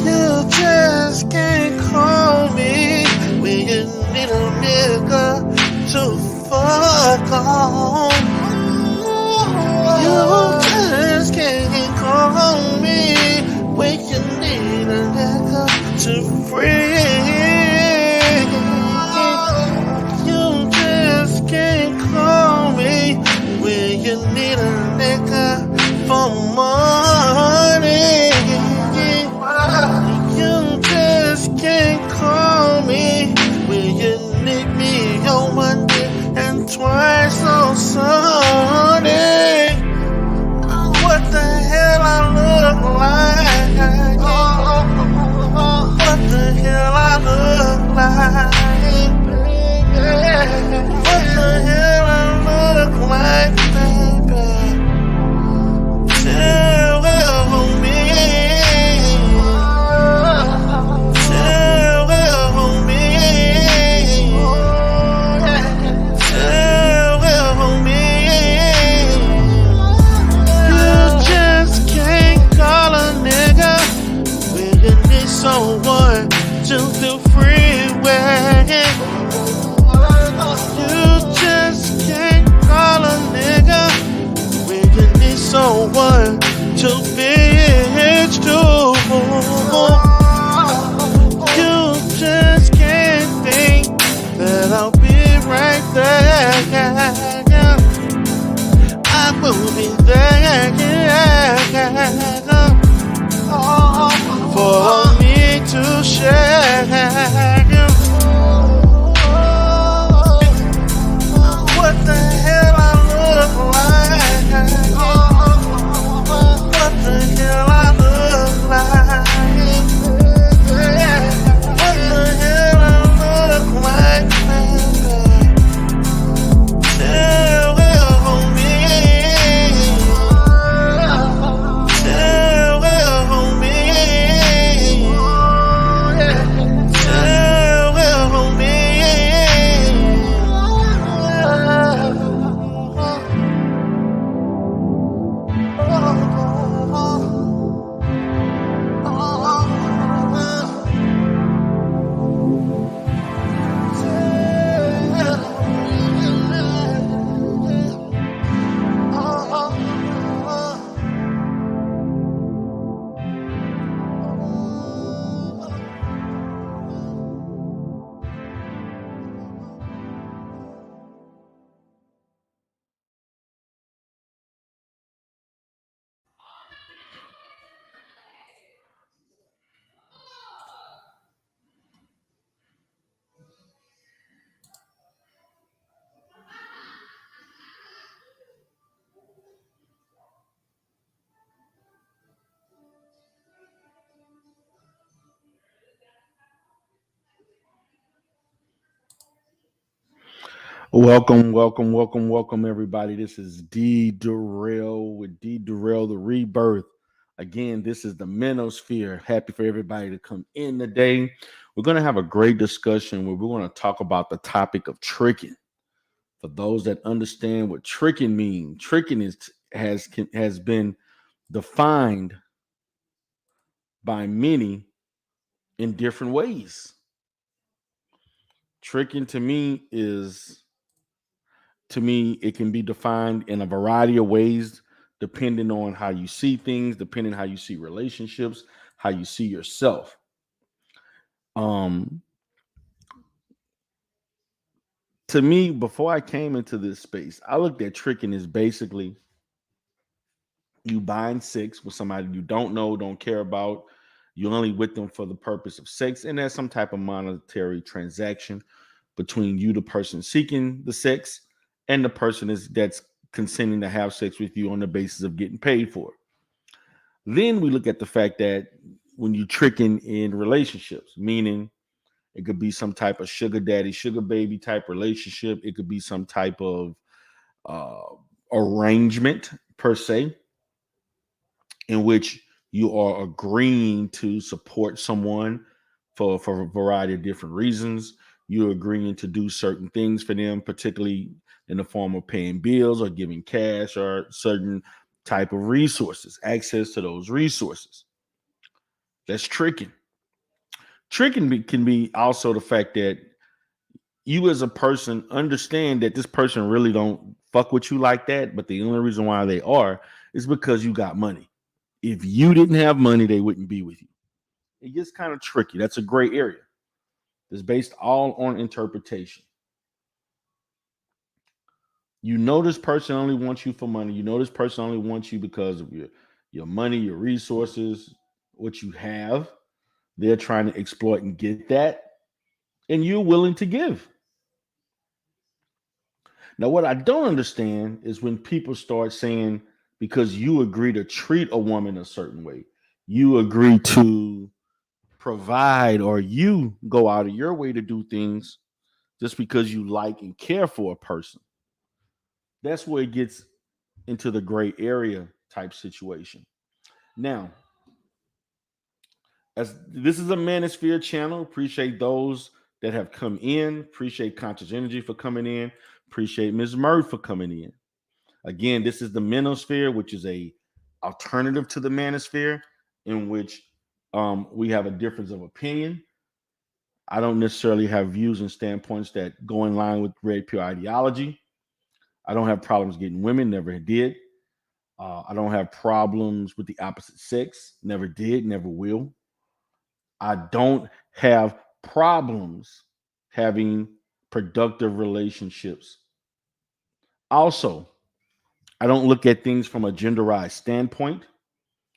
You just can't call me when you need a nigga to fuck on. You just can't call me when you need a nigga to free. You just can't call me when you need a nigga for money. You just can't call me when you need me on Monday and twice on Sunday. What the hell I look like? What the hell I look like? What the hell I look like, baby? Tell me. Tell me. Tell me. You just can't call a nigga when you need someone to do freeway. You just can't call a nigga when you need someone to bitch to. You just can't think that I'll be right there. I will be there for me to share. What the hell I look like? What the hell I look like? What the hell I look like, baby? Tell me. Tell me. Tell me. Welcome, everybody. This is D Darrell with D Darrell the Rebirth. Again, this is the MANOPHERE. Happy for everybody to come in today. We're going to have a great discussion where we're going to talk about the topic of tricking. For those that understand what tricking means, tricking has been defined by many in different ways. Tricking to me, it can be defined in a variety of ways, depending on how you see things, depending on how you see relationships, how you see yourself. To me, before I came into this space, I looked at tricking as basically you buying sex with somebody you don't know, don't care about. You're only with them for the purpose of sex, and there's some type of monetary transaction between you, the person seeking the sex, and the person that's consenting to have sex with you on the basis of getting paid for it. Then we look at the fact that when you're tricking in relationships, meaning it could be some type of sugar daddy, sugar baby type relationship. It could be some type of arrangement per se, in which you are agreeing to support someone for a variety of different reasons. You're agreeing to do certain things for them, particularly in the form of paying bills or giving cash or certain type of resources, access to those resources. That's tricking. Can be also the fact that you as a person understand that this person really don't fuck with you like that, but the only reason why they are is because you got money. If you didn't have money, they wouldn't be with you. It gets kind of tricky. That's a gray area. It's based all on interpretation. You know this person only wants you for money. You know this person only wants you because of your money, your resources, what you have. They're trying to exploit and get that, and you're willing to give. Now, what I don't understand is when people start saying because you agree to treat a woman a certain way, you agree to provide, or you go out of your way to do things just because you like and care for a person. That's where it gets into the gray area type situation. Now, as this is a Manosphere channel, appreciate those that have come in. Appreciate Conscious Energy for coming in. Appreciate Ms. Murd for coming in. Again, this is the Manosphere, which is a alternative to the Manosphere, in which we have a difference of opinion. I don't necessarily have views and standpoints that go in line with red pure ideology. I don't have problems getting women, never did. I don't have problems with the opposite sex, never did, never will. I don't have problems having productive relationships. Also, I don't look at things from a genderized standpoint.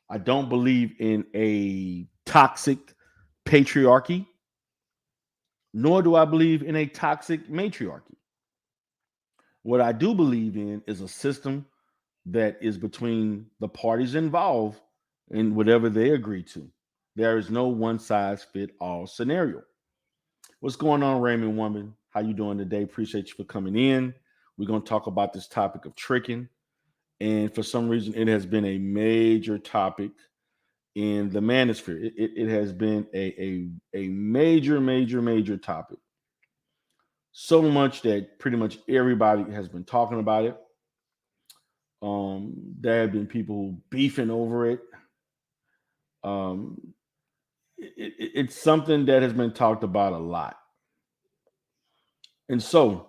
I don't believe in a toxic patriarchy, nor do I believe in a toxic matriarchy. What I do believe in is a system that is between the parties involved and whatever they agree to. There is no one size fit all scenario. What's going on, Raymond Woman? How you doing today? Appreciate you for coming in. We're going to talk about this topic of tricking. And for some reason, it has been a major topic in the manosphere. It has been a major topic. So much that pretty much everybody has been talking about it. There have been people beefing over it. Um, it's something that has been talked about a lot. And so,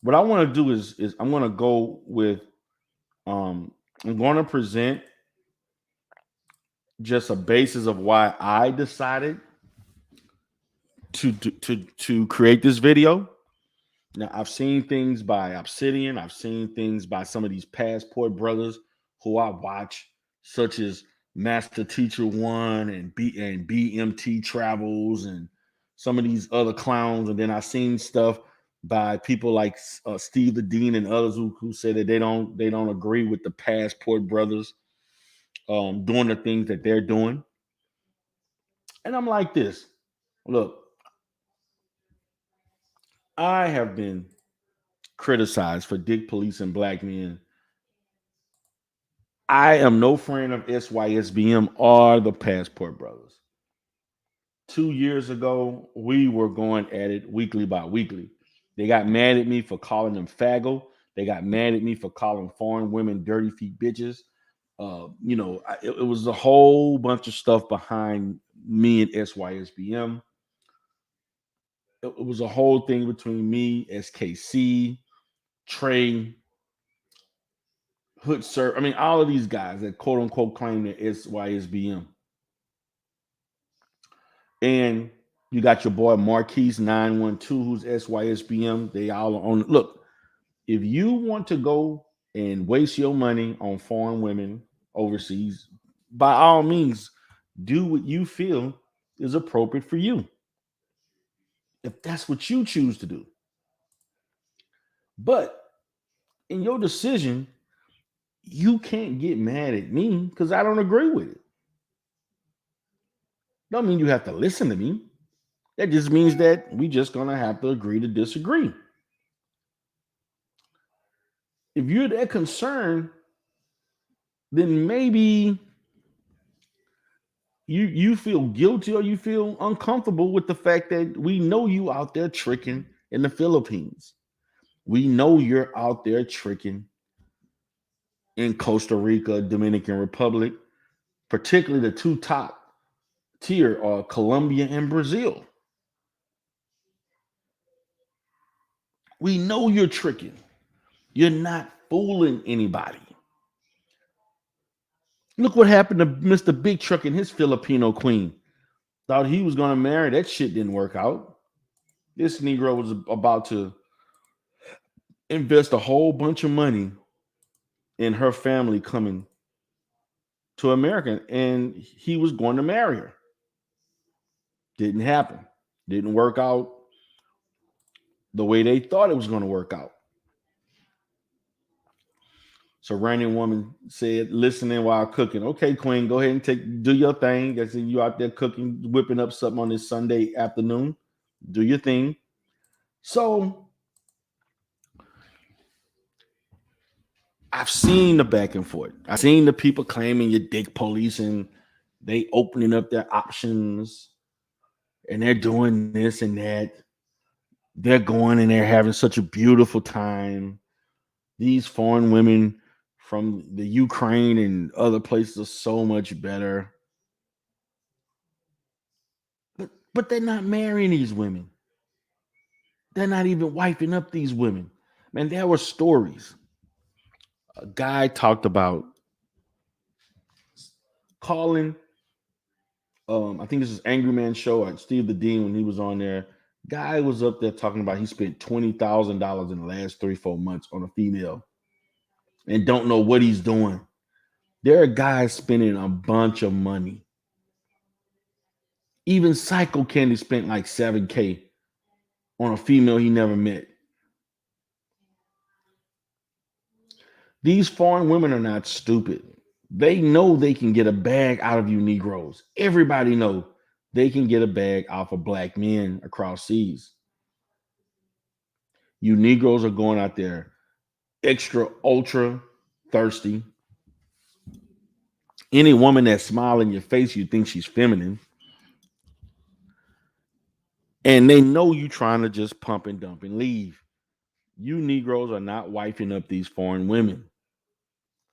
what I want to do is I'm going to go with I'm going to present just a basis of why I decided to create this video. Now, I've seen things by Obsidian. I've seen things by some of these Passport brothers who I watch, such as Master Teacher One and BMT Travels and some of these other clowns. And then I've seen stuff by people like Steve the Dean and others who say that they don't agree with the Passport brothers doing the things that they're doing. And I'm like this. Look, I have been criticized for dick police and black men. I am no friend of SYSBM or the Passport Brothers. 2 years ago, we were going at it weekly by weekly. They got mad at me for calling them faggot. They got mad at me for calling foreign women dirty feet bitches. It was a whole bunch of stuff behind me and SYSBM. It was a whole thing between me, SKC, Trey, Hood Sir. I mean, all of these guys that quote unquote claim that SYSBM. And you got your boy Marquise 912, who's SYSBM. They all are on. Look, if you want to go and waste your money on foreign women overseas, by all means, do what you feel is appropriate for you. If that's what you choose to do. But in your decision, you can't get mad at me because I don't agree with it. Don't mean you have to listen to me. That just means that we just gonna have to agree to disagree. If you're that concerned, then maybe you feel guilty or you feel uncomfortable with the fact that we know you out there tricking in the Philippines. We know you're out there tricking in Costa Rica, Dominican Republic, particularly the two top tier are Colombia and Brazil. We know you're tricking. You're not fooling anybody. Look what happened to Mr. Big Truck and his Filipino queen. Thought he was going to marry. That shit didn't work out. This Negro was about to invest a whole bunch of money in her family coming to America, and he was going to marry her. Didn't happen. Didn't work out the way they thought it was going to work out. So Iranian woman said, listening while cooking. Okay, Queen, go ahead and do your thing. I see you out there cooking, whipping up something on this Sunday afternoon. Do your thing. So I've seen the back and forth. I've seen the people claiming you're dick police and they opening up their options and they're doing this and that. They're going and they're having such a beautiful time. These foreign women from the Ukraine and other places are so much better. But they're not marrying these women. They're not even wiping up these women. Man, there were stories. A guy talked about calling, I think this is Angry Man Show at Steve the Dean when he was on there. Guy was up there talking about he spent $20,000 in the last 3-4 months on a female and don't know what he's doing. There are guys spending a bunch of money. Even Psycho Candy spent like $7K on a female he never met. These foreign women are not stupid. They know they can get a bag out of you Negroes. Everybody know they can get a bag off of black men across seas. You Negroes are going out there extra ultra thirsty. Any woman that smile in your face, you think she's feminine. And they know you trying to just pump and dump and leave. You Negroes are not wifing up these foreign women.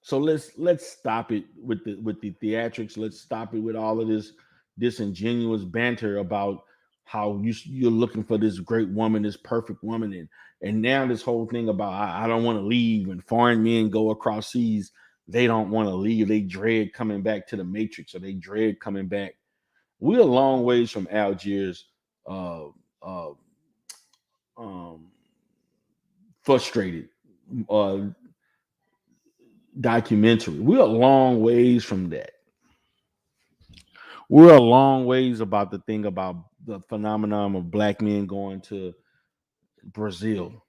So let's stop it with the theatrics. Let's stop it with all of this disingenuous banter about how you're looking for this great woman, this perfect woman, and now this whole thing about I don't want to leave. When foreign men go across seas, they don't want to leave. They dread coming back to the matrix, or they dread coming back. We're a long ways from Algiers. Uh, uh, um, Frustrated. Uh, Documentary. We're a long ways from that. We're a long ways about the thing about the phenomenon of black men going to Brazil.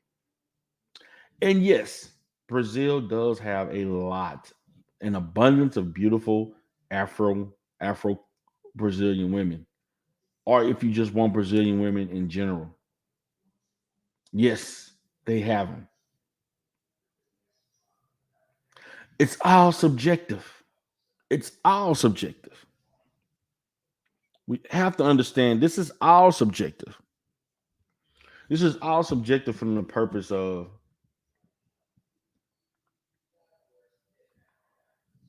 And yes, Brazil does have an abundance of beautiful Afro Brazilian women. Or if you just want Brazilian women in general. Yes, they have them. It's all subjective. It's all subjective. We have to understand this is all subjective. This is all subjective from the purpose of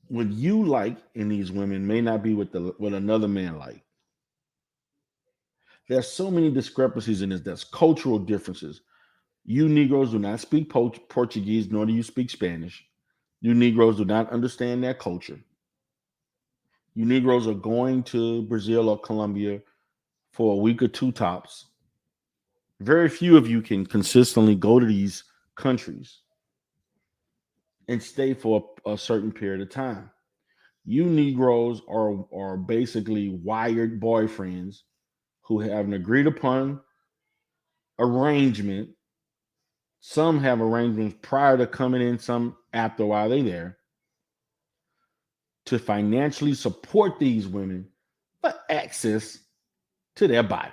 what you like in these women may not be what another man like. There's so many discrepancies in this. There's cultural differences. You Negroes do not speak Portuguese, nor do you speak Spanish. You Negroes do not understand their culture. You Negroes are going to Brazil or Colombia for a week or two tops. Very few of you can consistently go to these countries and stay for a certain period of time. You Negroes are basically wired boyfriends who have an agreed upon arrangement. Some have arrangements prior to coming in, some after while they're there to financially support these women for access to their body.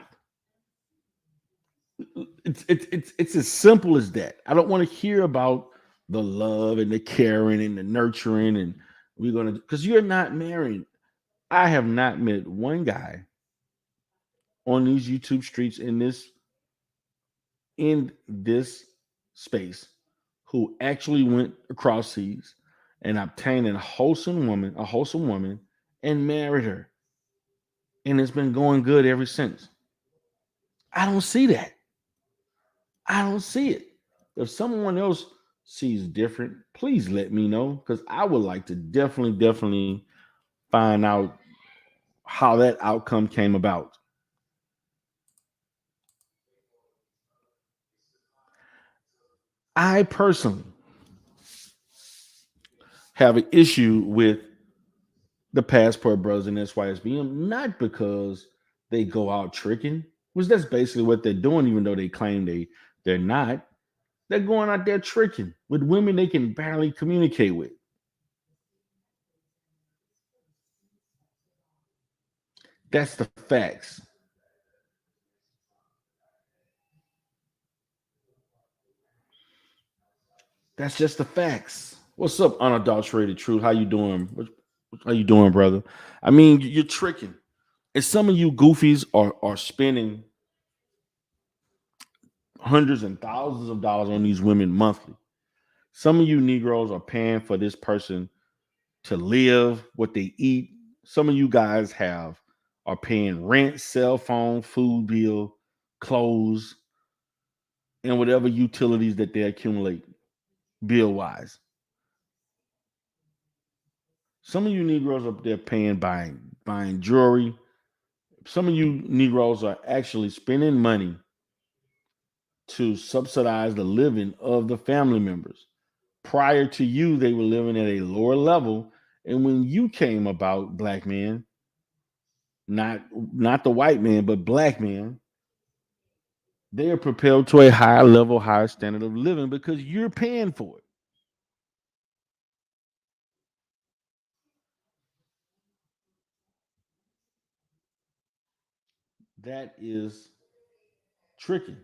It's as simple as that. I don't want to hear about the love and the caring and the nurturing and we're gonna because you're not married. I have not met one guy on these YouTube streets in this space who actually went across seas and obtained a wholesome woman, and married her, and it's been going good ever since. I don't see that. I don't see it. If someone else sees different, please let me know because I would like to definitely find out how that outcome came about. I personally have an issue with the Passport Brothers and SYSBM, not because they go out tricking, which that's basically what they're doing, even though they claim they're not. They're going out there tricking with women they can barely communicate with. That's the facts. That's just the facts. What's up, unadulterated truth? How you doing? How you doing, brother? I mean, you're tricking. And some of you goofies are spending hundreds and thousands of dollars on these women monthly. Some of you Negroes are paying for this person to live, what they eat. Some of you guys have are paying rent, cell phone, food bill, clothes, and whatever utilities that they accumulate bill wise. Some of you Negroes up there paying buying jewelry. Some of you Negroes are actually spending money to subsidize the living of the family members. Prior to you, they were living at a lower level. And when you came about, black man, not the white man, but black man, they are propelled to a higher level, higher standard of living because you're paying for it. That is tricky.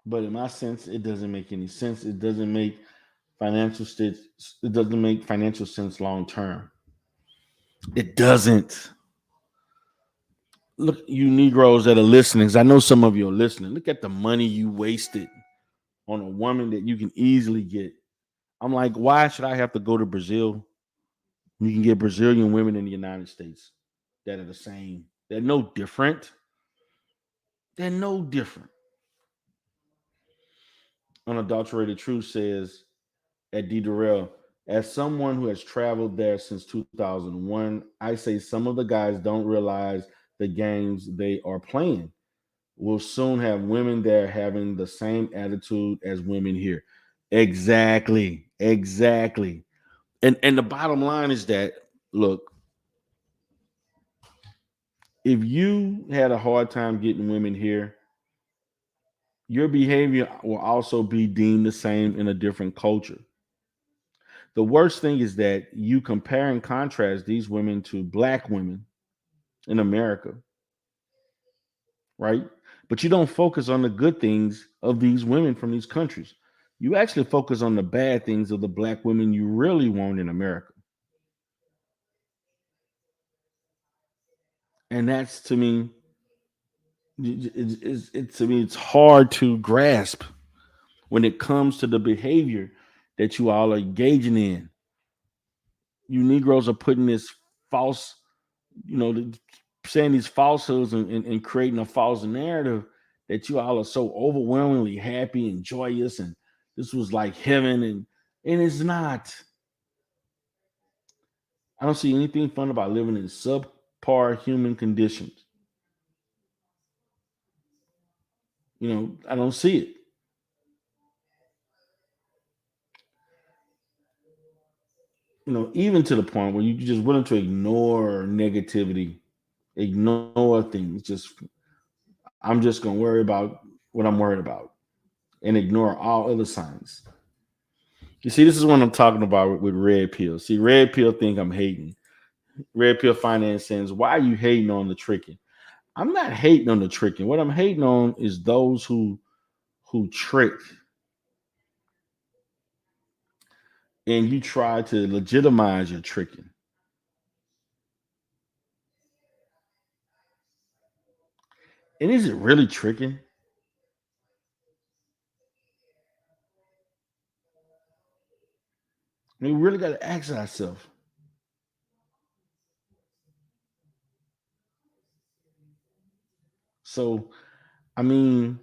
But in my sense, it doesn't make any sense. It doesn't make financial state. It doesn't make financial sense long term. It doesn't. Look, you Negroes that are listening, 'cause I know some of you are listening. Look at the money you wasted on a woman that you can easily get. I'm like, why should I have to go to Brazil? You can get Brazilian women in the United States that are the same. They're no different. They're no different. Unadulterated Truth says at D. Durrell, as someone who has traveled there since 2001, I say some of the guys don't realize the games they are playing. We'll soon have women there having the same attitude as women here. Exactly. Exactly. And the bottom line is that look, if you had a hard time getting women here, your behavior will also be deemed the same in a different culture. The worst thing is that you compare and contrast these women to black women in America, right? But you don't focus on the good things of these women from these countries. You actually focus on the bad things of the black women you really want in America. And that's to me, to me, it's hard to grasp when it comes to the behavior that you all are engaging in. You Negroes are putting this false, saying these falsehoods and creating a false narrative that you all are so overwhelmingly happy and joyous and this was like heaven and it's not. I don't see anything fun about living in subpar human conditions. I don't see it. Even to the point where you just willing to ignore negativity, ignore things. I'm just gonna worry about what I'm worried about and ignore all other signs. You see, this is what I'm talking about with red pill. See, red pill think I'm hating. Red pill finance says, why are you hating on the tricking? I'm not hating on the tricking. What I'm hating on is those who trick and you try to legitimize your tricking. And is it really tricking? We really got to ask ourselves. So, I mean,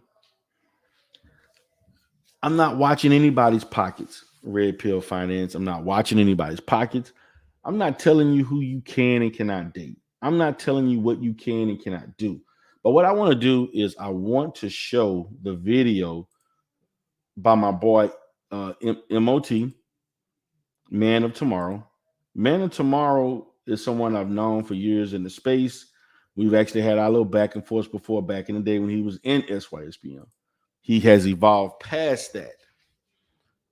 I'm not watching anybody's pockets, red pill finance. I'm not watching anybody's pockets. I'm not telling you who you can and cannot date. I'm not telling you what you can and cannot do. But what I want to do is I want to show the video by my boy MOT, Man of Tomorrow. Man of Tomorrow is someone I've known for years in the space. We've actually had our little back and forth before back in the day when he was in SYSBM. He has evolved past that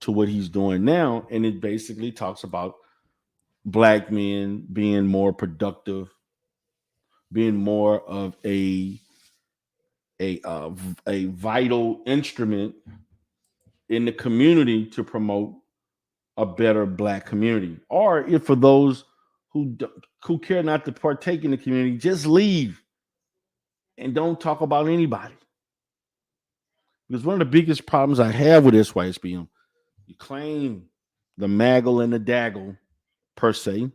to what he's doing now. And it basically talks about black men being more productive, being more of a vital instrument in the community to promote a better black community. Or if for those who care not to partake in the community, just leave and don't talk about anybody. Because one of the biggest problems I have with SYSBM, you claim the maggle and the daggle per se,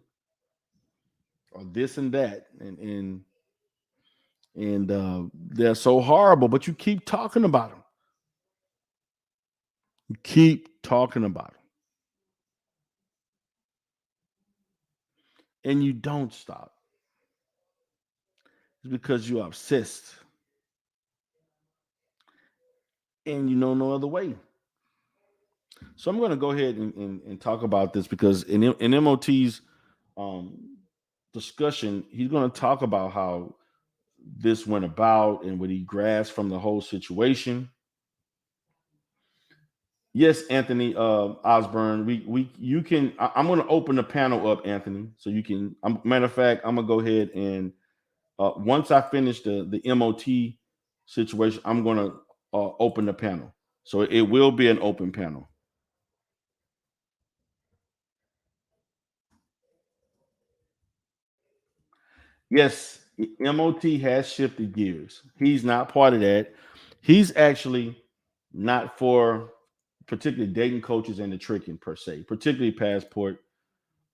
or this and that, and they're so horrible, but you keep talking about them. You keep talking about them, and you don't stop. It's because you're obsessed, and you know no other way. So I'm going to go ahead and talk about this because in MOT's um, discussion, he's going to talk about how this went about and what he grasped from the whole situation. Yes, Anthony Osborne. We you can. I'm going to open the panel up, Anthony, so you can. Matter of fact, I'm going to go ahead and once I finish the MOT situation, I'm going to open the panel. So it will be an open panel. Yes, MOT has shifted gears. He's not part of that. He's actually not for particularly dating coaches and the tricking per se, particularly Passport,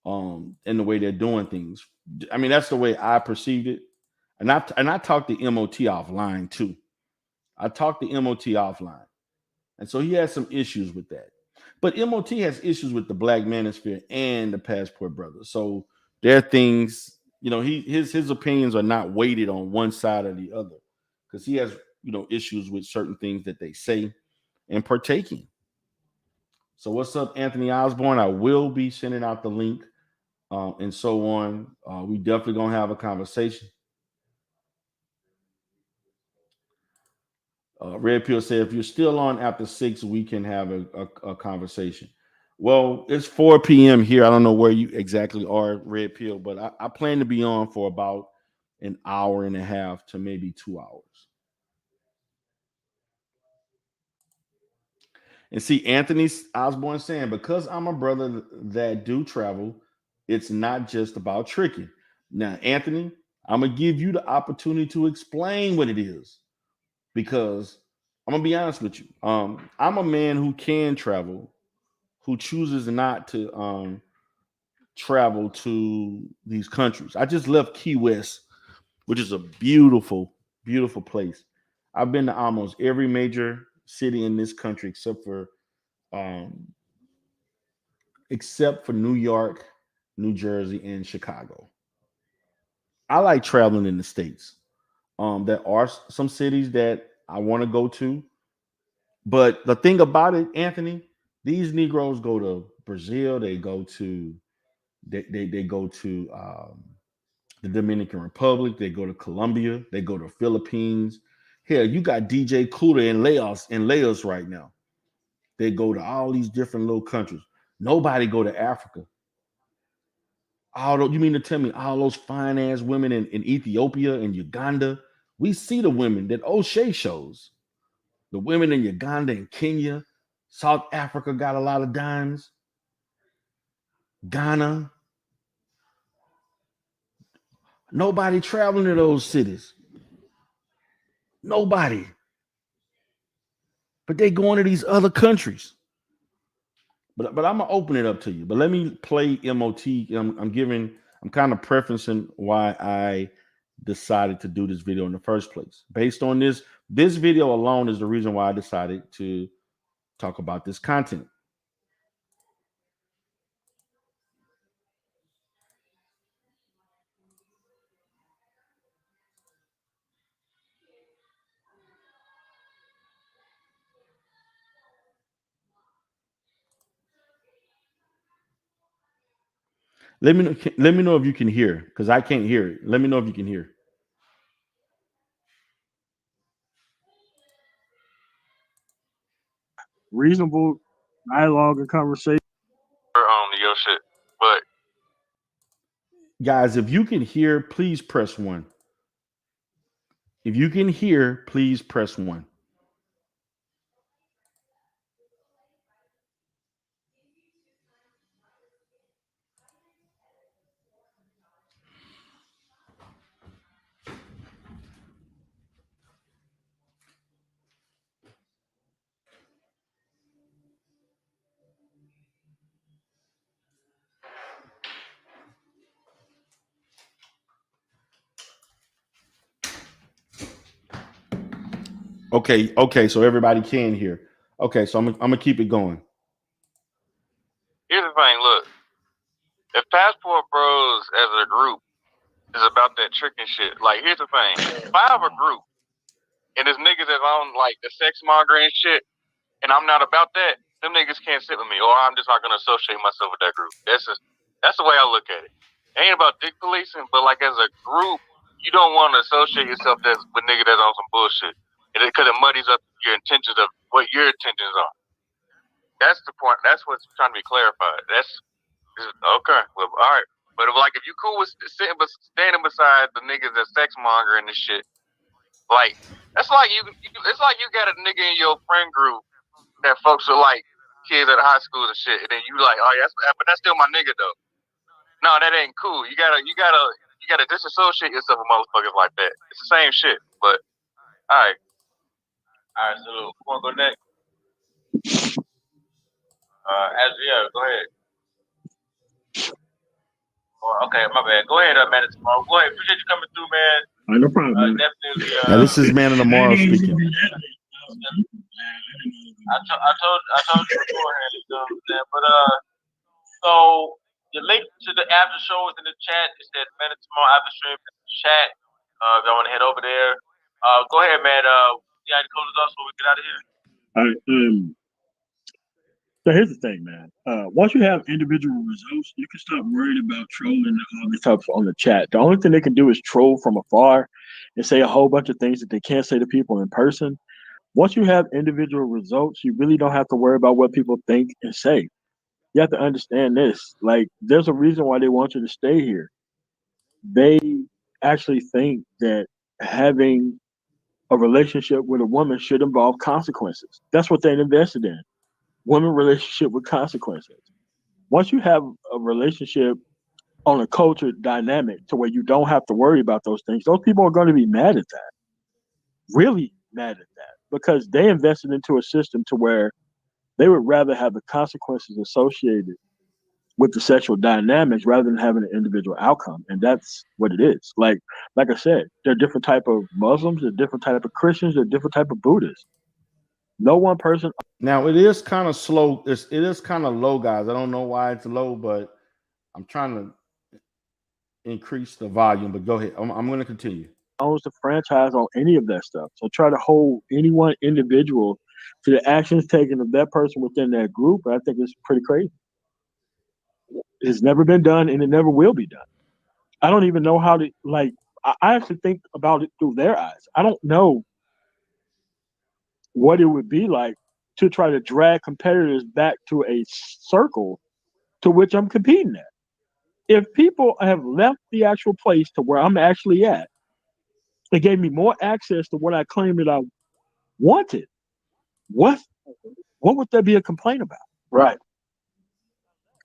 and the way they're doing things. I mean, that's the way I perceived it. And I talked to MOT offline too. I talked to MOT offline. And so he has some issues with that. But MOT has issues with the Black Manosphere and the Passport Brothers. So there are things, his opinions are not weighted on one side or the other because he has, issues with certain things that they say and partaking. So what's up, Anthony Osborne? I will be sending out the link and so on. We definitely gonna have a conversation. Red Pill said, if you're still on after 6, we can have a conversation. Well, it's 4 p.m. here. I don't know where you exactly are, Red Pill, but I plan to be on for about an hour and a half to maybe 2 hours. And see, Anthony Osborne saying, because I'm a brother that do travel, it's not just about tricking. Now, Anthony, I'm gonna give you the opportunity to explain what it is because I'm gonna be honest with you. I'm a man who can travel, who chooses not to travel to these countries. I just left Key West, which is a beautiful, beautiful place. I've been to almost every major city in this country um, except for New York, New Jersey, and Chicago. I like traveling in the states. There are some cities that I want to go to, but the thing about it, Anthony, these Negroes go to Brazil, they go to the Dominican Republic, they go to Colombia, they go to Philippines. Hell, you got DJ Cooler in Laos right now. They go to all these different little countries. Nobody go to Africa. You mean to tell me all those fine ass women in Ethiopia and Uganda? We see the women that O'Shea shows. The women in Uganda and Kenya, South Africa got a lot of dimes. Ghana, nobody traveling to those cities. Nobody. But they going to these other countries. but I'm gonna open it up to you. But let me play MOT. I'm kind of preferencing why I decided to do this video in the first place. Based on this video alone is the reason why I decided to talk about this content. Let me know if you can hear, because I can't hear it. Let me know if you can hear. Reasonable dialogue and conversation on your shit. But Guys, if you can hear, please press 1. If you can hear, please press 1. Okay, so everybody can hear. Okay, so I'm gonna keep it going. here's the thing, look. If Passport Bros as a group is about that tricking shit, like here's the thing. If I have a group and there's niggas that's on like the sex mongering shit and I'm not about that, them niggas can't sit with me, or I'm just not gonna associate myself with that group. That's the way I look at it. It ain't about dick policing, but like as a group, you don't want to associate yourself with niggas that's on some bullshit. Because it muddies up your intentions of what your intentions are. That's the point. That's what's trying to be clarified. That's okay. Well, all right. But if you cool with standing beside the niggas that sex mongering and shit, like that's like it's like you got a nigga in your friend group that folks are like kids at high school and shit, and then you like, oh yeah, but that's still my nigga though. No, that ain't cool. You gotta disassociate yourself with motherfuckers like that. It's the same shit. But all right. So who wanna go next? Azriel, go ahead. Okay, my bad. Go ahead, man. It's tomorrow. Go ahead. Appreciate you coming through, man. no problem, man. Definitely. Now this is Man of Tomorrow speaking. I told you beforehand, you know what I'm saying? But so the link to the after show is in the chat. It said Man of Tomorrow after stream in the chat. If y'all want to head over there, go ahead, man. You got to close us off so we get out of here. All right. So here's the thing, man. Once you have individual results, you can stop worrying about trolling and all this stuff on the chat. The only thing they can do is troll from afar and say a whole bunch of things that they can't say to people in person. Once you have individual results, you really don't have to worry about what people think and say. You have to understand this. Like, there's a reason why they want you to stay here. They actually think that having a relationship with a woman should involve consequences. That's what they invested in. Woman relationship with consequences. Once you have a relationship on a culture dynamic to where you don't have to worry about those things, those people are going to be mad at that. Really mad at that. Because they invested into a system to where they would rather have the consequences associated with the sexual dynamics rather than having an individual outcome. And that's what it is. Like I said, there are different type of Muslims, there are different type of Christians, there are different type of Buddhists. No one person. Now it is kind of slow. It is kind of low, guys. I don't know why it's low, but I'm trying to increase the volume. But go ahead. I'm going to continue. Owns the franchise on any of that stuff. So try to hold any one individual to the actions taken of that person within that group. I think it's pretty crazy. It's never been done and it never will be done. I don't even know how to I actually think about it through their eyes. I don't know what it would be like to try to drag competitors back to a circle to which I'm competing at. If people have left the actual place to where I'm actually at, it gave me more access to what I claimed that I wanted. What would there be a complaint about? Right.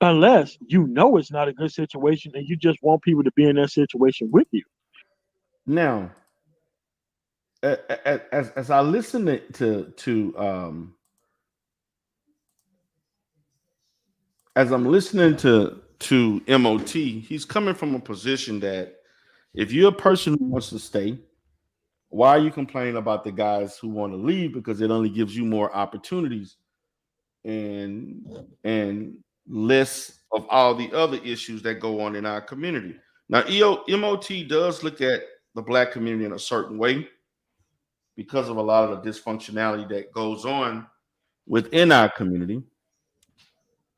Unless you know it's not a good situation and you just want people to be in that situation with you. Now, as I listen to as I'm listening to MOT, he's coming from a position that if you're a person who wants to stay, why are you complaining about the guys who want to leave? Because it only gives you more opportunities and less of all the other issues that go on in our community. Now, MOT does look at the black community in a certain way because of a lot of the dysfunctionality that goes on within our community.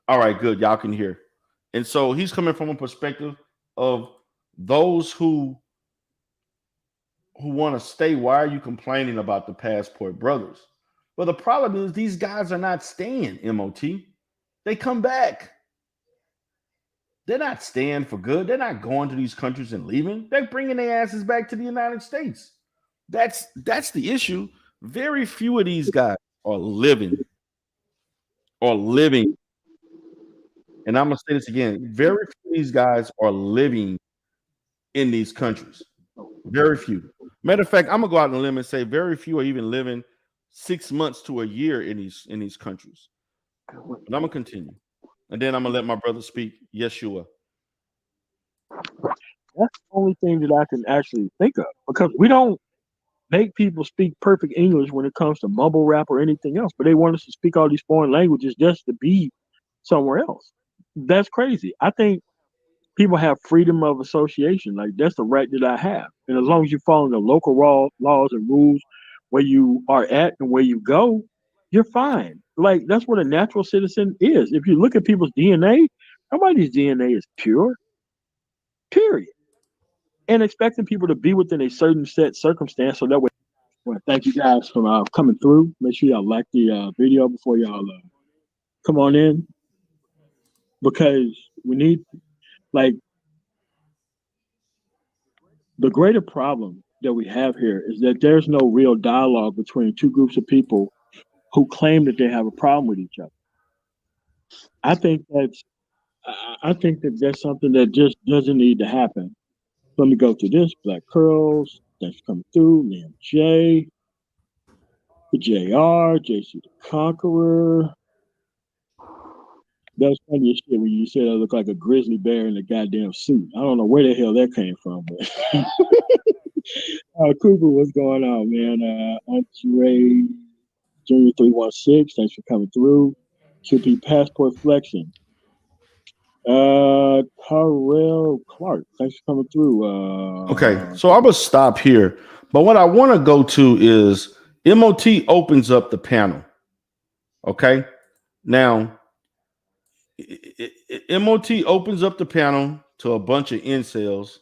All right, good. Y'all can hear. And so he's coming from a perspective of those who want to stay. Why are you complaining about the Passport brothers? Well, the problem is these guys are not staying, MOT. They come back. They're not staying for good. They're not going to these countries and leaving. They're bringing their asses back to the United States. That's the issue. Very few of these guys are living. And I'm gonna say this again. Very few of these guys are living in these countries. Very few. Matter of fact, I'm gonna go out on a limb and say very few are even living 6 months to a year in these countries. But I'm gonna continue, and then I'm gonna let my brother speak. Yeshua. That's the only thing that I can actually think of because we don't make people speak perfect English when it comes to mumble rap or anything else, but they want us to speak all these foreign languages just to be somewhere else. That's crazy. I think people have freedom of association. Like that's the right that I have. And as long as you follow the local laws and rules where you are at and where you go, you're fine. Like that's what a natural citizen is. If you look at people's DNA, nobody's DNA is pure, period. And expecting people to be within a certain set circumstance so that way. Well, thank you guys for coming through. Make sure y'all like the video before y'all come on in because we need like the greater problem that we have here is that there's no real dialogue between two groups of people who claim that they have a problem with each other. I think that's something that just doesn't need to happen. Let me go to this. Black Curls. Thanks for coming through. Liam J. JR. JC the Conqueror. That's funny as shit when you said I look like a grizzly bear in a goddamn suit. I don't know where the hell that came from, but Cooper, what's going on, man? Andre Junior 316, thanks for coming through. QP Passport Flexion. Carell Clark, thanks for coming through. Okay, so I'm gonna stop here. But what I want to go to is MOT opens up the panel. Okay, now MOT opens up the panel to a bunch of incels,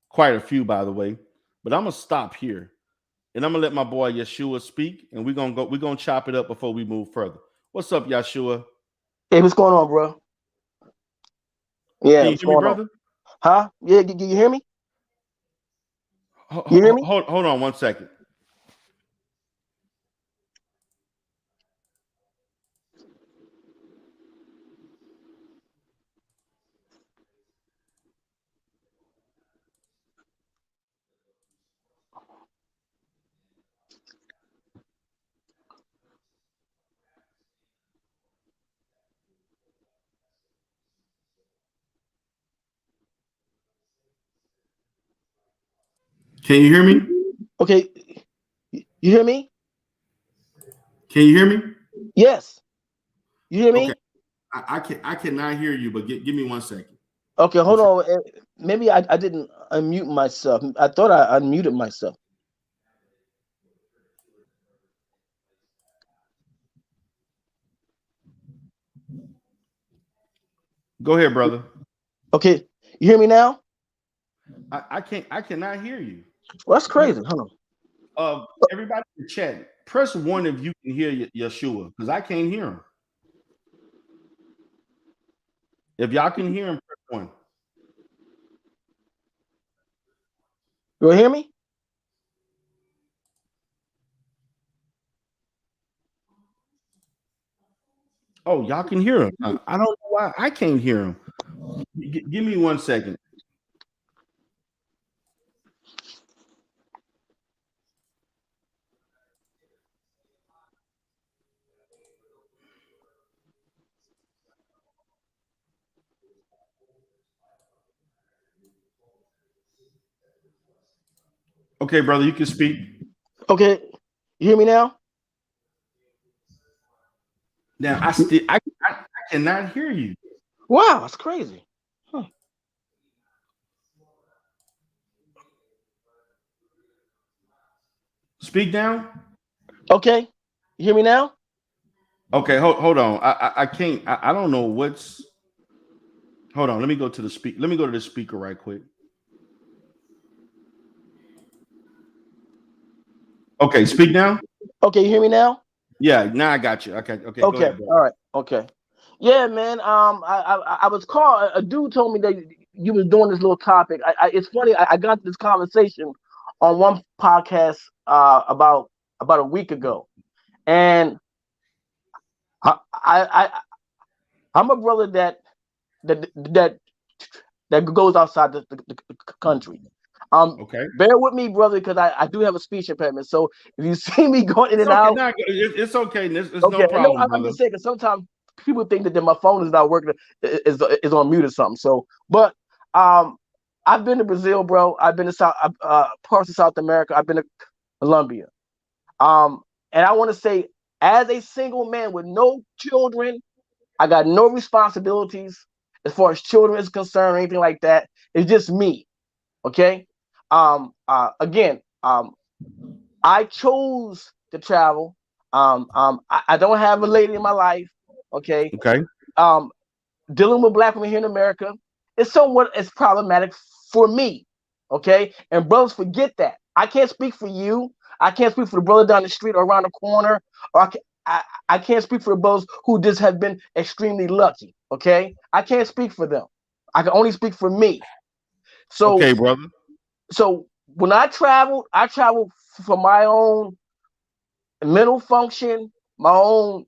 quite a few, by the way. But I'm gonna stop here, and I'm gonna let my boy Yeshua speak, and we're gonna chop it up before we move further. What's up, Yeshua? Hey, what's going on, bro? Yeah, Can you what's hear me, going on? brother? Huh? Yeah, you hear me? You hear me? Hold on 1 second. Can you hear me? Okay, you hear me? Can you hear me? Yes. You hear Okay, me? I cannot hear you, but give me 1 second. Okay, hold on. Maybe I didn't unmute myself. I thought I unmuted myself. Go ahead, brother. Okay, you hear me now? I cannot hear you. Well, that's crazy. Hold on. Everybody in the chat, press 1 if you can hear Yeshua, because I can't hear him. If y'all can hear him, press 1. You hear me? Oh, y'all can hear him. I don't know why I can't hear him. Give me 1 second. Okay, brother, you can speak. Okay, you hear me now? Now I cannot hear you. Wow, that's crazy. Huh. Speak now. Okay, you hear me now? Okay, hold on. I can't. I don't know what's. Hold on. Let me go to the speak. Let me go to the speaker right quick. Okay, speak now. Okay, you hear me now? Yeah, now I got you. Okay, okay, go Okay, ahead, bro. all right, okay. Yeah, man. I was called. A dude told me that you was doing this little topic. It's funny. I got this conversation on one podcast about a week ago, and I I'm a brother that that goes outside the country. Okay. Bear with me, brother, because I do have a speech impediment. So if you see me going in It's and okay. out, No, it's okay. It's okay. no No, problem, I'm brother. just saying because sometimes people think that my phone is not working, is on mute or something. So, but um, I've been to Brazil, bro. I've been to parts of South America. I've been to Colombia. Um, and I want to say, as a single man with no children, I got no responsibilities as far as children is concerned or anything like that. It's just me. Okay. Again, I chose to travel. I don't have a lady in my life. Okay. Okay. Um, Dealing with black women here in America is somewhat as problematic for me. Okay. And brothers forget that. I can't speak for you. I can't speak for the brother down the street or around the corner. Or I can't speak for the brothers who just have been extremely lucky. Okay. I can't speak for them. I can only speak for me. So Okay, brother. so when I traveled for my own mental function, my own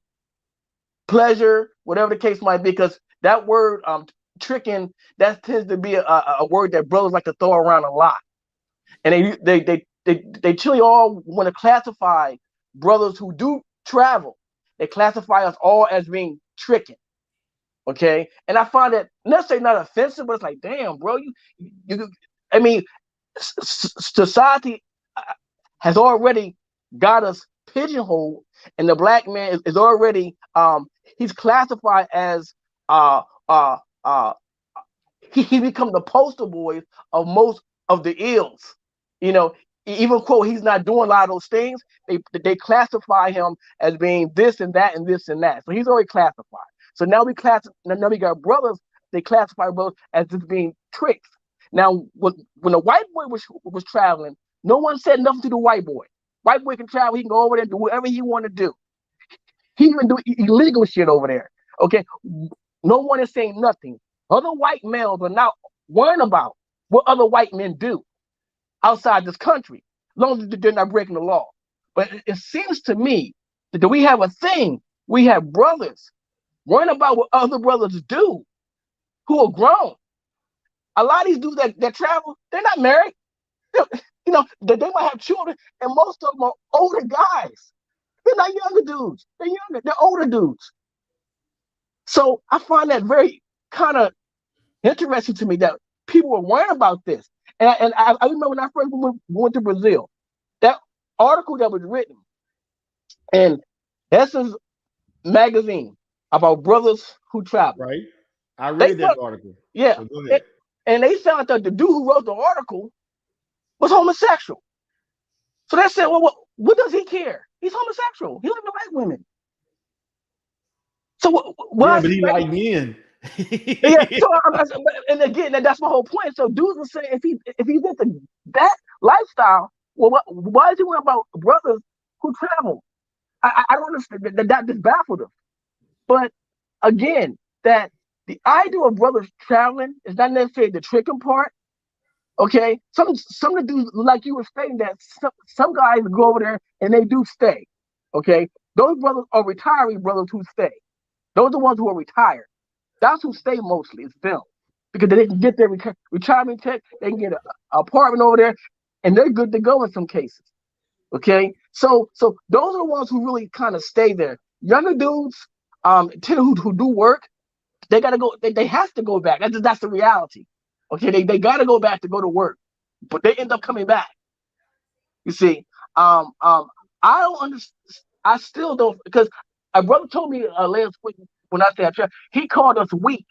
pleasure, whatever the case might be, because that word tricking, that tends to be a word that brothers like to throw around a lot. And they truly all want to classify brothers who do travel. They classify us all as being tricking. Okay. And I find that necessarily not offensive, but it's like, damn, bro, you I mean, society has already got us pigeonholed, and the black man is already he's classified as uh uh uh he become the poster boy of most of the ills. You know, even quote he's not doing a lot of those things. They classify him as being this and that and this and that. So he's already classified. So now we got brothers. They classify brothers as just being tricks. Now when the white boy was traveling, no one said nothing to the white boy. White boy can travel. He can go over there and do whatever he want to do. He even do illegal shit over there. Okay, no one is saying nothing. Other white males are not worrying about what other white men do outside this country, as long as they're not breaking the law. But it seems to me that we have a thing. We have brothers worrying about what other brothers do who are grown. A lot of these dudes that travel, they're not married. You know, they might have children, and most of them are older guys. They're not younger dudes. They're younger. They're older dudes. So I find that very kind of interesting to me that people were worrying about this. I remember when I first went to Brazil, that article that was written in Essence magazine about brothers who travel. Right. I They read that found, article. yeah, So go ahead. and they found that the dude who wrote the article was homosexual. So they said, well, what does he care? He's homosexual. He doesn't like women. So why Yeah, is but he he like writing? men. Yeah. So and again, that's my whole point. So dudes are saying if he's into that lifestyle, well, why is he worrying about brothers who travel? I don't understand that just baffled him. But again, that the idea of brothers traveling is not necessarily the tricking part. Okay, some of the dudes like you were saying that some guys go over there and they do stay. Okay, those brothers are retiree brothers who stay. Those are the ones who are retired. That's who stay mostly. It's them because they can get their retirement check. They can get an apartment over there, and they're good to go in some cases. Okay, so those are the ones who really kind of stay there. Younger dudes, who do work, they gotta go. They have to go back. That's the reality. Okay, they gotta go back to go to work, but they end up coming back. You see, I don't understand. I still don't, because a brother told me last week when I said I travel, he called us weak.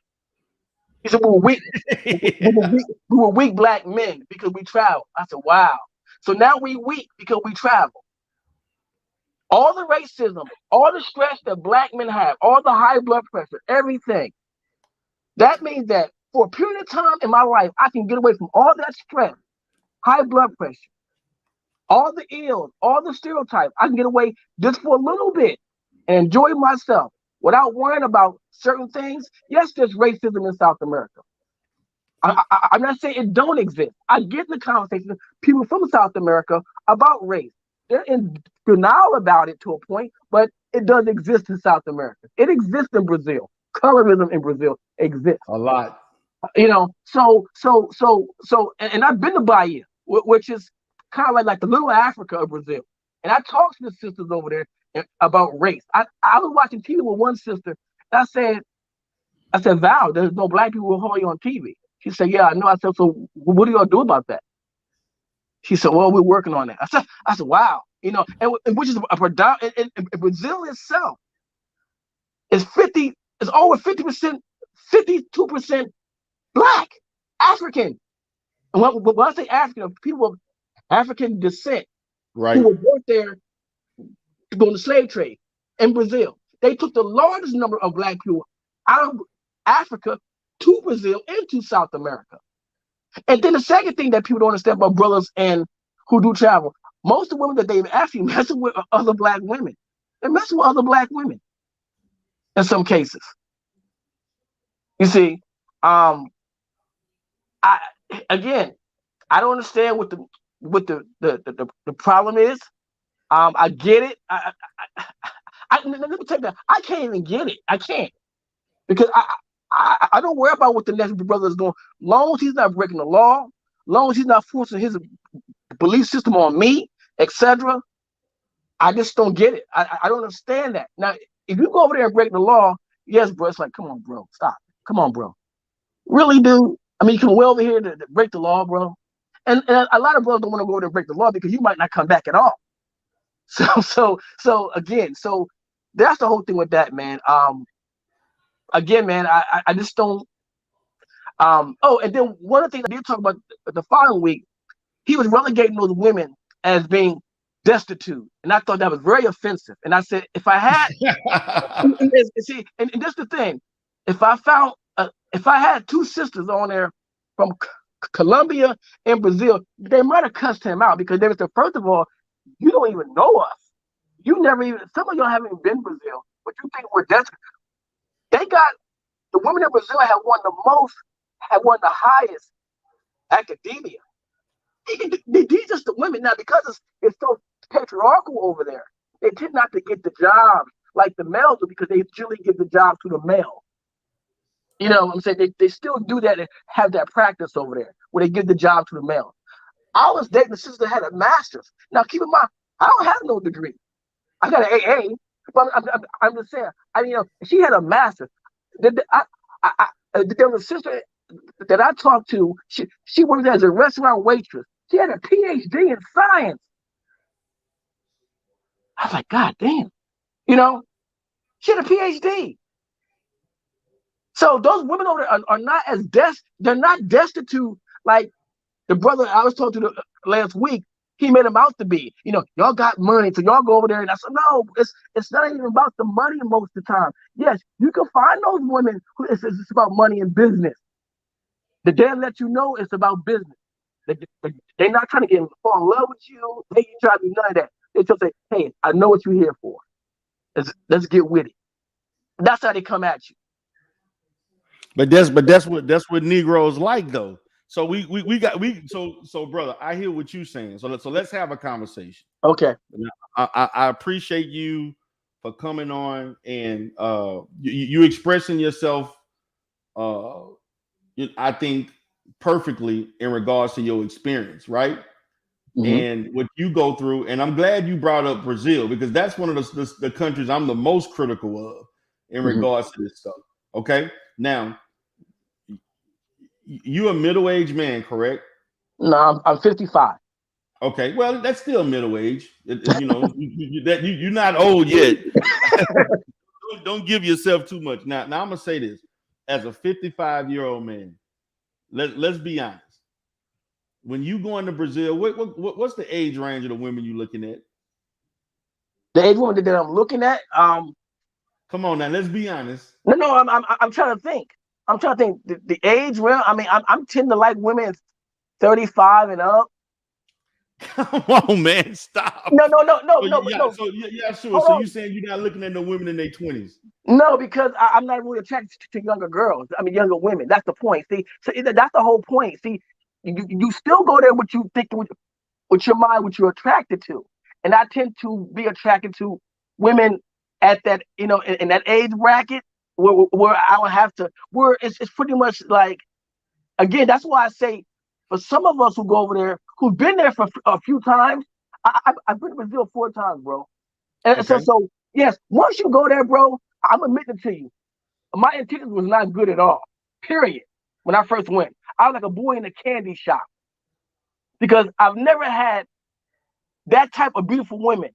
He said we were weak. We were weak black men because we travel. I said, wow. So now we weak because we travel. All the racism, all the stress that black men have, all the high blood pressure, everything. That means that for a period of time in my life, I can get away from all that stress, high blood pressure, all the ills, all the stereotypes. I can get away just for a little bit and enjoy myself without worrying about certain things. Yes, there's racism in South America. I'm not saying it don't exist. I get in the conversation people from South America about race. They're in denial about it to a point, but it does exist in South America. It exists in Brazil. Colorism in Brazil exists a lot. You know. And I've been to Bahia, which is kind of like the little Africa of Brazil. And I talked to the sisters over there about race. I was watching TV with one sister. And I said, Val, there's no black people who hold you on TV. She said, yeah, I know. I said, so what do y'all do about that? She said, well, we're working on that. I said, wow. You know, and which is a predominant in Brazil itself is over 50%, 52% black, African. And when I say African, people of African descent, right, who were brought there to go on the slave trade in Brazil. They took the largest number of black people out of Africa to Brazil into South America. And then the second thing that people don't understand about brothers and who do travel, most of the women that they've actually messing with are other black women. They're messing with other black women in some cases. You see, I don't understand what the problem is. I get it. Let me tell you that I can't even get it. I can't, because I don't worry about what the next brother is doing. Long as he's not breaking the law, long as he's not forcing his belief system on me, etc. I just don't get it. I don't understand that. Now, if you go over there and break the law, yes, bro, it's like, come on, bro, stop. Come on, bro. Really, dude? I mean, you come way over here to break the law, bro. And a lot of brothers don't want to go over there and break the law because you might not come back at all. So again, that's the whole thing with that, man. Again, man, I just don't. And then one of the things I did talk about the following week, he was relegating those women as being destitute, and I thought that was very offensive. And I said, if I had, see, and that's the thing, if I had two sisters on there from Colombia and Brazil, they might have cussed him out because they would say, first of all, you don't even know us. You never even, some of y'all haven't even been to Brazil, but you think we're desperate. They got, the women in Brazil have won the highest academia. These just the women now, because it's so patriarchal over there. They tend not to get the jobs like the males do because they generally give the job to the male. You know what I'm saying? They still do that and have that practice over there where they give the job to the male. I was dating a sister that had a master's. Now keep in mind, I don't have no degree. I got an AA, but I'm just saying. I mean, she had a master's. There was a sister that I talked to. She worked as a restaurant waitress. She had a PhD in science. I was like, God damn, she had a PhD. So those women over there are not as they're not destitute like the brother I was talking to last week. He made them out to be. Y'all got money, so y'all go over there. And I said, no, it's not even about the money most of the time. Yes, you can find those women who it's about money and business. They let you know it's about business. They're not trying to fall in love with you. They ain't trying to do none of that. They just say, hey, I know what you're here for. Let's get with it. That's how they come at you. But that's what Negroes like, though. So so brother, I hear what you're saying. So let's have a conversation. Okay. I appreciate you for coming on and you expressing yourself. I think perfectly in regards to your experience, right? Mm-hmm. And what you go through. And I'm glad you brought up Brazil because that's one of the countries I'm the most critical of in regards to this stuff. Okay, now. You a middle-aged man, correct? No, I'm 55. Okay, well, that's still middle age. You know, you're not old yet. don't give yourself too much. Now I'm gonna say this: as a 55-year-old man, let's be honest. When you going to Brazil, what's the age range of the women you looking at? The age woman that I'm looking at, Come on now, let's be honest. no, I'm trying to think. I'm trying to think the age. Well, I mean, I'm tend to like women 35 and up. Come on, man, stop. No, So yeah, sure. Hold So on. you saying you're not looking at no women in their 20s? No, because I'm not really attracted to younger girls. I mean, younger women. That's the point. See, so that's the whole point. See, you still go there what you think with your mind, what you're attracted to. And I tend to be attracted to women at that, in that age bracket where I don't have to, where it's pretty much like, again, that's why I say for some of us who go over there, who've been there for a few times, I've been to Brazil 4 times, bro. And Okay. so yes, once you go there, bro, I'm admitting to you, my intentions was not good at all. Period. When I first went, I was like a boy in a candy shop because I've never had that type of beautiful women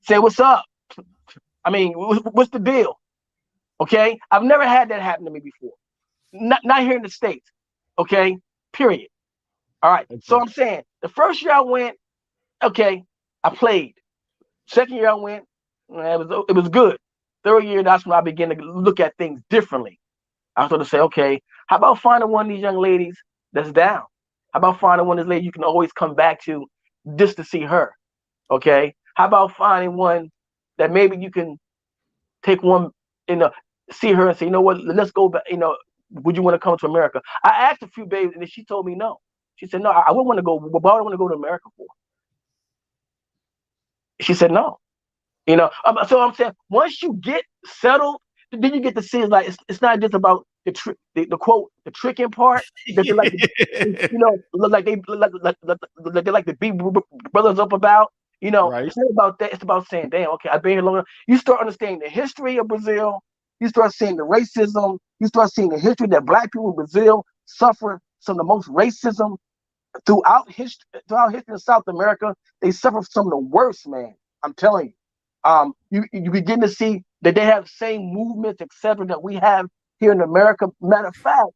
say, "What's up?" I mean, what's the deal? Okay, I've never had that happen to me before. Not here in the States. Okay, period. All right. Okay. So I'm saying the first year I went, okay, I played. Second year I went, it was good. Third year, that's when I began to look at things differently. I started to say, okay, how about finding one of these young ladies that's down? How about finding one of these ladies you can always come back to just to see her? Okay. How about finding one that maybe you can take one, see her and say, you know what, let's go back, would you want to come to America? I asked a few babes and she told me no. She said, no, I wouldn't want to go. What would I want to go to America for? She said, no. So I'm saying once you get settled, then you get to see it's like it's not just about the quote, the tricking part that they like they like to beat brothers up about. Right. It's not about that. It's about saying, damn, okay, I've been here long enough. You start understanding the history of Brazil. You start seeing the racism. You start seeing the history that Black people in Brazil suffer some of the most racism throughout history in South America. They suffer some of the worst, man. I'm telling you. You begin to see that they have same movements, etc., that we have here in America. Matter of fact,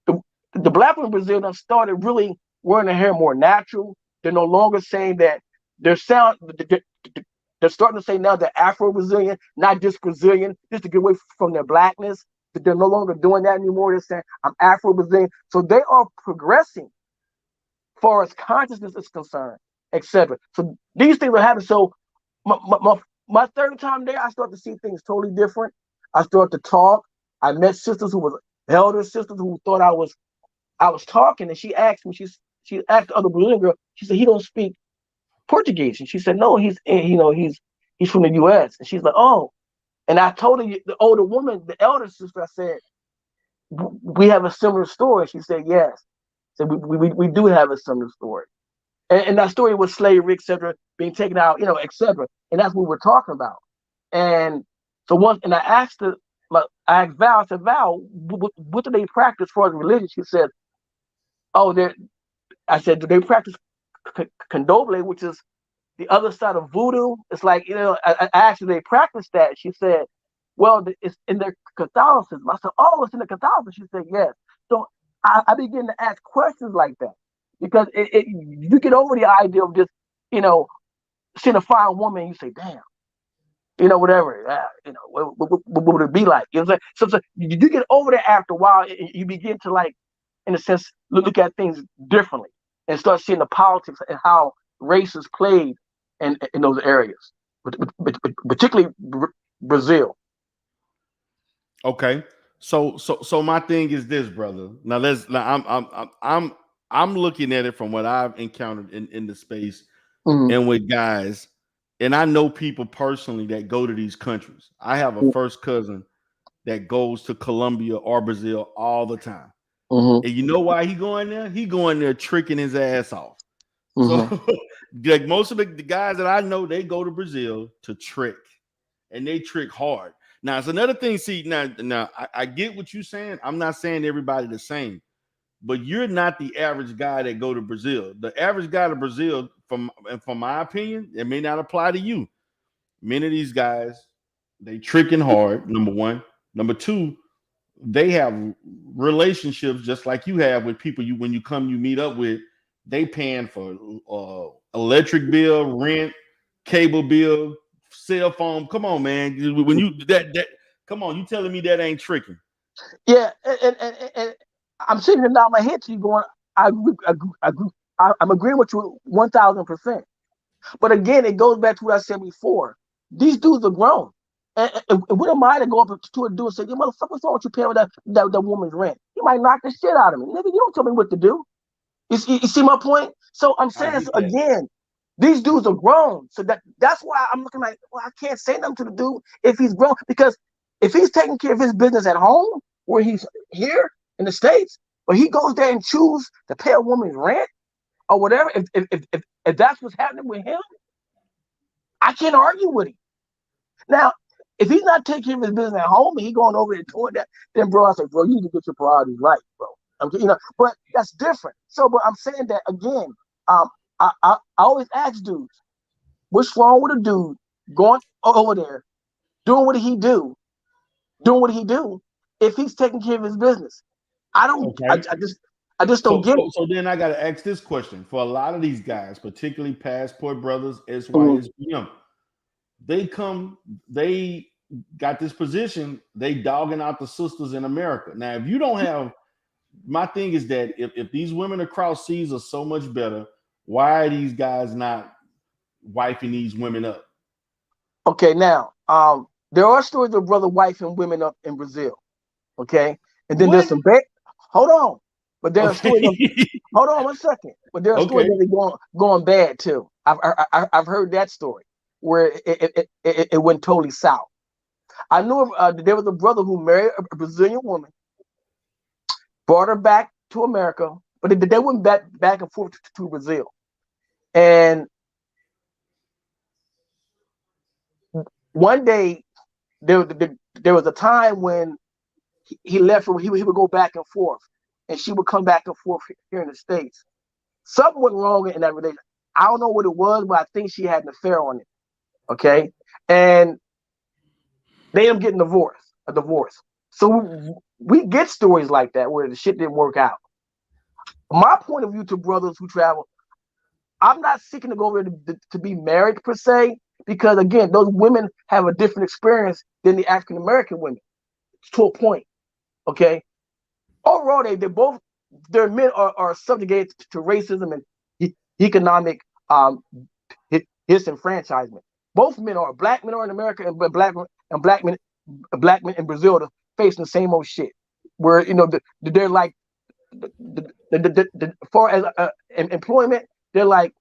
the Black people in Brazil have started really wearing their hair more natural. They're no longer saying that they're starting to say now they're Afro-Brazilian, not just Brazilian, just to get away from their blackness. But they're no longer doing that anymore. They're saying I'm Afro-Brazilian. So they are progressing as far as consciousness is concerned, etc. So these things are happening. So my third time there, I started to see things totally different. I started to talk. I met sisters who was elder sisters who thought I was talking, and she asked me. She asked the other Brazilian girl. She said he don't speak Portuguese, and she said no, he's from the U.S. And she's like, oh, and I told her the older woman, the elder sister. I said we have a similar story. She said yes. So we do have a similar story. And that story was slavery, etc., being taken out, etc. And that's what we're talking about. And so I asked I asked Val, I said, Val, what do they practice for the religion? She said, oh, I said, do they practice candomblé, which is the other side of voodoo? It's like, I asked her, they practice that. She said, well, it's in their Catholicism. I said, oh, it's in the Catholicism. She said, yes. So I began to ask questions like that. Because you get over the idea of just, seeing a fine woman, you say, damn, whatever, what would it be like? You know what I'm saying? So you get over that after a while, you begin to, like, in a sense, look at things differently and start seeing the politics and how race is played in those areas, particularly Brazil. Okay. So my thing is this, brother. I'm looking at it from what I've encountered in the space and with guys, and I know people personally that go to these countries. I have a first cousin that goes to Colombia or Brazil all the time. And you know why he going there? He going there tricking his ass off. So like most of the guys that I know, they go to Brazil to trick, and they trick hard. Now it's another thing. See, now I get what you're saying. I'm not saying everybody the same, but you're not the average guy that go to Brazil. The average guy to Brazil, from my opinion, it may not apply to you. Many of these guys, they tricking hard. Number one. Number two, they have relationships just like you have with people you when you meet up with. They paying for electric bill, rent, cable bill, cell phone. Come on, man. When you that come on, you telling me that ain't tricking? Yeah, and I'm sitting there nodding my head to you, going, I agree. I'm agreeing with you 1,000%. But again, it goes back to what I said before. These dudes are grown. And what am I to go up to a dude and say, "You motherfucker, what's wrong with you paying with that woman's rent?" He might knock the shit out of me. Nigga, you don't tell me what to do. You see my point? So I'm saying again, these dudes are grown. So that's why I'm looking like, well, I can't say nothing to the dude if he's grown, because if he's taking care of his business at home, where he's here in the States, but he goes there and chooses to pay a woman's rent or whatever, if that's what's happening with him, I can't argue with him. Now, if he's not taking care of his business at home and he going over there doing that, then bro, I say, bro, you need to get your priorities right, bro. But that's different. So, but I'm saying that again. I always ask dudes, what's wrong with a dude going over there, doing what he do, if he's taking care of his business? I don't. Okay. I just don't get it. So then I got to ask this question: for a lot of these guys, particularly Passport brothers, SYSBM, they got this position, they dogging out the sisters in America. Now, if you don't have, my thing is that if these women across seas are so much better, why are these guys not wifing these women up? Okay, now there are stories of brother wifing women up in Brazil. Okay, and then there's some bad. Hold on, but there are stories. Hold on 1 second. But there are stories that are going bad too. I've heard that story where it went totally south. I knew there was a brother who married a Brazilian woman, brought her back to America, but they went back and forth to Brazil. And one day, there was a time when he left her. He would go back and forth, and she would come back and forth here in the States. Something went wrong in that relationship. I don't know what it was, but I think she had an affair on it. Okay, and they ended up getting a divorce. So we get stories like that where the shit didn't work out. My point of view to brothers who travel, I'm not seeking to go over to be married per se, because again, those women have a different experience than the African American women, to a point. Okay, overall, their men are subjugated to racism and economic disenfranchisement. Both men are. Black men are in America, and black men in Brazil are facing the same old shit. Where they're like, far as employment, they're like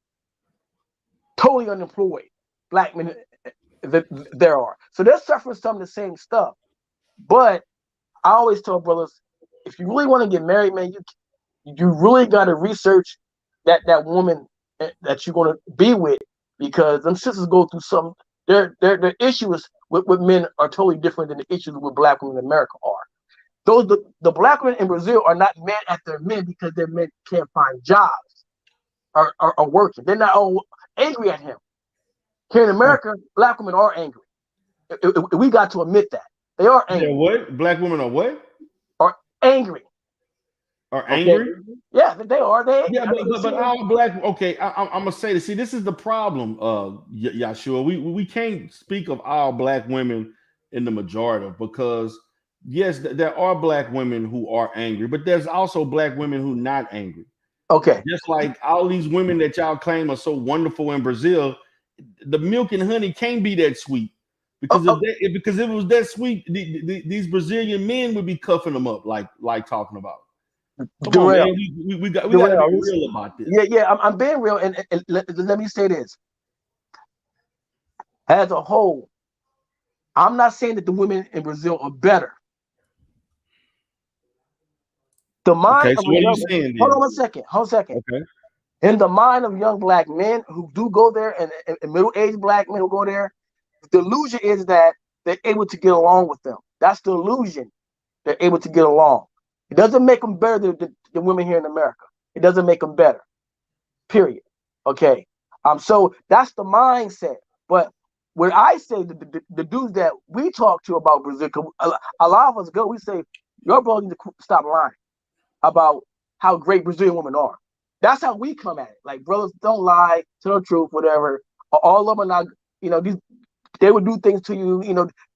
totally unemployed. Black men there are, so they're suffering some of the same stuff. But I always tell brothers, if you really want to get married, man, you really got to research that woman that you're going to be with, because them sisters go through some. Their issues with men are totally different than the issues with black women in America are. The black women in Brazil are not mad at their men because their men can't find jobs or are working. They're not all angry at him. Here in America, black women are angry. We got to admit that. They are angry. Yeah, what? Black women are what? Are angry. Are angry? Yeah, they are. Yeah, but all black. Okay, I'm gonna say this. See, this is the problem, Yashua. We can't speak of all black women in the majority, because yes, there are black women who are angry, but there's also black women who not angry. Okay, just like all these women that y'all claim are so wonderful in Brazil, the milk and honey can't be that sweet, because because if it was that sweet, these Brazilian men would be cuffing them up like talking about. Come on, man. We got to be real about this. Yeah, I'm being real, and let me say this. As a whole, I'm not saying that the women in Brazil are better. The mind of what are you saying? Hold on 1 second. Okay. In the mind of young black men who do go there, and middle-aged black men who go there, the illusion is that they're able to get along with them. That's the illusion. They're able to get along. It doesn't make them better than women here in America. It doesn't make them better. Period. Okay. So that's the mindset. But when I say the dudes that we talk to about Brazil, a lot of us go, we say, your brother need to stop lying about how great Brazilian women are. That's how we come at it. Like, brothers, don't lie, tell the truth, whatever. All of them are not, they would do things to you,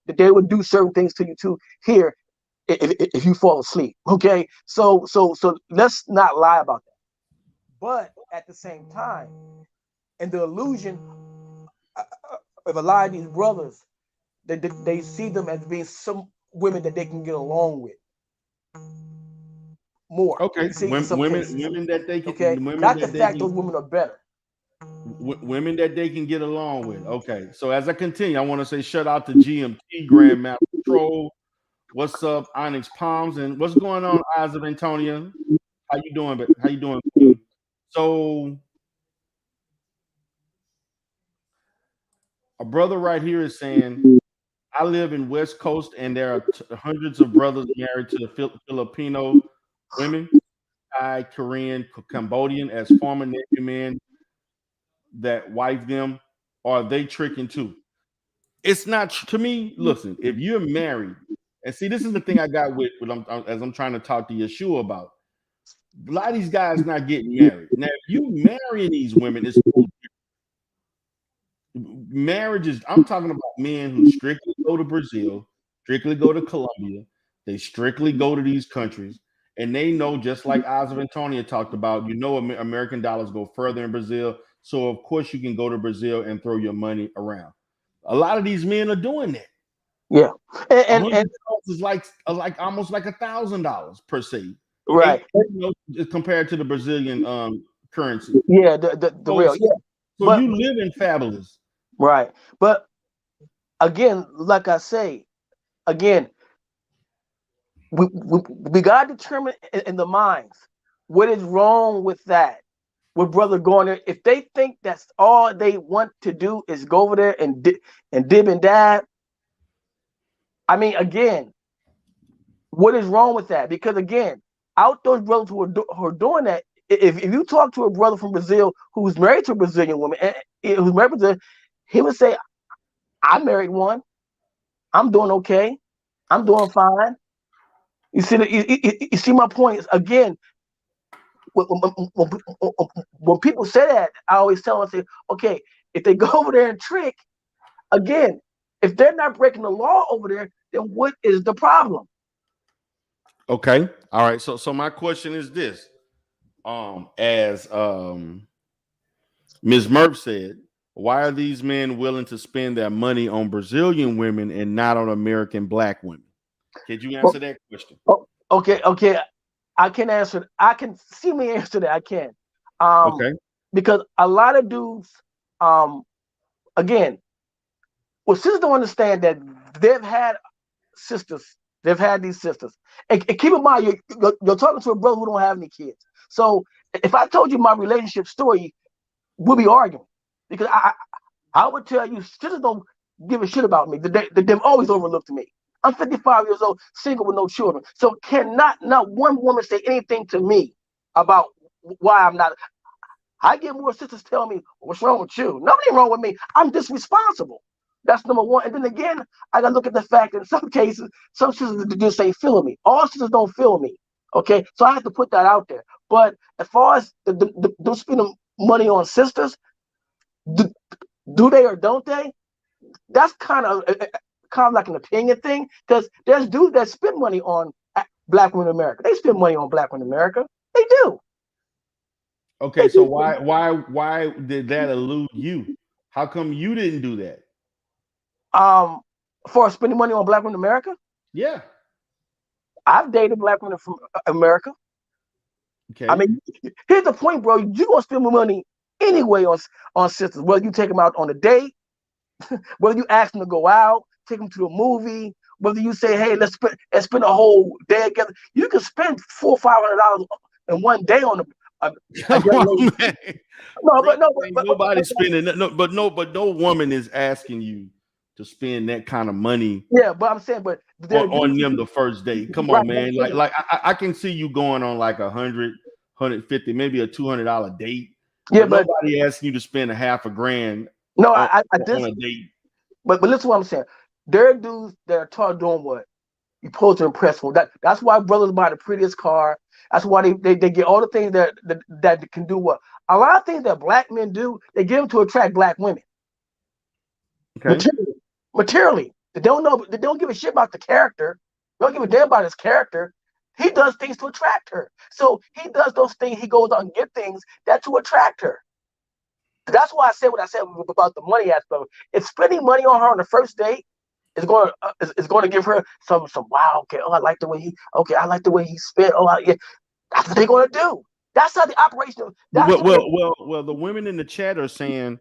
they would do certain things to you too here if you fall asleep. Okay. So let's not lie about that. But at the same time, and the illusion of a lot of these brothers, they see them as being some women that they can get along with more. Okay, women that they can. Okay, women not that the they fact can, those women are better. Women that they can get along with. Okay, so as I continue, I want to say shout out to GMT Grandmaster Troll. What's up, Onyx Palms, and what's going on, Eyes of Antonia? How you doing? But how you doing? So, a brother right here is saying, I live in West Coast, and there are hundreds of brothers married to Filipino women, Thai, Korean, Cambodian, as former Navy men that wife them. Are they tricking too? It's not to me. Listen, if you're married, and see, this is the thing I got with as I'm trying to talk to Yeshua about. A lot of these guys not getting married. Now, if you marrying these women, it's cool. Marriage is, I'm talking about men who strictly go to Brazil, strictly go to Colombia, they strictly go to these countries, and they know, just like Eyes of Antonia talked about, American dollars go further in Brazil, so of course you can go to Brazil and throw your money around. A lot of these men are doing that. Yeah, and is like almost like $1,000 per se, right? Compared to the Brazilian currency. Yeah, the real. Yeah, so you live in fabulous. Right. But again, like I say, again, we got to determine in the minds what is wrong with that. With brother going there, if they think that's all they want to do is go over there and dib and dab. I mean, again, what is wrong with that? Because again, out those brothers who are doing that, if you talk to a brother from Brazil who's married to a Brazilian woman, and who's married to Brazil, he would say, I married one. I'm doing okay. I'm doing fine. You see, you see my point. Again, when people say that, I always tell them, say, okay, if they go over there and trick, again, if they're not breaking the law over there, then what is the problem? Okay. All right. So my question is this. As Ms. Murph said, why are these men willing to spend their money on Brazilian women and not on American black women? Could you answer that question? Okay. I can answer. I can see me answer that. I can. Okay. Because a lot of dudes, again, well, sisters don't understand that they've had sisters. They've had these sisters. And keep in mind, you're talking to a brother who don't have any kids. So if I told you my relationship story, we'll be arguing. Because I would tell you, sisters don't give a shit about me. They've always overlooked me. I'm 55 years old, single with no children. So not one woman say anything to me about why I'm not. I get more sisters tell me, what's wrong with you? Nothing wrong with me. I'm just responsible. That's number one. And then again, I got to look at the fact that in some cases, some sisters just ain't feeling me. All sisters don't feel me. Okay. So I have to put that out there. But as far as them spending money on sisters, do they or don't they? That's kind of like an opinion thing, because there's dudes that spend money on black women in America. They spend money on black women in America. They do. Okay, so why did that elude you? How come you didn't do that? For spending money on black women in America? Yeah. I've dated black women from America. Okay. I mean, here's the point, bro. You're gonna spend money anyway on sisters, whether you take them out on a date, whether you ask them to go out, take them to a movie, whether you say, hey, let's spend a whole day together. You can spend $400 or $500 in one day on a young lady. But nobody's spending no woman is asking you to spend that kind of money. Yeah, but I'm saying, but on them the first day. Come on, man. Like I can see you going on like 100, 150, maybe a $200 date. Yeah, but nobody asking you to spend $500,000. No, on on a date. But listen to what I'm saying. There are dudes that are taught doing what you're supposed to impress them. That's why brothers buy the prettiest car. That's why they get all the things that can do what a lot of things that black men do. They give them to attract black women. Okay. Materially, they don't know. They don't give a shit about the character. They don't give a damn about his character. He does things to attract her. So he does those things. He goes out and get things that to attract her. That's why I said what I said about the money aspect. If spending money on her on the first date is going to give her some wow. Okay, I like the way he spent. Yeah, that's what they're going to do. That's how the operation. Well, the women in the chat are saying,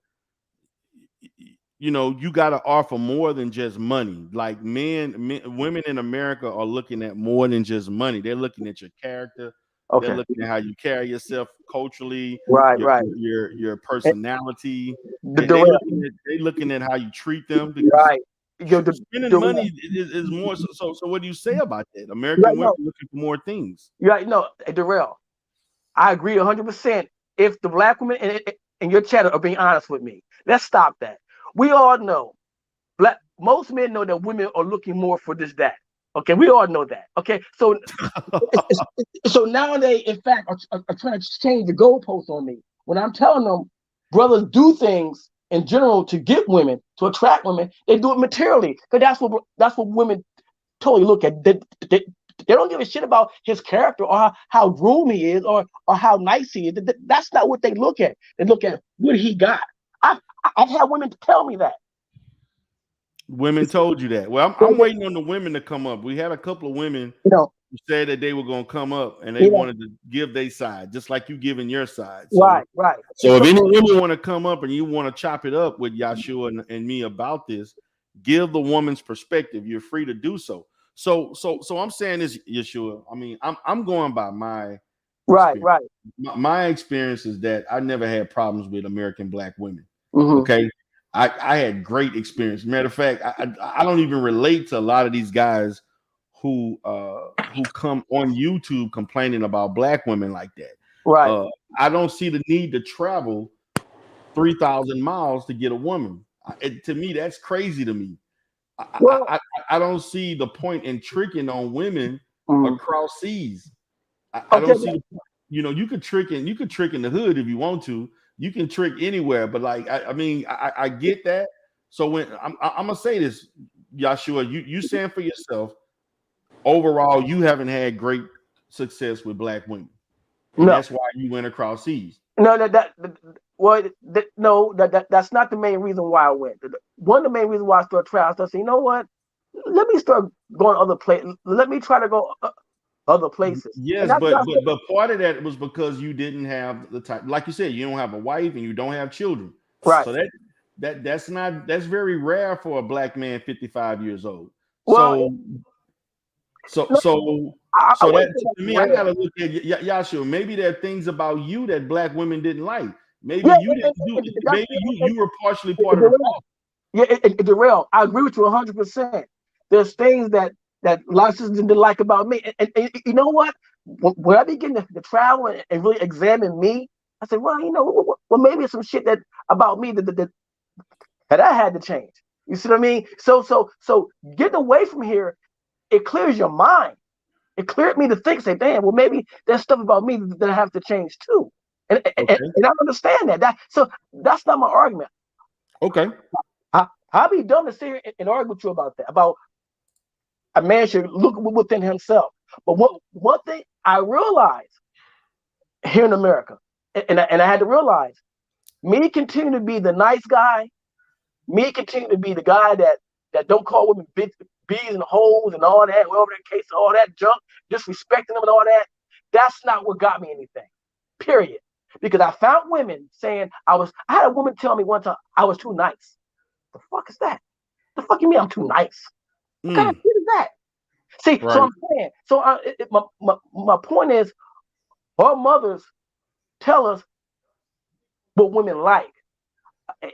you got to offer more than just money. Like women in America are looking at more than just money. They're looking at your character. Okay. They're looking at how you carry yourself culturally, your personality. They're looking at how you treat them. Right. Spending money is more. So what do you say about that? American women looking for more things. Right. No, Darrell, I agree 100%. If the black women in your chat are being honest with me, let's stop that. We all know, most men know that women are looking more for this, that. Okay, we all know that. Okay, so so now they, in fact, are trying to change the goalposts on me. When I'm telling them, brothers do things in general to get women, to attract women, they do it materially, because that's what women totally look at. They don't give a shit about his character or how groomed he is or how nice he is. That's not what they look at. They look at what he got. I've had women tell me that. Women told you that. Well, I'm waiting on the women to come up. We had a couple of women who said that they were going to come up and they wanted to give their side, just like you giving your side. So, right. So if any women want to come up and you want to chop it up with Yahshua and me about this, give the woman's perspective. You're free to do so. So I'm saying this, Yeshua. I mean, I'm going by my experience. My experience is that I never had problems with American black women. Mm-hmm. Okay. I had great experience. Matter of fact, I don't even relate to a lot of these guys who come on YouTube complaining about black women like that. Right. I don't see the need to travel 3,000 miles to get a woman. To me, that's crazy to me. I don't see the point in tricking on women across seas. I don't see the point. You could trick in the hood if you want to. You can trick anywhere, but like I get that. So when I'm gonna say this, Yahshua, you saying for yourself, overall, you haven't had great success with black women. And that's why you went across seas. No, that's not the main reason why I went. One of the main reasons why I started traveling, I started saying, you know what? Let me start going other places. Let me try to go other places. Yes, but part of that was because you didn't have the type, like you said, you don't have a wife and you don't have children. Right. So that's very rare for a black man 55 years old. Well, so that to me, I gotta look at Yahshua. Maybe there are things about you that black women didn't like. Maybe you didn't do it. Maybe you were partially part of the problem. Yeah, Darrell, I agree with you 100%. There's things that a lot of sisters didn't like about me. And you know what? When I began to travel and really examine me, I said, well, maybe it's some shit that about me that I had to change. You see what I mean? So getting away from here, it clears your mind. It cleared me to think, say, damn, well, maybe there's stuff about me that I have to change too. And I understand that. So that's not my argument. Okay. I'll be dumb to sit here and argue with you about that, about a man should look within himself. But one thing I realized here in America, and I had to realize, me continue to be the nice guy, me continue to be the guy that don't call women bees and hoes and all that, whatever the case, all that junk, disrespecting them and all that, that's not what got me anything, period. Because I found women saying I had a woman tell me one time I was too nice. The fuck is that? The fuck you mean I'm too nice? What kind of shit is that? See, right. So I'm saying, my point is, our mothers tell us what women like.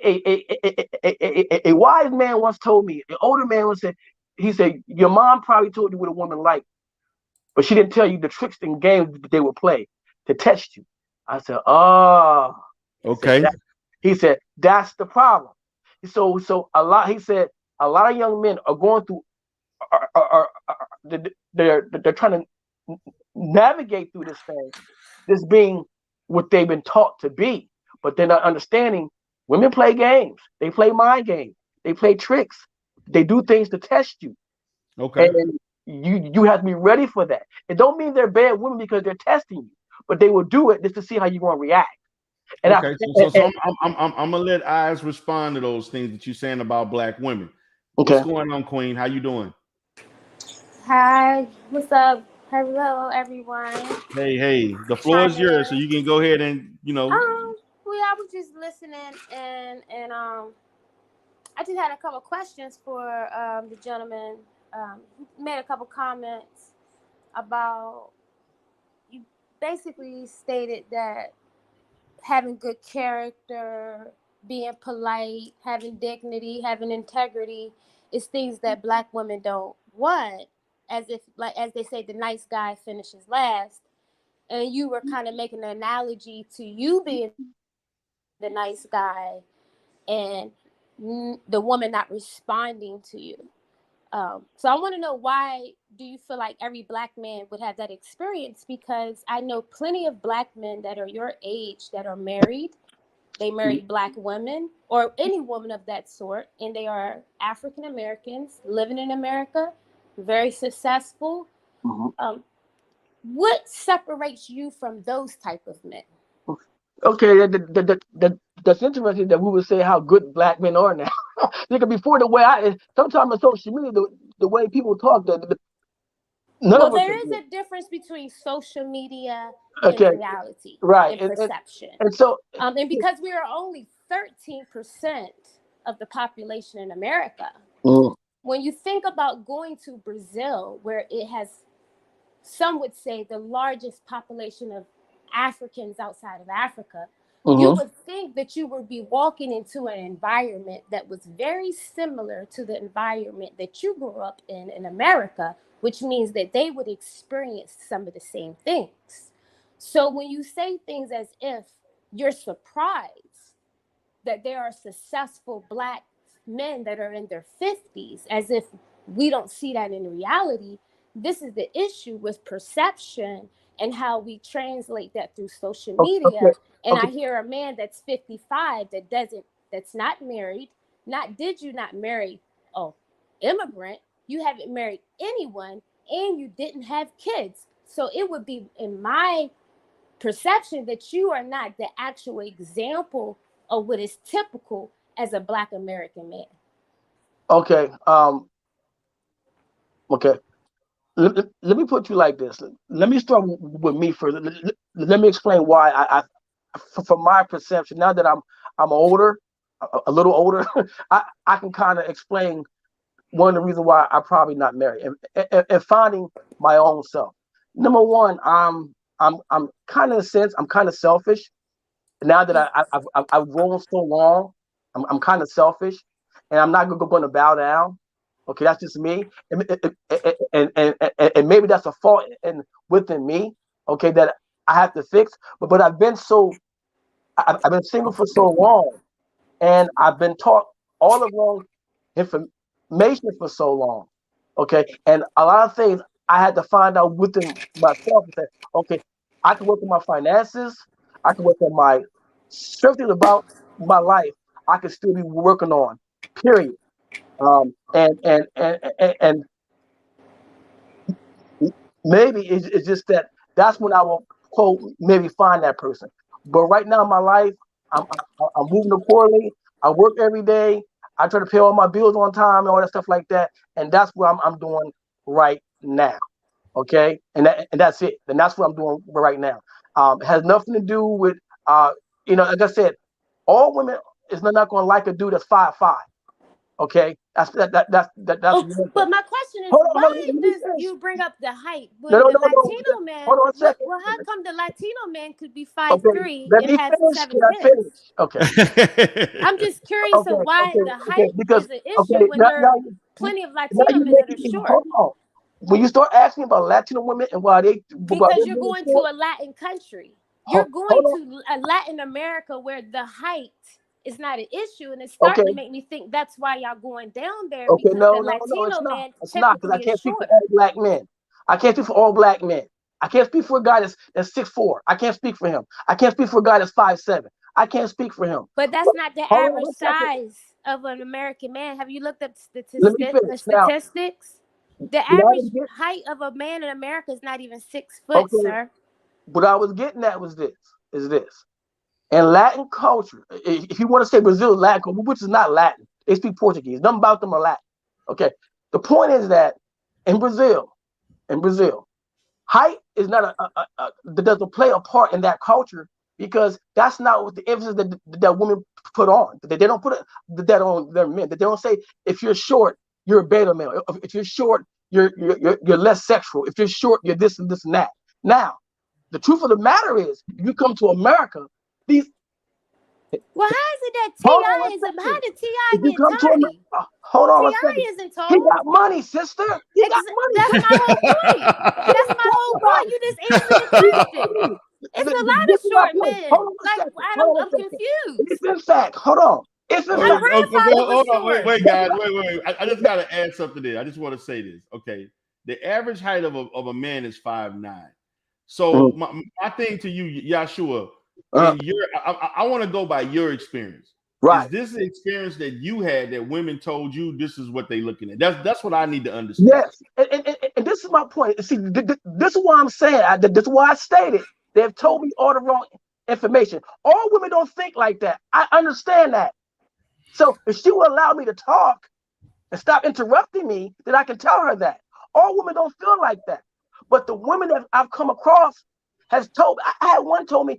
A wise man once told me, an older man once said, he said, your mom probably told you what a woman liked, but she didn't tell you the tricks and games that they would play to test you. I said, oh. Okay. He said, that's the problem. So a lot. He said a lot of young men are going through. They're trying to navigate through this thing, this being what they've been taught to be, but they're not understanding. Women play games. They play mind games. They play tricks. They do things to test you. Okay. And you have to be ready for that. It don't mean they're bad women because they're testing you, but they will do it just to see how you're going to react. And okay, so I'm gonna let Eyes respond to those things that you're saying about black women. Okay. What's going on, Queen? How you doing? Hi, what's up? Hello, everyone. Hey, the floor is yours, so you can go ahead and Well, I was just listening, and I just had a couple questions for the gentleman. He made a couple comments about, you basically stated that having good character, being polite, having dignity, having integrity is things that black women don't want. As they say, the nice guy finishes last. And you were kind of making an analogy to you being the nice guy and the woman not responding to you. So I want to know, why do you feel like every black man would have that experience? Because I know plenty of black men that are your age that are married. They marry black women or any woman of that sort, and they are African Americans living in America, very successful. What separates you from those type of men? Okay, that's interesting that we would say how good black men are now. Because before, the way sometimes on social media, the way people talk, there is a difference between social media and reality, right, and perception. And so, and because we are only 13% of the population in America, when you think about going to Brazil, where it has, some would say, the largest population of Africans outside of Africa, you would think that you would be walking into an environment that was very similar to the environment that you grew up in America, which means that they would experience some of the same things. So when you say things as if you're surprised that there are successful black men that are in their 50s, as if we don't see that in reality, this is the issue with perception and how we translate that through social media. I hear a man that's 55 that's not married. Did you not marry immigrant? You haven't married anyone, and you didn't have kids. So it would be, in my perception, that you are not the actual example of what is typical as a black American man. Okay. Okay. Let me put you like this. Let me start with me first. Let me explain why I from my perception, now that I'm older, a little older, I can kind of explain one of the reasons why I'm probably not married and finding my own self. Number one, I'm kind of, in a sense, I'm kind of selfish. Now that I've grown so long, I'm kind of selfish, and I'm not going to bow down. Okay, that's just me, and maybe that's a fault within me. Okay, that I have to fix. But I've been single for so long, and I've been taught all the wrong information for so long. Okay, and a lot of things I had to find out within myself. And say, okay, I can work on my finances. I can work on my certain about my life. I can still be working on. Period. And maybe it's just that's when I will quote maybe find that person. But right now in my life, I'm moving accordingly. I work every day. I try to pay all my bills on time and all that stuff like that. And that's what I'm doing right now. Okay, and that's it. And that's what I'm doing right now. It has nothing to do with like I said, all women is not going to like a dude that's 5'5". Okay, that's. But my question is, why does you bring up the height when the Latino man? Hold on a second. Well, how come the Latino man could be 5'3" and has 7 kids? Okay. I'm just curious of why the height is an issue when you're plenty of now Latino you're men that are making me, short. hold on. When you start asking about Latino women and why they Because you're going to a Latin country. You're going to a Latin America where the height is not an issue, and it's starting to make me think that's why y'all going down there, because the Latino man because I typically can't is speak for shorter. all black men. I can't speak for all black men. I can't speak for a guy that's 6'4". I can't speak for him. I can't speak for a guy that's 5'7". I can't speak for him. But that's not the average size of an American man. Have you looked up Let me finish. statistics? The average height of a man in America is not even 6 foot, sir. What I was getting at was this. In Latin culture, if you want to say Brazil Latin, which is not Latin, they speak Portuguese. Nothing about them are Latin. Okay. The point is that in Brazil, height is not that doesn't play a part in that culture, because that's not what the emphasis that women put on. They don't put that on their men. They don't say if you're short, you're a beta male. If you're short, you're less sexual. If you're short, you're this and this and that. Now, the truth of the matter is, you come to America, these. Well, how is it that T.I. is? How did T.I. get tiny? Hold on. T.I. isn't tall. He got money, sister. He got money. That's my whole point. That's my whole point. You just answered the question. It's a lot of short men. I'm confused. It's in fact. Hold on. It's in fact. Hold on. Wait, guys. Wait. I just got to add something there. I just want to say this. Okay. The average height of a man is 5'9". So my thing to you, Yashua, I want to go by your experience. Right. Is this the experience that you had that women told you this is what they looking at? That's what I need to understand. Yes. And this is my point. See, this is why I'm saying, this is why I stated they've told me all the wrong information. All women don't think like that. I understand that. So if she will allow me to talk and stop interrupting me, then I can tell her that. All women don't feel like that. But the women that I've come across has told, I had one told me,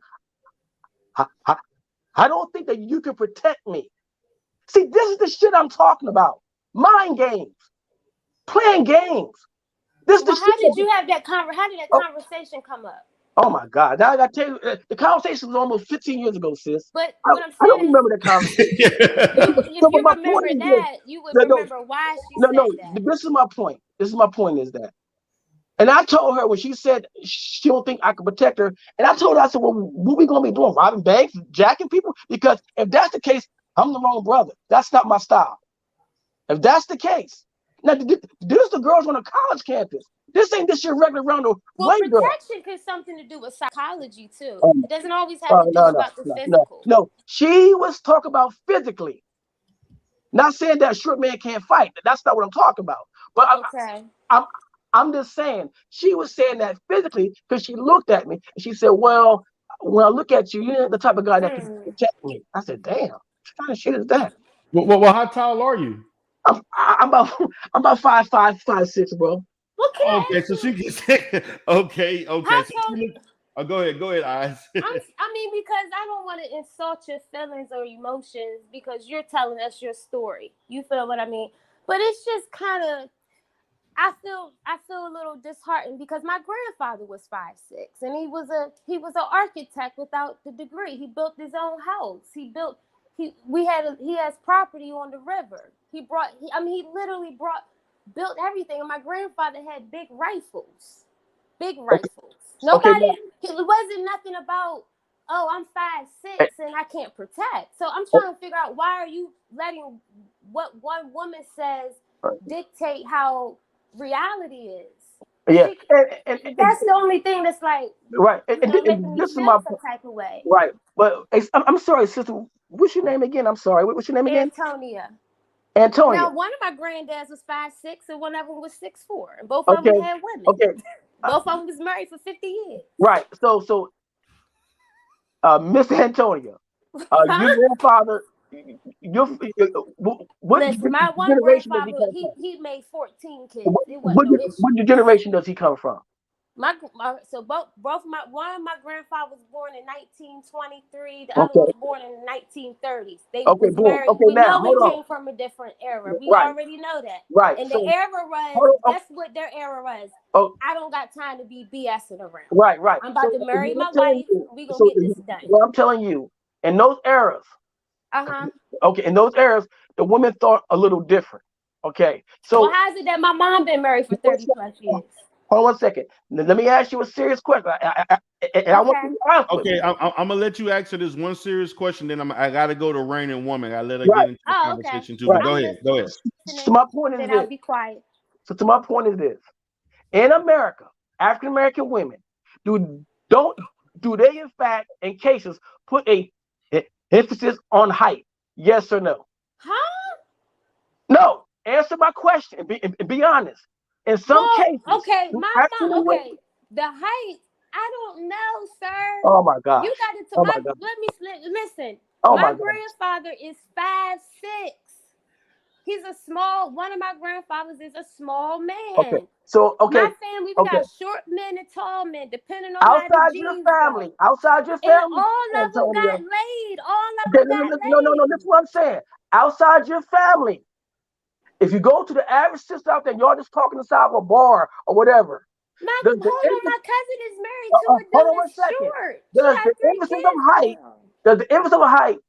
I don't think that you can protect me. See, this is the shit I'm talking about. Mind games, playing games. How did that conversation come up? Oh my God! Now I got to tell you, the conversation was almost 15 years ago, sis. But what I'm saying, I don't remember that conversation. If you remember that, you would remember why she said that. This is my point. Is that. And I told her when she said she don't think I could protect her, and I told her, I said, well, what we gonna be doing? Robbing banks, jacking people? Because if that's the case, I'm the wrong brother. That's not my style. If that's the case, now this the girls on a college campus. This ain't this your regular round of white girl. Protection has something to do with psychology too. It doesn't always have to do about the physical. No, she was talking about physically. Not saying that a short man can't fight. That's not what I'm talking about. But I'm just saying, she was saying that physically because she looked at me and she said, well, when I look at you, you're the type of guy that can protect me. I said, damn, what kind of shit is that? Well, how tall are you? I'm about 5'5", 5'6", bro. Okay, so she can say, okay. So go ahead, Eyes. I mean, because I don't want to insult your feelings or emotions because you're telling us your story. You feel what I mean? But it's just kind of, I feel a little disheartened because my grandfather was 5'6", and he was an architect without the degree. He built his own house. He has property on the river. He literally built everything. And my grandfather had big rifles. Nobody, it wasn't nothing about, oh, I'm 5'6" and I can't protect. So I'm trying to figure out, why are you letting what one woman says dictate how reality is? Yeah, that's the only thing that's like, right. Making me feel some type of way. Right, but I'm sorry, sister. What's your name again? I'm sorry. What's your name again? Antonia. Now, one of my granddads was 5'6" and one of them was 6'4", and both of them had women. Okay. Both of them was married for 50 years. Right. So, Miss Antonia, your grandfather. My one grandfather, he made 14 kids. What generation does he come from? One of my grandfathers was born in 1923. The other one was born in the 1930s. They was married. We came from a different era. We already know that. Right. And the era was, that's what their era was. I don't got time to be BSing around. Right. I'm about to marry my wife. We gonna get this done. Well, I'm telling you, in those eras. In those eras, the women thought a little different. Okay, so Well, how is it that my mom been married for 30 plus years? hold on 1 second. Let me ask you a serious question. I want you to answer. Okay, I'm gonna let you answer this one serious question. Then I gotta go to Rain and Woman. I let her Right. get into the Oh, conversation too. Right. But go ahead. Go ahead. So my point is Then this. I'll be quiet. So to my point is this: in America, African American women do they in fact in cases put a emphasis on height? Yes or no? Huh? No. Answer my question and be honest. In some cases, okay, do my African okay. women- The height, I don't know, sir. Oh my gosh. You got to Oh my my God. listen. Oh My my God. grandfather is 5'6". He's a small. One of my grandfathers is a small man. Okay. So okay. My family, we got short men and tall men, depending on how the Outside your genes family, go. outside your And family, all of them Antonio. got laid. All of them got No, laid. that's what I'm saying. Outside your family, if you go to the average sister out there, y'all just talking inside of a bar or whatever. My cousin is married to a dude hold on 1 that's second. short. Does She the got 3 emphasis kids of height? now. Does the emphasis of height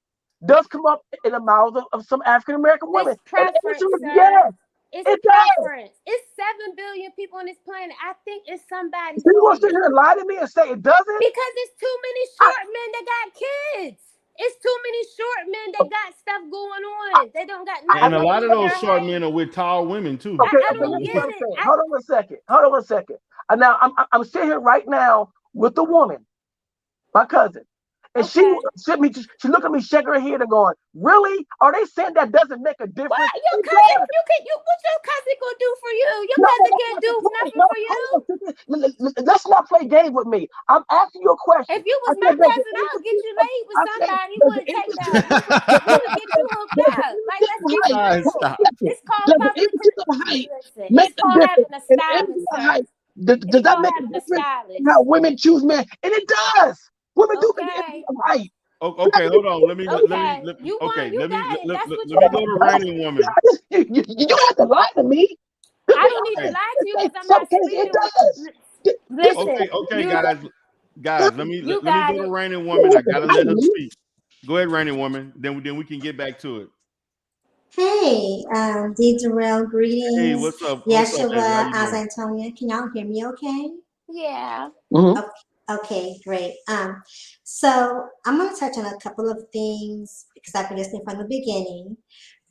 does come up in the mouths of some African American women? It's preference, sir. Yes, It's it preference. It's 7 billion people on this planet. I think it's somebody's does. You want to sit preference. here and lie to me and say it doesn't? Because it's too many short men that got kids. It's too many short men that got stuff going on. They don't got nothing. And a lot of to do those with short their men are with tall women too. Okay, I don't listen get what I'm it. saying. Hold on 1 second. Hold on 1 second. And now I'm sitting here right now with the woman, my cousin. And she looked at me, shaking her head and going, "Really? Are they saying that doesn't make a difference?" What your cousin? What your cousin gonna do for you? Your cousin can't do nothing for you. Let's not play games with me. I'm asking you a question. If you was my cousin, I would get you laid with somebody who would take that. We would get you hooked up. Like, let's be real. Stop. It's called public. Listen, it's called having a stylist, sir. Does that make a difference in how women choose men? And it does. Women do make Okay. a height. Okay, hold on. Let me You got it. That's what let me go to Rain and Woman. You don't have to lie to me. I don't need to lie to you because I'm not speaking. It does. Listen. Okay, guys. Let me go to Rain and Woman. I gotta let her speak. Go ahead, Rain and Woman. Then we can get back to it. Hey, DIZZLE, greetings. Hey, what's up? What's up, baby? How you doing? Antonio, can y'all hear me okay? Yeah. Okay, great. So I'm going to touch on a couple of things because I've been listening from the beginning.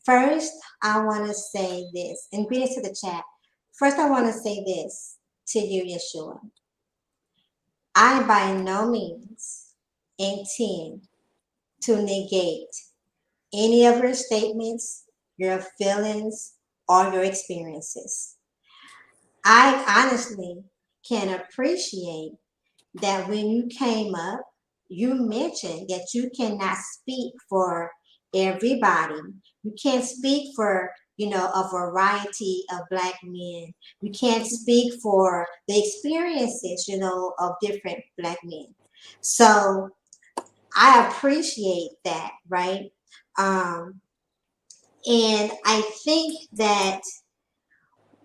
First, I want to say this, and greetings to the chat. First, I want to say this to you, Yeshua. I by no means intend to negate any of your statements, your feelings, or your experiences. I honestly can appreciate that when you came up, you mentioned that you cannot speak for everybody. You can't speak for, a variety of Black men. You can't speak for the experiences, of different Black men. So I appreciate that, right? And I think that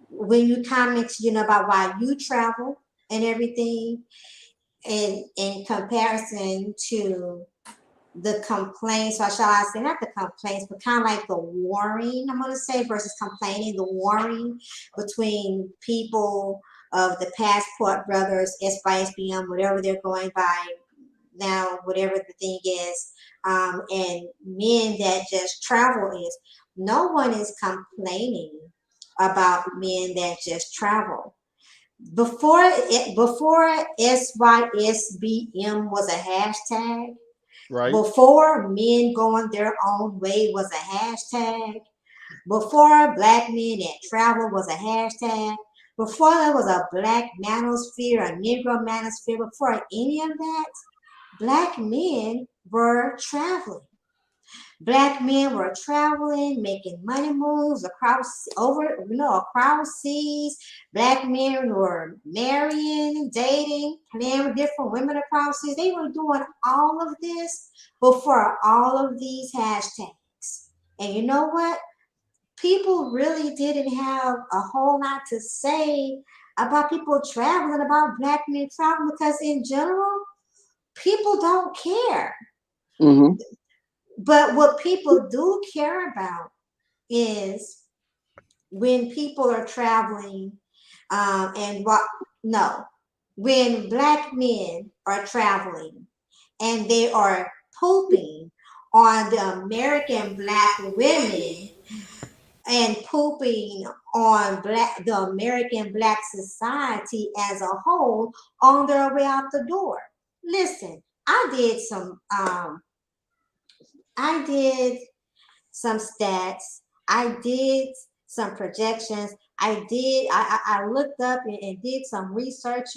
when you comment, about why you travel and everything, and in comparison to the complaints, or shall I say, not the complaints, but kind of like the warring, I'm going to say, versus complaining, the warring between people of the Passport brothers, Sysbm, whatever they're going by now, whatever the thing is, and men that just travel is. No one is complaining about men that just travel. Before SYSBM was a hashtag, right? Before men going their own way was a hashtag, before Black men that travel was a hashtag, before there was a Black manosphere, a Negro manosphere, before any of that, Black men were traveling. Black men were traveling, making money moves across seas. Black men were marrying, dating, playing with different women across seas. They were doing all of this before all of these hashtags. And you know what? People really didn't have a whole lot to say about people traveling, about Black men traveling, because in general, people don't care. But what people do care about is when people are traveling, when black men are traveling and they are pooping on the American black women and pooping on the American black society as a whole on their way out the door. Listen, I did some stats. I did some projections. I looked up and did some research,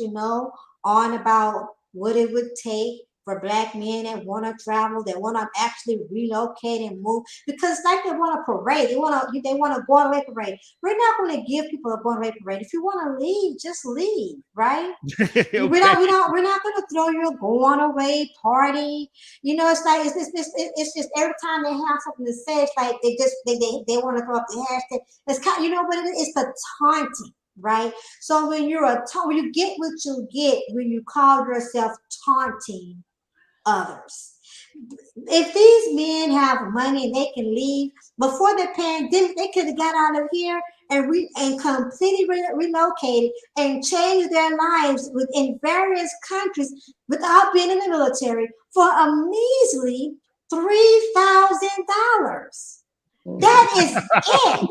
on about what it would take for black men that want to travel, that want to actually relocate and move, because like they want a parade, they want to go on away parade. We're not going to give people a going away parade. If you want to leave, just leave, right? Okay. We're not going to throw you a go on away party. It's like it's just every time they have something to say, it's like they want to throw up the hashtag. It's kind, what it is? It's the taunting. Right. So when you get what you get when you call yourself taunting others. If these men have money and they can leave before the pandemic, they could have got out of here and completely relocated and changed their lives in various countries without being in the military for a measly $3,000. That is it.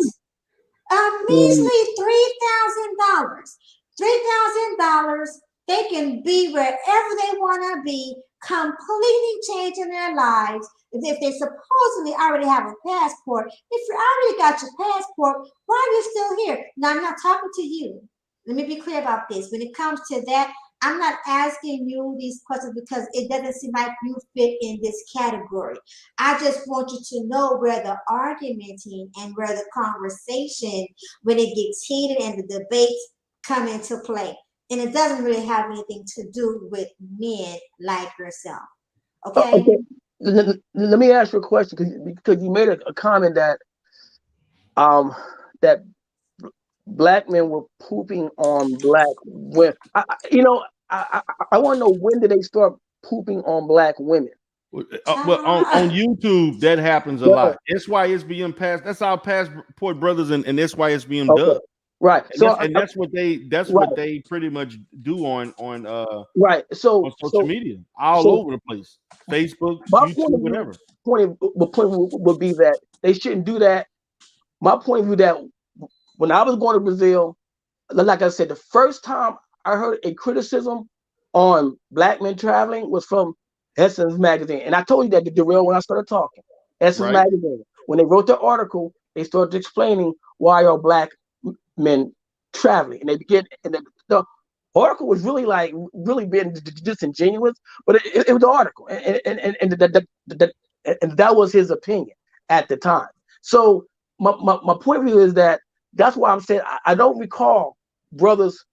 A measly $3,000. $3,000. They can be wherever they want to be, completely changing their lives. If they supposedly already have a passport, if you already got your passport, why are you still here? Now, I'm not talking to you. Let me be clear about this. When it comes to that, I'm not asking you these questions because it doesn't seem like you fit in this category. I just want you to know where the argumenting and where the conversation, when it gets heated and the debates come into play. And it doesn't really have anything to do with men like yourself. Okay? Let me ask you a question, because you made a comment that that black men were pooping on black women. I want to know, when did they start pooping on black women? Well, on YouTube, that happens a lot. Sysbm-Passport. That's our passport brothers and Sysbm dub. Right. That's what they pretty much do on right. So on social media all over the place. Facebook, YouTube, whatever. Point would be that they shouldn't do that. My point of view that when I was going to Brazil, like I said, the first time I heard a criticism on black men traveling was from Essence magazine. And I told you that the derail when I started talking. Essence magazine. When they wrote the article, they started explaining why are black men traveling, and they begin, and the article was really being disingenuous, but it was an article, and that was his opinion at the time. So my point of view is that's why I'm saying I don't recall brothers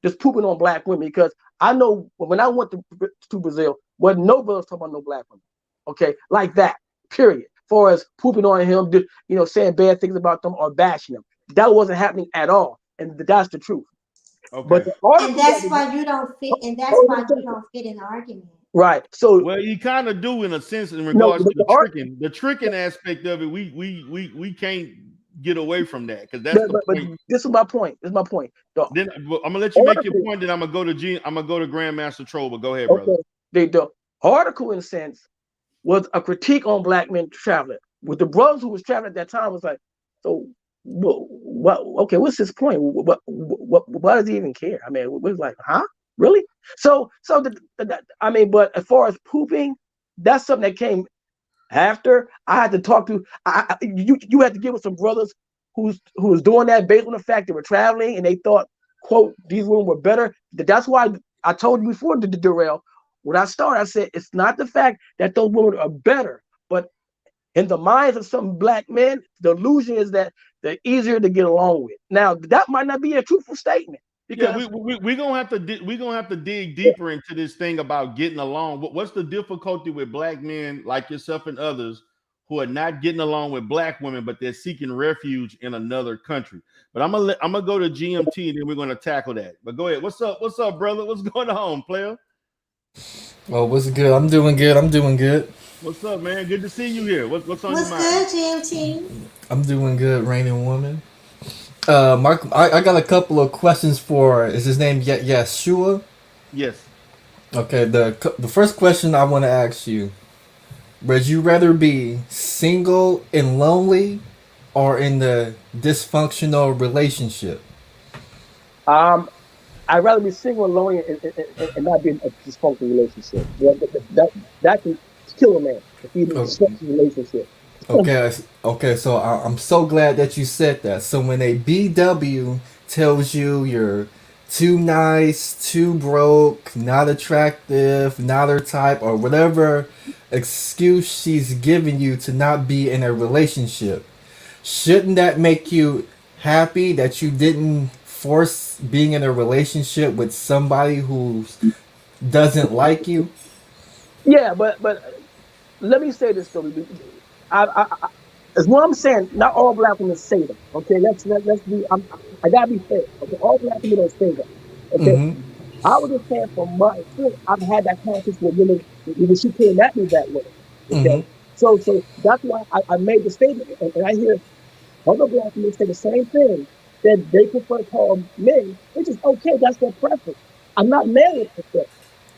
just pooping on black women, because I know when I went to Brazil, wasn't no brothers talking about no black women, okay, like that, period. As far as pooping on him, saying bad things about them or bashing them. That wasn't happening at all, and that's the truth. Okay. But and that's why you don't fit. And that's why you don't fit in the argument. Right. So, well, you kind of do in a sense in regards to the tricking aspect of it. We can't get away from that, because that's the point. But this is my point. Then I'm gonna let you make your point. Then I'm gonna go to Grandmaster Troll. But go ahead, brother. The article, in a sense, was a critique on black men traveling. With the brothers who was traveling at that time was like, so. What? Okay, what's his point? What does he even care? I mean, we're like, huh? Really? So but as far as pooping, that's something that came after. I had to talk to. You had to give us some brothers who was doing that based on the fact they were traveling and they thought, quote, these women were better. That's why I told you before the derail. When I started, I said it's not the fact that those women are better, but in the minds of some black men, the illusion is that they're easier to get along with. Now, that might not be a truthful statement, because we're gonna have to dig deeper into this thing about getting along. What's the difficulty with black men like yourself and others who are not getting along with black women, but they're seeking refuge in another country? But I'm gonna go to GMT, and then we're gonna tackle that. But go ahead. What's up, brother? What's going on, player? Oh, what's good? I'm doing good. What's up, man? Good to see you here. What's on your mind? What's good, GMT? I'm doing good, reigning woman. Mark, I got a couple of questions for. Is his name Yeshua? Yes. Okay. The first question I want to ask you: would you rather be single and lonely, or in the dysfunctional relationship? I'd rather be single and lonely and not be in a dysfunctional relationship. Yeah, that can kill a man if he's in a Oh, dysfunctional relationship. okay. So I'm so glad that you said that. So when a BW tells you you're too nice, too broke, not attractive, not her type, or whatever excuse she's giving you to not be in a relationship, shouldn't that make you happy that you didn't force being in a relationship with somebody who doesn't like you? Yeah, but let me say this though. As what I'm saying, not all black women say that. Okay, let's be. I gotta be fair. Okay, all black women don't say that. Okay, Mm-hmm. I was just saying from my experience, I've had that conversation with women when she came at me that way. Okay, Mm-hmm. so that's why I made the statement, and I hear other black men say the same thing, that they prefer to call men, which is okay. That's their preference. I'm not mad at that.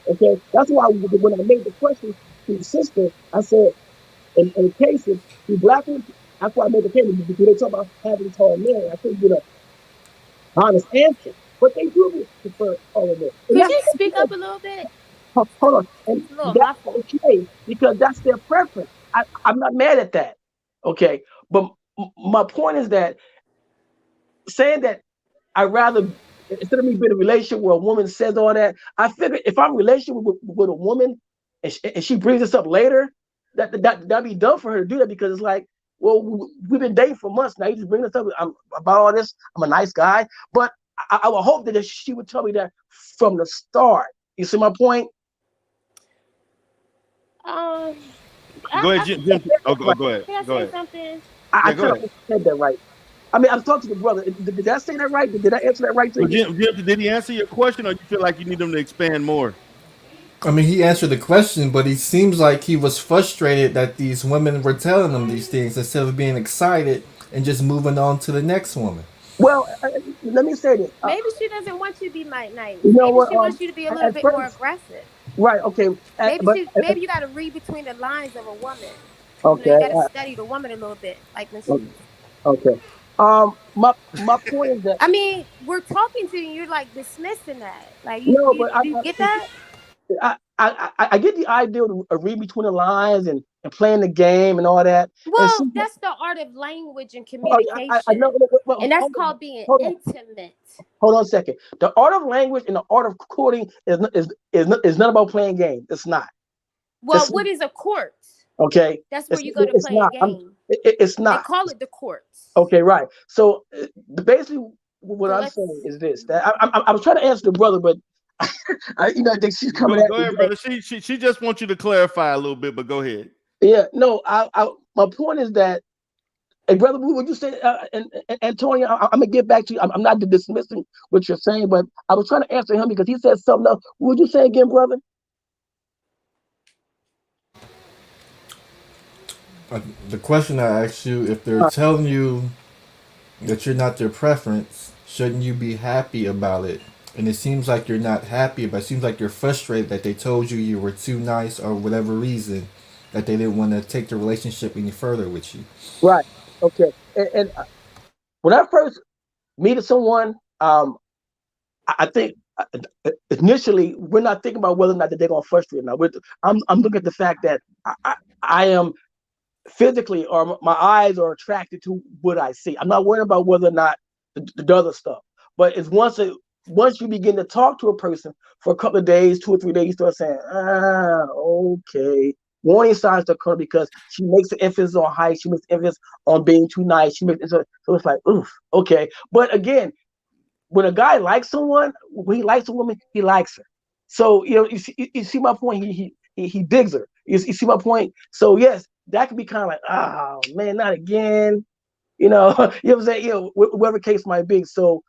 Okay, that's why when I made the question to the sister, I said, in cases, the black women, that's why I made the case. Because they talk about having tall men, I couldn't get an honest answer, but they do prefer taller men, and Could that's you speak okay. up a little bit? Hold on, and It's a little that's muffled. okay because that's their preference. I'm not mad at that. Okay, but my point is that saying that I rather instead of me being in a relationship where a woman says all that, I figure if I'm in a relationship with a woman and she brings this up later, that'd be dumb for her to do that because it's like, well, we've been dating for months now. You just bring this up about all this. I'm a nice guy, but I would hope that she would tell me that from the start. You see my point? Um, Go ahead, I Jim. Oh, Right. go ahead. can I Go say ahead. something? I Yeah, go kind ahead. of said that right. I mean, I'm talking to the brother. Did I say that right? Did I answer that right to So, you? Jim, did he answer your question, or you feel like you need him to expand more? I mean, he answered the question, but he seems like he was frustrated that these women were telling him these things instead of being excited and just moving on to the next woman. Well, let me say this. Maybe she doesn't want you to be nice. You know Maybe what? she wants you to be a little At bit more first, aggressive. right? Okay, Maybe you got to read between the lines of a woman. You know, okay, you got to study the woman a little bit, like when uh, she's. okay. My point is that I mean, we're talking to you. You're like dismissing that. Like no, you but do you get that? I get the idea of read between the lines and playing the game and all that. And Well, see, that's the art of language and I know. communication, Well, and that's called being hold on, intimate. hold on a second. The art of language and the art of courting is not about playing games. It's not. Well, It's what is a court? okay. That's where you go to It's play a not. game. It's They not. call it the courts. Okay, right. So basically, what So I'm let's. saying is this: that I was trying to answer the brother, but I think she's coming at Go me. ahead, brother. She just wants you to clarify a little bit, but go ahead. Yeah, no. My point is that, hey, brother, what you say, and Antonio? I'm gonna get back to you. I'm not dismissing what you're saying, but I was trying to answer him because he said something else. What would you say again, brother? The question I asked you, if they're telling you that you're not their preference, shouldn't you be happy about it? And it seems like you're not happy, but it seems like you're frustrated that they told you were too nice or whatever reason that they didn't want to take the relationship any further with you. Right. Okay. And when I first meet someone, I think initially we're not thinking about whether or not that they're gonna frustrate. Now, I'm looking at the fact that I am physically, or my eyes are attracted to what I see. I'm not worrying about whether or not the other stuff. But it's once you begin to talk to a person for a couple of days, 2 or 3 days, you start saying, okay. Warning signs to occur because she makes an emphasis on height. She makes an emphasis on being too nice. So it's like, oof, okay. But again, when a guy likes someone, when he likes a woman, he likes her. So you see my point. He digs her. You see my point. So yes, that could be kind of like, oh man, not again. You know, you know what I'm saying. Whatever case might be. So,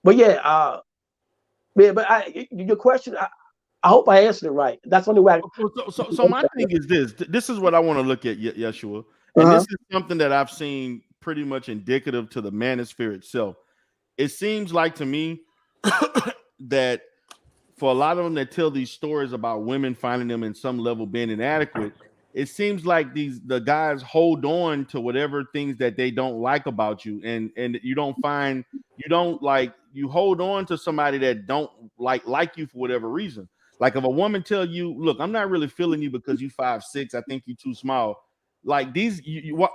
but yeah, yeah. But your question, I hope I answered it right. That's the only way. So my thing is this. This is what I want to look at, Yeshua, and Uh-huh. this is something that I've seen pretty much indicative to the manosphere itself. It seems like to me that for a lot of them that tell these stories about women finding them in some level being inadequate, it seems like the guys hold on to whatever things that they don't like about you, and you hold on to somebody that don't like you for whatever reason. Like if a woman tell you, look, I'm not really feeling you because you 5'6", I think you're too small. Like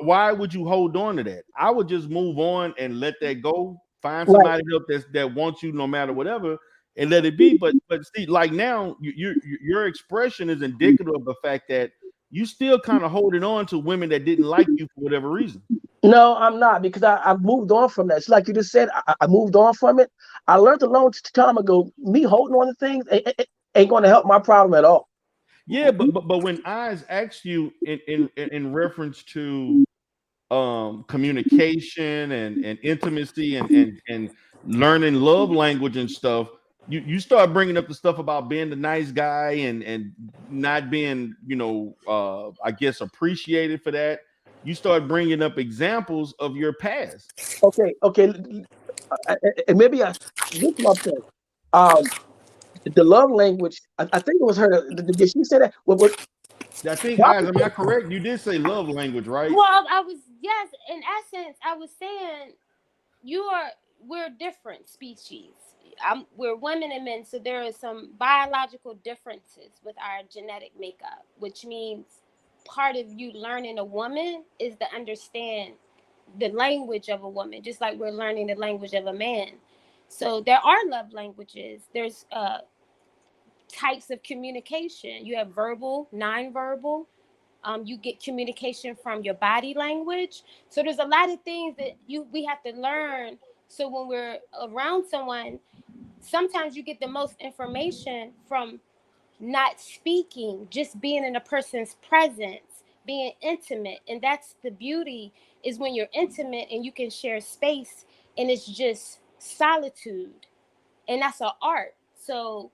why would you hold on to that? I would just move on and let that go. Find somebody else that wants you no matter whatever, and let it be. But see, like now, your expression is indicative of the fact that you still kind of holding on to women that didn't like you for whatever reason. No, I'm not, because I've moved on from that. It's like you just said, I moved on from it. I learned a long time ago, me holding on to things ain't going to help my problem at all. Yeah, but when Eyes asked you in reference to communication and intimacy and learning love language and stuff, you start bringing up the stuff about being the nice guy and not being, I guess, appreciated for that. You start bringing up examples of your past. Okay. And maybe this is my point. The love language, I think it was her. Did she say that? I think, Eyes, am I correct? You did say love language, right? Well, yes. In essence, I was saying we're different species. We're women and men, so there are some biological differences with our genetic makeup, which means part of you learning a woman is to understand the language of a woman, just like we're learning the language of a man. So there are love languages. There's types of communication. You have verbal, non-verbal. You get communication from your body language. So there's a lot of things that we have to learn. So when we're around someone, sometimes you get the most information from not speaking, just being in a person's presence, being intimate. And that's the beauty, is when you're intimate and you can share space and it's just solitude. And that's an art. So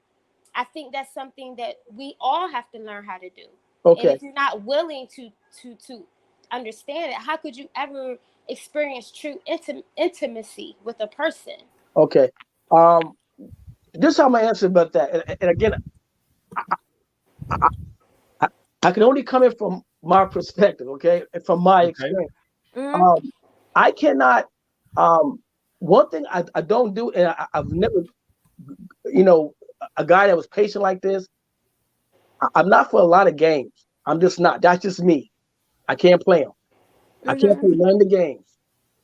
I think that's something that we all have to learn how to do. Okay. And if you're not willing to understand it, how could you ever experience true intimacy with a person? Okay. This is how my answer about that. And again, I can only come in from my perspective, okay, and from my experience. Mm-hmm. I cannot. One thing I don't do, and I've never, a guy that was patient like this. I'm not for a lot of games. I'm just not. That's just me. I can't play them. Mm-hmm. I can't play none of the games.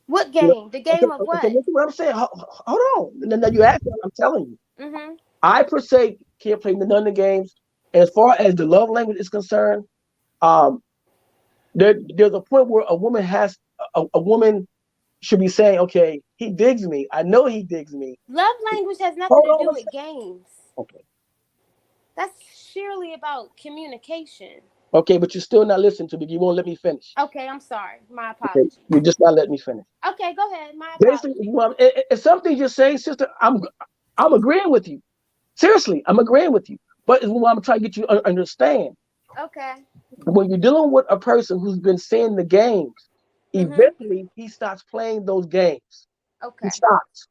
What game? The game of what? Okay, listen what I'm saying. Hold on. Now you ask me, I'm telling you. Mm-hmm. I per se can't play none of the games. As far as the love language is concerned, there's a point where a woman should be saying, okay, he digs me. I know he digs me. Love language has nothing to do with games. Okay. That's sheerly about communication. Okay, but you're still not listening to me. You won't let me finish. Okay, I'm sorry. My apologies. Okay, you're just not letting me finish. Okay, go ahead. My apologies. Basically, it's something you're saying, sister. I'm agreeing with you. Seriously, I'm agreeing with you. But it's what I'm trying to get you to understand. Okay. When you're dealing with a person who's been seeing the games, eventually he starts playing those games. Okay. He stops.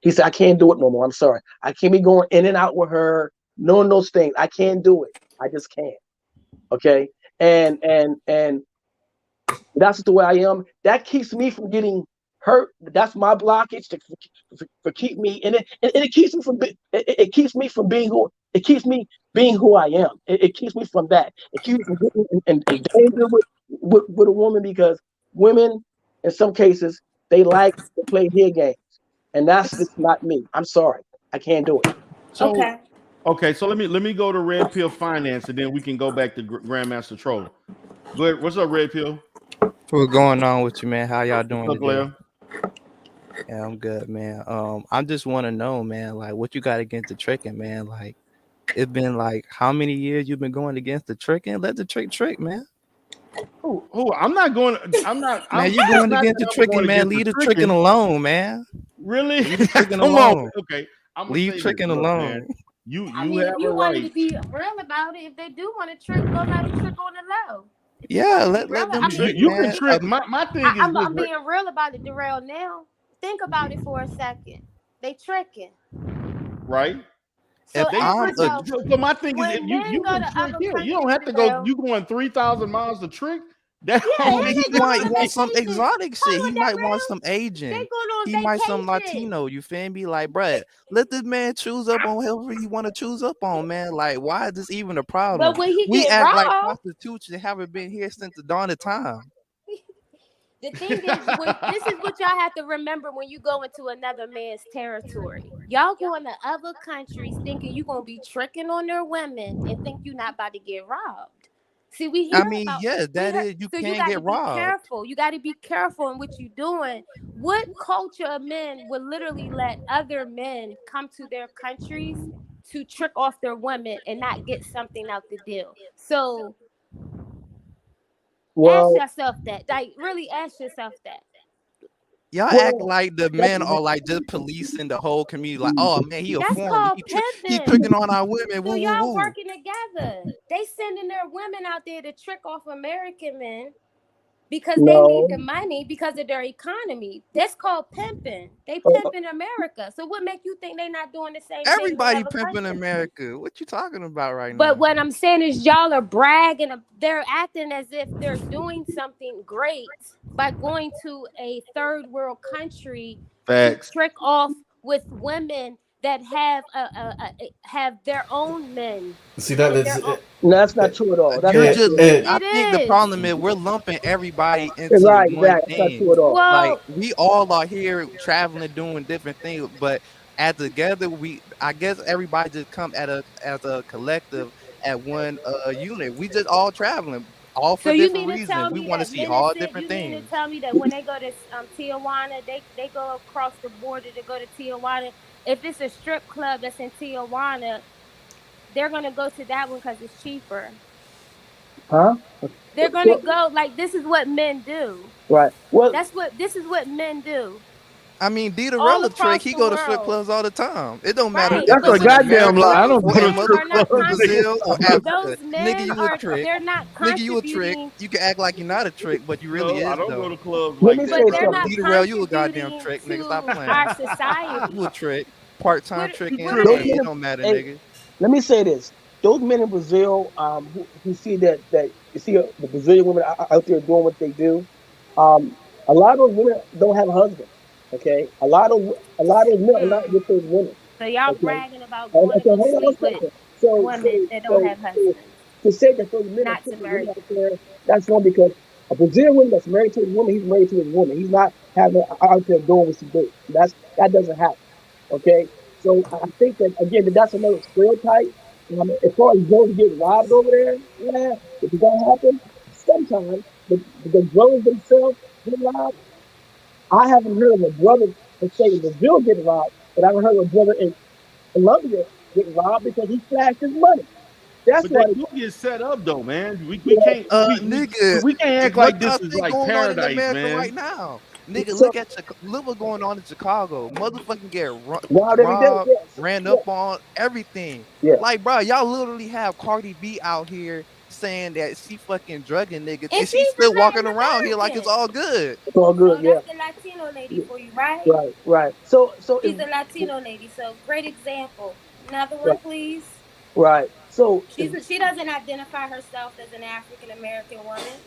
He said, I can't do it no more. I'm sorry. I can't be going in and out with her, knowing those things. I can't do it. I just can't. Okay. And that's the way I am. That keeps me from getting hurt. That's my blockage to keep me in it. And it keeps me from being who I am. It keeps me from that. It keeps me from getting in danger with a woman, because women, in some cases, they like to play their games. And that's just not me. I'm sorry. I can't do it. Okay, so let me go to Red Pill Finance, and then we can go back to Grandmaster Troll. Go ahead. What's up, Red Pill? What's going on with you, man? How y'all doing today? Blair? Yeah, I'm good, man. I just want to know, man, like, what you got against the tricking, man? Like, it's been like how many years you've been going against the tricking? Let the trick, man. Who? I'm not going. I'm not. Man, you're going against the tricking, man. Leave the tricking alone, man. Really? Leave the tricking alone. Okay. Leave tricking alone. Man. You if you wanted to be real about it, if they do want to trick, go let them trick on the low. Yeah, Be let real. them I mean, trick, You can man. trick. My thing is this. I'm being real about it, Darrell. Now, think about it for a second. They tricking. Right? So If They ask I'm a tricking. yourself, So my thing is, if when you men go can to trick other here, you don't countries, have to go. Darrell. You going 3,000 miles to trick? That Yeah, I don't mean, and he mean they going might on want some nothing. vacation. exotic shit. Hold He on, might want Darrell. some They Asian. going on He might some vacation. Latino. You feel me? Like, bruh, let this man choose up on whoever he want to choose up on, man. Like, why is this even a problem? But when he We get act like robbed, prostitution haven't been here since the dawn of time. the thing is, when this is what y'all have to remember when you go into another man's territory. Y'all going to other countries thinking you gonna be tricking on their women and think you're not about to get robbed. See, we I hear mean, about yes, we that hear is, you so you can got to get be robbed. careful. You got to be careful in what you're doing. What culture of men would literally let other men come to their countries to trick off their women and not get something out the deal? So ask Well, yourself that. Like, really ask yourself that. Y'all act well, like the that's men are like just policing the whole community. Like, oh man, he a That's foreigner. called He pimping. tricking on our women. So Woo woo y'all woo. working together. They sending their women out there to trick off American men because they need no. the money because of their economy. That's called pimping. They Uh, pimping America. So what make you think they not doing the same thing in Everybody other pimping countries? America. What you talking about right But now? what I'm saying is y'all are bragging. They're acting as if they're doing something great by going to a third world country to Facts. trick off with women that have their own men See that and is their own. no, that's not true at all. That's You not it, just, true at all. it, I It think the is. problem is we're lumping everybody into Right, one exactly. That's not thing. true at all. Like Well, we all are here traveling, doing different things, but as together, I guess everybody just come at a as a collective at one unit. We just all traveling, all so for you different mean to tell reasons. We me want to that see men is all sick? different You mean to things. tell me that when they go to Tijuana, they go across the border to go to Tijuana? If it's a strip club that's in Tijuana, they're gonna go to that one because it's cheaper. Huh? They're gonna Well, go like this is what men do. right. Well, This is what men do I mean, all Dizarella trick. across He the go to strip world. clubs all the time. It don't matter Right. if That's But a it's in what goddamn America lie. I those don't go or to in men strip are not clubs. Brazil or Africa. those Nigga, men you a are trick. they're not Nigga, you a trick. contributing, You can act like you're not a trick, but you really No, I is don't go though. to clubs let like me that, say but they're bro. not something. D-Rail, you a goddamn contributing trick, nigga. Stop to playing. our You a society. trick. Part-time What You tricking. what are Those tripping. they? It men, don't matter, hey, nigga. let me say this: those men in Brazil, who see that you see the Brazilian women out there doing what they do, a lot of those women don't have husbands. Okay, a lot of men are not Mm. with those women. So y'all Okay, bragging about going to so go hold on a sleep with second. So so women that don't so, have so husbands, to say that those men are not to putting marry women out them. there, that's wrong because a Brazilian woman that's married to a woman, he's married to his woman. He's not having out there doing what she do. That doesn't happen. Okay, so I think that again that's another stereotype. As far as girls getting robbed over there, yeah, if it's gonna happen, sometimes the girls themselves get robbed. I haven't heard of a brother let's say in Brazil getting robbed, but I haven't heard of a brother in Colombia getting robbed because he flashed his money. That's But they why. do get set up though, man. We Yeah, can't Nigga, we can't act what like y'all this is think like going on in paradise, America right man. now? Nigga, so look what's going on in Chicago. Motherfucking get robbed every day. robbed, Yes, ran yeah, up on, everything. yeah. Like, bro, y'all literally have Cardi B out here saying that she fucking drugging niggas, And and she's she's still a walking Latin around here like it's American. all good. It's all good. So Yeah, that's the Latino lady for you, right? right, right. So She's it's a Latino lady. So great example. Another right, one, please. right. So it's, She doesn't identify herself as an African American woman.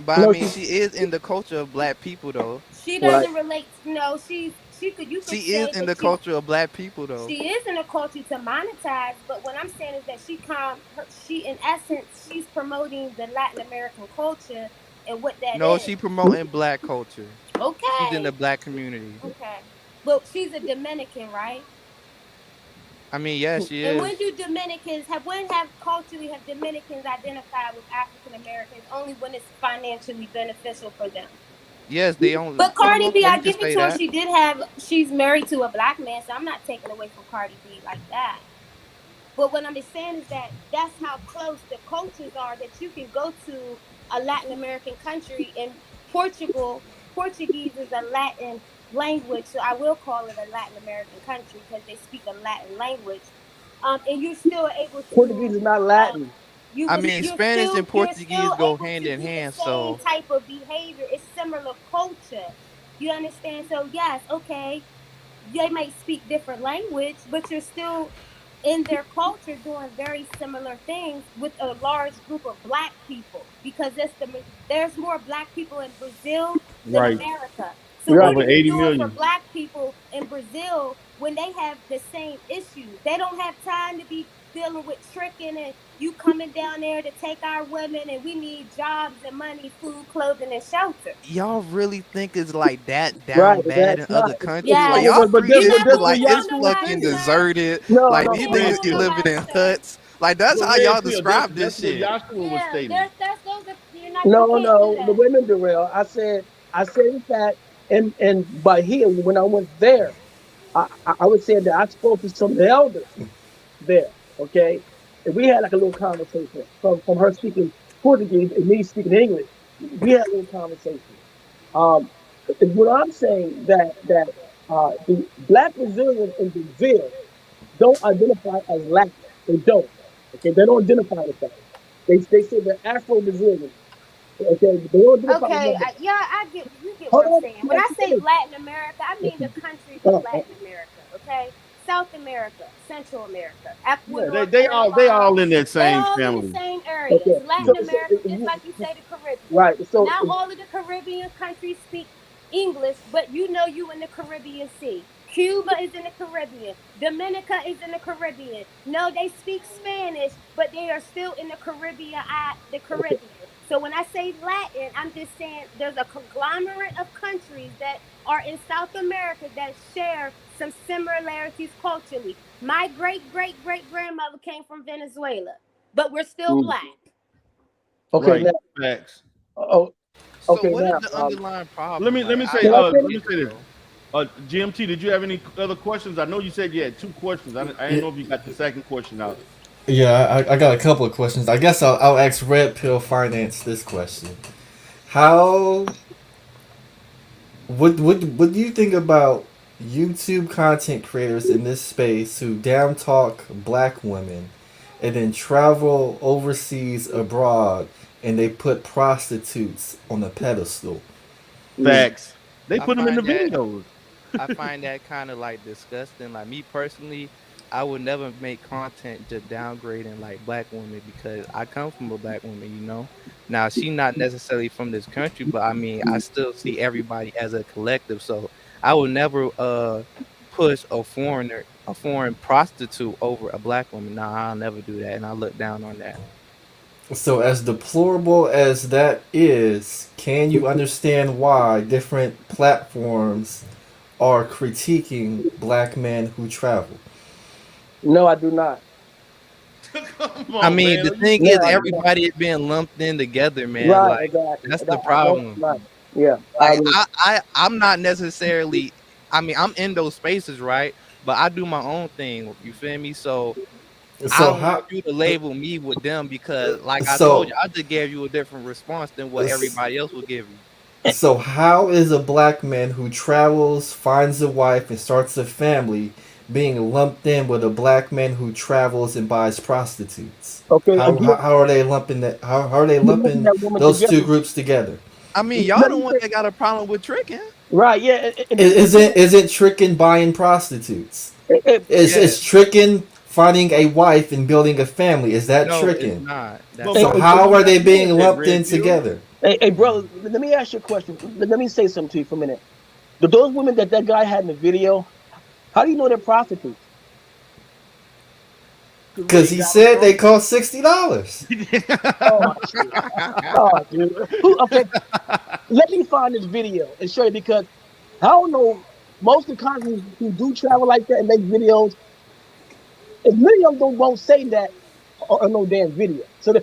But I no, mean, she's she is in the culture of black people, though. She right. doesn't relate. No, she could. You She could is say in that the culture of black people, though. she is in a culture to monetize. But what I'm saying is that she in essence she's promoting the Latin American culture and what that No, is. she promoting black culture. She's in the Okay, black community. okay. But she's a Dominican, right? I mean, yeah, she And when is. do Dominicans have culturally have Dominicans identified with African Americans only when it's financially beneficial for them? Yes, they only. But Cardi B, Yeah, I you can give it say to her. that. She's married to a black man, so I'm not taking away from Cardi B like that. But what I'm saying is that that's how close the cultures are that you can go to a Latin American country and Portuguese is a Latin language, so I will call it a Latin American country because they speak a Latin language. And you're still able Portuguese to is not uh, Latin. I mean, Spanish and You're Portuguese still go able hand to in do the hand. same So type of behavior. It's similar culture. You understand? So yes, okay, they might speak different language, but you're still in their culture doing very similar things with a large group of black people because there's more black people in Brazil than Right. America. So Right. what Over are you 80 doing for million. black people in Brazil when they have the same issues? They don't have time to be dealing with tricking and you coming down there to take our women and we need jobs and money, food, clothing, and shelter. y'all really think it's like that Right. down bad in That's not. other countries? Like Yes. y'all But treat this, it but this, like what You y'all it's don't know saying. how fucking to serve. deserted. No, Like no, these Okay, you no. niggas don't be know living how to in serve. huts. Like that's Well, how y'all Redfield, describe this that's what shit. Joshua was Yeah, stating. that's those are you No, can't do no. The that. women derail. I said in fact, and but here when I went there, I would say that I spoke to some of the elders there. Okay, and we had like a little conversation from her speaking Portuguese and me speaking English. We had a little conversation. Um, and what I'm saying that the black Brazilians in Brazil don't identify as Latin. They don't. Okay, they don't identify as that. They say they're Afro Brazilians. Okay, they don't identify as Okay, that. yeah, I get you get what Hold I'm on, saying. When let I me say finish. Latin America, I mean the countries of Latin America. Okay, South America, Central America, Yeah, Ecuador, they Panama. all in that They same all in the family. same areas. Okay, Latin so, America, just like you say, the Caribbean. right, so Not all of the Caribbean countries speak English, but you know you in the Caribbean Sea. Cuba is in the Caribbean. Dominica is in the Caribbean. No, they speak Spanish, but they are still in the Caribbean. The okay, Caribbean. So when I say Latin, I'm just saying there's a conglomerate of countries that are in South America that share some similarities culturally. My great grandmother came from Venezuela, but we're still mm, black. okay Right. now, Facts. oh, So okay what is now, the underlying Let problem? me let Like me say can I I let finish? me get say it, this. bro. GMT, did you have any other questions? I know you said you had two questions. I didn't Yeah, know if you got the second question out. yeah, I got a couple of questions. I guess I'll ask Red Pill Finance this question. How what do you think about YouTube content creators in this space who down talk black women and then travel overseas abroad and they put prostitutes on a pedestal? Mm, Facts. They I put them in the find that videos. I find that kind of like disgusting. Like me personally, I would never make content just downgrading like black women because I come from a black woman, you know. Now she not necessarily from this country, but I mean I still see everybody as a collective. So I would never push a foreign prostitute over a black woman. Nah, I'll never do that, and I look down on that. So, as deplorable as that is, can you understand why different platforms are critiquing black men who travel? no, I do not. Come I on, mean, man. the thing No, is, I do not. everybody is being lumped in together, man. Right, Like exactly. that's That, the problem. right. Yeah, I Like agree. I'm not necessarily. I mean, I'm in those spaces, right? But I do my own thing. You feel me? So I So don't want how? you to label me with them because, like I told So you, I just gave you a different response than what everybody else will give you. so how is a black man who travels, finds a wife, and starts a family being lumped in with a black man who travels and buys prostitutes? Okay, How, again, how are they lumping that? How are they you're looking lumping at women those two together. groups together? I mean, y'all Let the me one say, that got a problem with tricking. right, yeah, and this is the thing. Isn't tricking buying prostitutes? Is Yes. tricking finding a wife and building a family? Is that No, it's tricking? not. That's But Hey, So not but how you're are not they doing being that, lumped in Redfield. together? hey, brother, let me ask you a question. Let me say something to you for a minute. Those women that guy had in the video, how do you know they're prostitutes? Cause where Because he he got them said they from? cost $60. Oh, shit. Oh, dude. Okay, let me find this video and show you because I don't know most of the countries who do travel like that and make videos, and many of them won't say that on no damn video. So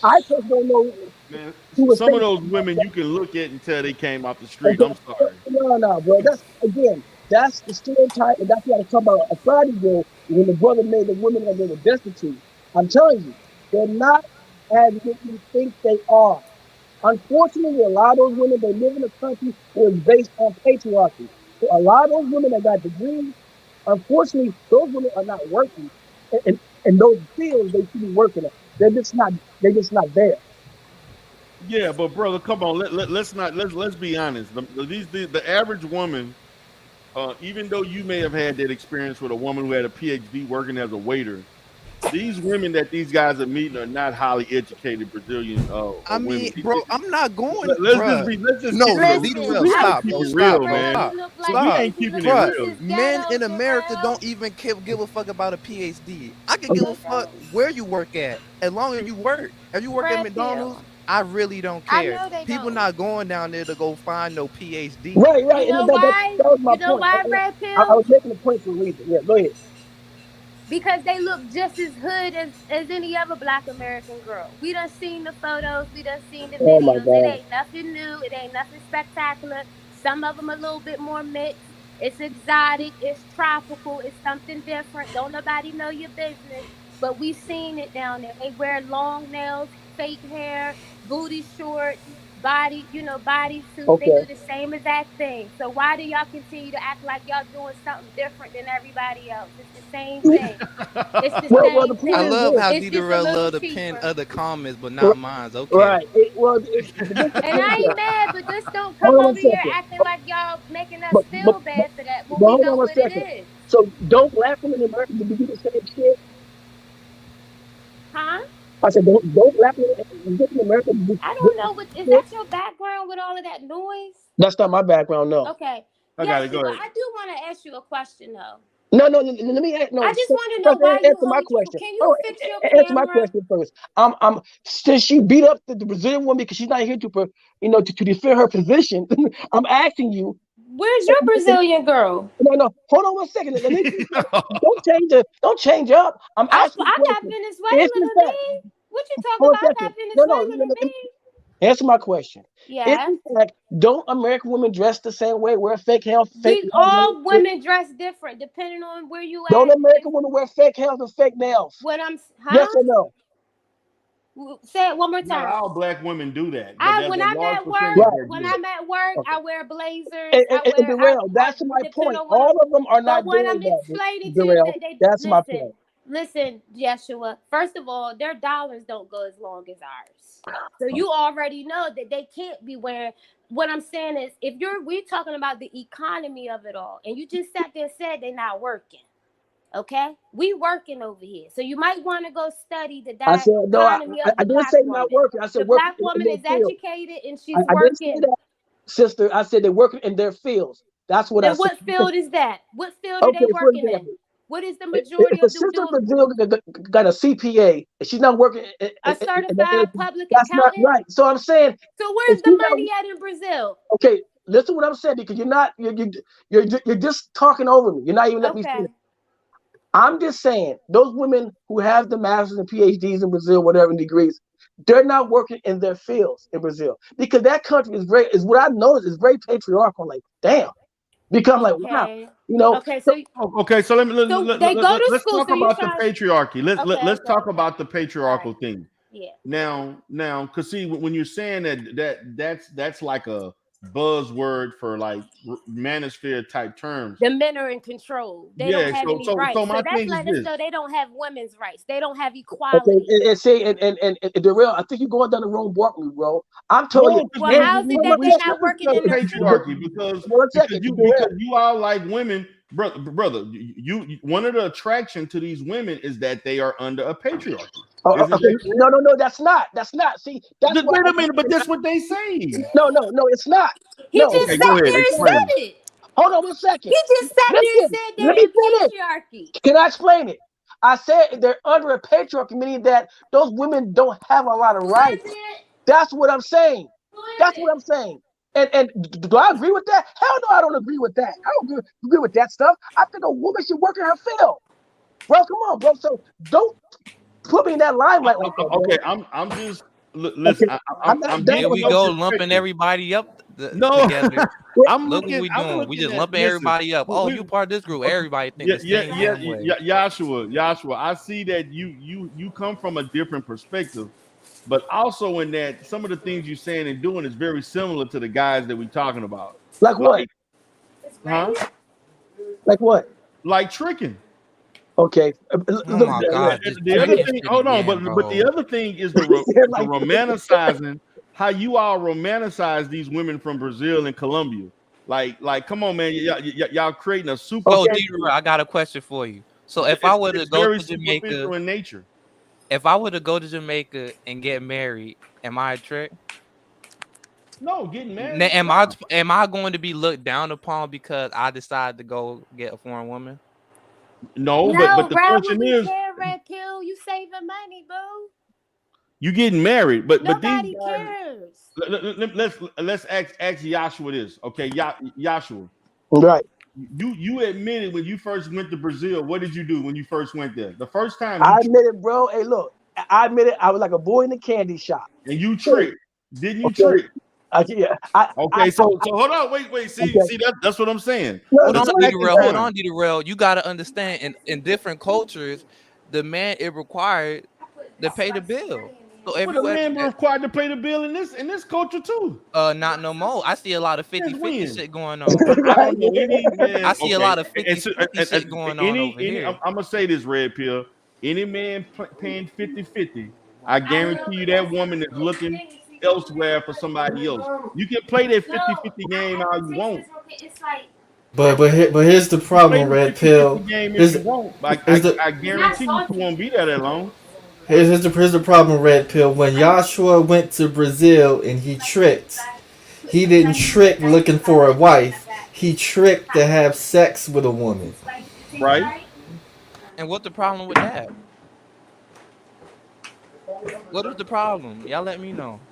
I just don't know Man, who was some of saying those something like women that. you can look at and tell they came off the street. Okay, I'm sorry. no, bro. That's again, that's the stereotype, and that's why I talk about a Friday girl when the brother made the women that they were destitute. I'm telling you, they're not as what you think they are. Unfortunately, a lot of those women they live in a country where it's based on patriarchy. So a lot of those women that got degrees, unfortunately, those women are not working in those fields they should be working at. They're just not. They're just not there. Yeah, but brother, come on. Let's be honest. The average woman, even though you may have had that experience with a woman who had a PhD working as a waiter, these women that these guys are meeting are not highly educated Brazilian I mean, women. bro, I'm not going, Let's bruh. just No, keep it. Listen, D-Darrell, We ain't I stop, see bro. keeping it Stop, real, bro. man. Darrell, Stop. you look like We Stop. ain't keeping it Bruh, real. this is men ghetto, in America Darrell. don't even give a fuck about a PhD. I can give a fuck where you work at, as long as you work. If you work at Red McDonald's, pill. I really don't I care. know they People don't. not going down there to go find no PhD. Right. You And know that why? was my You know point. why, Red I Pill? was making a point for a reason. Yeah, go ahead. Because they look just as hood as any other Black American girl. We done seen the photos, we done seen the Oh my videos. It God. ain't nothing new, it ain't nothing spectacular. Some of them a little bit more mixed. It's exotic, it's tropical, it's something different. Don't nobody know your business. But we seen it down there. They wear long nails, fake hair, booty shorts, body suits. They Okay. do the same exact thing. So why do y'all continue to act like y'all doing something different than everybody else? It's the same thing. It's the Well, the same I point is thing. love this. how It's just a D-Darrell little love to pin cheaper. other comments, but not mine. Okay. Right. But this the And point I though. ain't mad, but just don't Hold come on one over here second. acting like y'all making us But, feel bad for that when we hold on know one what it second. is. So don't black women in America do the same shit? Huh? I said don't black women in America do I the don't know what is same that shit? your background with all of that noise? That's not my background, no. Okay. I got Yes, it. Go well, ahead. I do want to ask you a question though. No, let me I just want to know first why you answer my hold. question. Can you Oh, fix your answer my camera? question first. I'm since she beat up the Brazilian woman because she's not here to defend her position. I'm asking you. Where's your Brazilian girl? No. Hold on one second. Let me don't change up. I'm asking I a got question. Venezuela If in to fact, me. What you talking hold on about? a I second. got Venezuela to me. Answer my question. If Yes. in fact, don't American women dress the same way, wear fake hair, fake We nails? all women dress different depending on where you Don't at. American women wear fake hair and fake nails? What I'm, Yes huh? or no? Say it one more Not time. all black women do that, but there's When a I'm large at work, percentage Right. that when do. I'm at work, Okay. I wear blazers. And Darrell, I that's my depend point. on what All I'm. of them are But not what doing I'm that, explaining to you Darrell. that they That's my listen, point. listen, Yeshua. First of all, their dollars don't go as long as ours. So you already know that they can't be wearing. What I'm saying is, we're talking about the economy of it all, and you just sat there and said they're not working. Okay, we working over here, so you might want to go study the I said no. economy of I the didn't black say not woman. working. I said The working black in woman their is field. educated and she's I didn't say working. that, sister. I said they're working in their fields. That's what I And said. what field is that? What field are they Okay, for working in? example, What is the if majority a of them sister in doing? Brazil got a CPA and she's not working A in the certified industry, public that's not accountant? right. So I'm saying So if where's the she's not money at in Brazil? okay, listen to what I'm saying because you're just talking over me. You're not even letting me finish. Okay. I'm just saying those women who have the masters and PhDs in Brazil, whatever degrees, they're not working in their fields in Brazil because that country is what I noticed is very patriarchal. Like, damn, because I'm like, wow, Okay. you know. Okay. So, Okay, so So they go to let's school. talk So you about the trying? patriarchy. Okay. Let's Okay. talk about the All right. patriarchal thing. Yeah. Now, because see, when you're saying that's like a buzzword for like manosphere type terms. The men are in control. They don't Yeah. have any So rights. So my that's thing is letting us this. know they don't have women's rights. They don't have okay, equality. and say and Darrell, I think you're going down the wrong block, bro. I'm telling you, No, because Well, and how's it we that we they're should not working discuss in their patriarchy field? because one second, because Darrell. you all like women, brother. One of the attraction to these women is that they are under a patriarchy. Isn't Okay, that correct? no, that's not. See, that's why. Wait a minute, but that's what they say. No, it's not. He No, just Okay, sat go ahead. there and Explain. said it. hold on one second. He just sat there and Listen, said let they're me in finish. patriarchy. Can I explain it? I said they're under a patriarchy, meaning that those women don't have a lot of Who is rights. it? That's what I'm saying. Who is That's what it? I'm saying. And do I agree with that? Hell no, I don't agree with that. I don't agree with that stuff. I think a woman should work in her field. Bro, come on, bro. So don't put me in that limelight like that, bro. Okay, I'm just listen. Okay, I'm not I'm done Here getting with we your my go, lumping perspective. everybody up No, together. Look what we I'm doing. We looking just at. lumping Listen, everybody up. Oh, you part of this group. okay, Everybody think the same damn way. Joshua. I see that you come from a different perspective, but also in that some of the things you're saying and doing is very similar to the guys that we're talking about, like what? like huh, Like what? like tricking. Okay. Oh Look, my The, God, this the other tricking thing, shit hold on, again, but the bro. other thing is they're like, the romanticizing. How you all romanticize these women from Brazil and Colombia? Like, come on, man, y'all creating a super. So, okay. D-Roy, I got a question for you. So, if I were to It's go very to Jamaica, superficial in nature. if I were to go to Jamaica and get married, am I a trick? No, getting married. Am I going to be looked down upon because I decided to go get a foreign woman? No, but No, the bro, question what we is, care, Red Pill? You saving money, boo. you getting married, but these Nobody guys. cares. Let's ask Joshua this, okay? Joshua, Right. you admitted when you first went to Brazil. What did you do when you first went there? The first time I admit it, bro. Hey, look, I admit it. I was like a boy in the candy shop. and you tricked, didn't you Okay. trick? Yeah. Okay, so hold on, wait, see, Okay. that's what I'm saying. Hold The on, second D-Rail. Hold time, on, D-Rail. You got to understand, in different cultures, the man is required to pay the bill. So well, the everywhere, man were required to pay the bill in this culture too. not no more. I see a lot of Since 50-50 when? shit going on. I don't know any I man. see a Okay, lot of 50-50 shit going on over here. I'm gonna say this, Red Pill. Any man paying 50-50, I guarantee you that woman is looking elsewhere for somebody else. You can play that 50-50 game all you want. But here's the You can play problem, the Red 50-50 Pill. game if Here's you want. But here's the I guarantee you she won't be there that long. here's the problem, Red Pill. When Joshua went to Brazil and he tricked, he didn't trick looking for a wife. He tricked to have sex with a woman. Right? And what's the problem with that? What is the problem? Y'all let me know.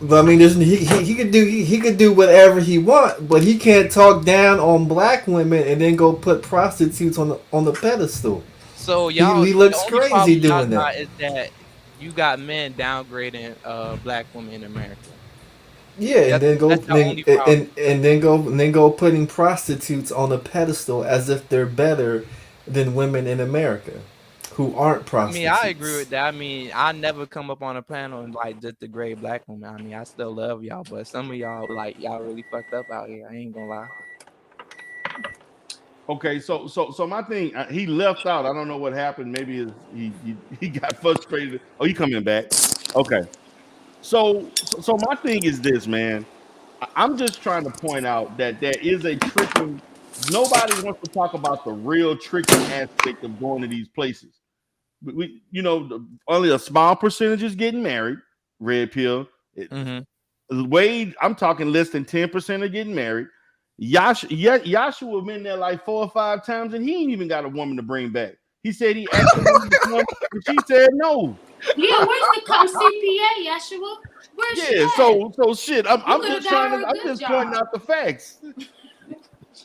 But I mean, he could do whatever he want, but he can't talk down on black women and then go put prostitutes on the pedestal. So He y'all, the looks only problem crazy y'all doing got that. is that you got men downgrading black women in America. Yeah, and then go That's the only problem. and then go putting prostitutes on a pedestal as if they're better than women in America who aren't I mean, I agree prostitutes. with that. I mean, I never come up on a panel and like just degrade black women. I mean, I still love y'all, but some of y'all like y'all really fucked up out here. I ain't gonna lie. Okay, so my thing, he left out. I don't know what happened. Maybe he got frustrated. Oh, he coming back. Okay. So my thing is this, man. I'm just trying to point out that there is a tricking. Nobody wants to talk about the real tricking aspect of going to these places. Only a small percentage is getting married. Red pill. Mm-hmm. Wade, I'm talking less than 10% are getting married. Yashua been there like 4 or 5 times, and he ain't even got a woman to bring back. He said he asked the woman to come, and she said no. Yeah, where's the CPA, Yeshua? Where's she Yeah, at? so shit. I'm could've just got trying her to. a I'm good just job. pointing out the facts.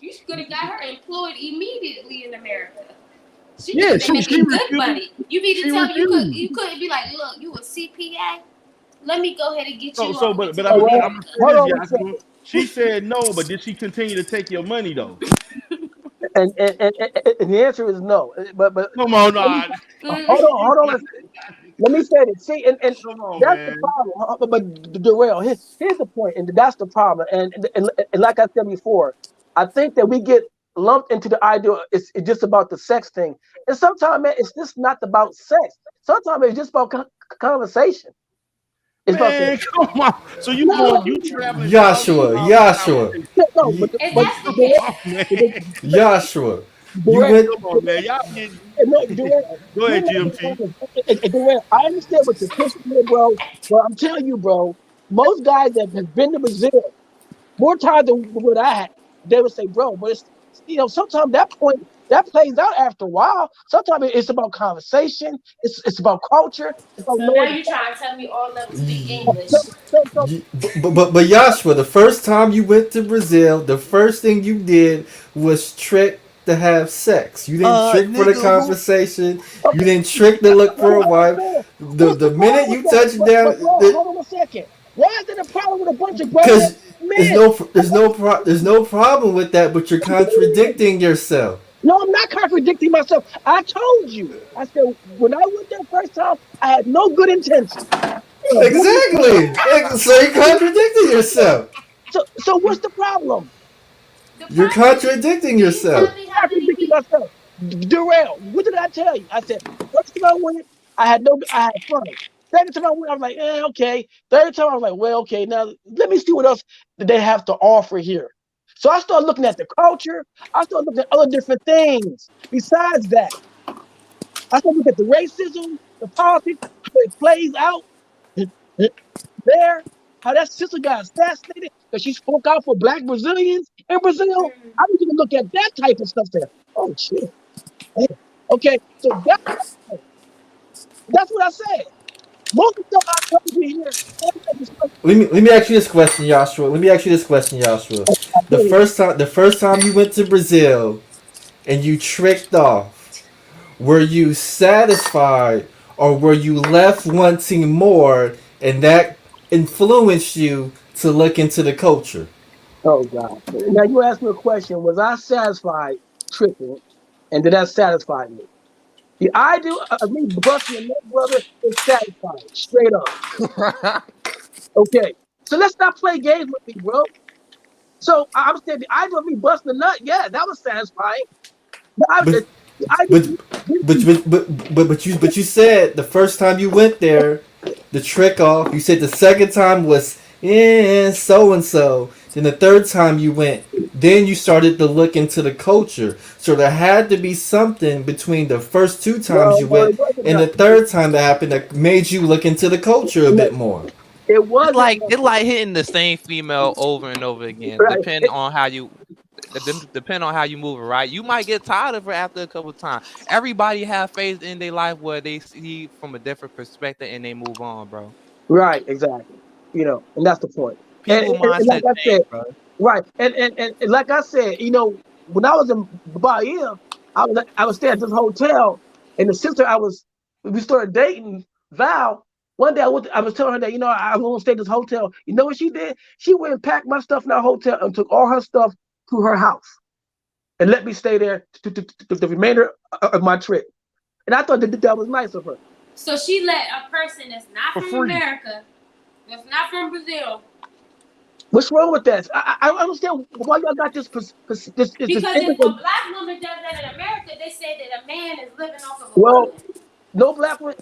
You could have got her employed immediately in America. She Yeah, could have been making good refused. money. You mean to She tell me refused. you couldn't be like, look, you a CPA? Let me go ahead and get you So, over but to I'm Hold gonna America. say this, on a Yashua. second. She said no, but did she continue to take your money though? And the answer is no. But Come on, nah. hold on a second. Let me say this. See, and Come on, that's man. the problem. But Darrell, here's the point, and that's the problem. And like I said before, I think that we get lumped into the idea it's just about the sex thing. And sometimes, man, it's just not about sex. Sometimes it's just about conversation. It's about Man, come on. So you traveling thousands of Joshua, miles Joshua, no, Ye- And but that's the Come case. on, man. Joshua. You Darrell, went. Come on, man. Y'all getting. no, Darrell, Go ahead, GMT. Darrell, I understand what you're pushing here, bro. But I'm telling you, bro, most guys that have been to Brazil more times than what I had, they would say, bro, but it's sometimes that point that plays out after a while. Sometimes it's about conversation, it's about culture, it's about So now knowing. you trying to tell me all levels speak English. y- but Joshua, the first time you went to Brazil, the first thing you did was trick to have sex. You didn't trick for the Nigga, who? conversation. You didn't trick to look for a wife. What's the The problem minute with you that? touch down, Bro, hold on a second. Why is there a problem with a bunch of grown because men? there's no problem with that, but you're contradicting yourself. No, I'm not contradicting myself. I told you. I said when I went there first time, I had no good intention. Exactly. So you're contradicting yourself. So what's the problem? The You're problem is, contradicting can you yourself. tell me I'm how many contradicting people? myself. Darrell, what did I tell you? I said, first time I went, I had fun. Second time I went, I was like, okay. Third time I was like, well, okay, now let me see what else they have to offer here. So I started looking at the culture. I started looking at other different things besides that. I started looking at the racism, the politics, how it plays out there, how that sister got assassinated because she spoke out for Black Brazilians in Brazil. I was going to look at that type of stuff there. Oh, shit. Okay, so that's what I said. Most of the stuff I told you here, Let me ask you this question, Joshua. Let me ask you this question, Joshua. The first time you went to Brazil and you tricked off, were you satisfied or were you left wanting more, and that influenced you to look into the culture? oh God. Now you asked me a question, was I satisfied tricking? And did that satisfy me? The idea of me busting a nut, brother, is satisfying, straight up. Okay. So let's not play games with me, bro. So I'm saying the idea of me busting a nut, yeah, that was satisfying. But The idea but but you said the first time you went there, the trick off. You said the second time was so and so. Then the third time you went, then you started to look into the culture. So there had to be something between the first two times you no, went it wasn't and the nothing. third time that happened that made you look into the culture a bit more. It It's wasn't like nothing. hitting the same female over and over again, Right. depending on how you move it, right? You might get tired of her after a couple of times. Everybody have phases in their life where they see from a different perspective and they move on, bro. Right, exactly. And that's the point. And, People and like mindset I said, change, bro. right, and like I said, when I was in Bahia, I was staying at this hotel, and the sister we started dating, Val. One day I was telling her that I'm gonna stay at this hotel. You know what she did? She went and packed my stuff in our hotel and took all her stuff to her house and let me stay there the remainder of my trip. And I thought that was nice of her. So she let a person that's not For from free. America, that's not from Brazil. What's wrong with that? I don't understand why y'all got this Because if image a of, black woman does that in America, they say that a man is living off of a well, woman. no black women.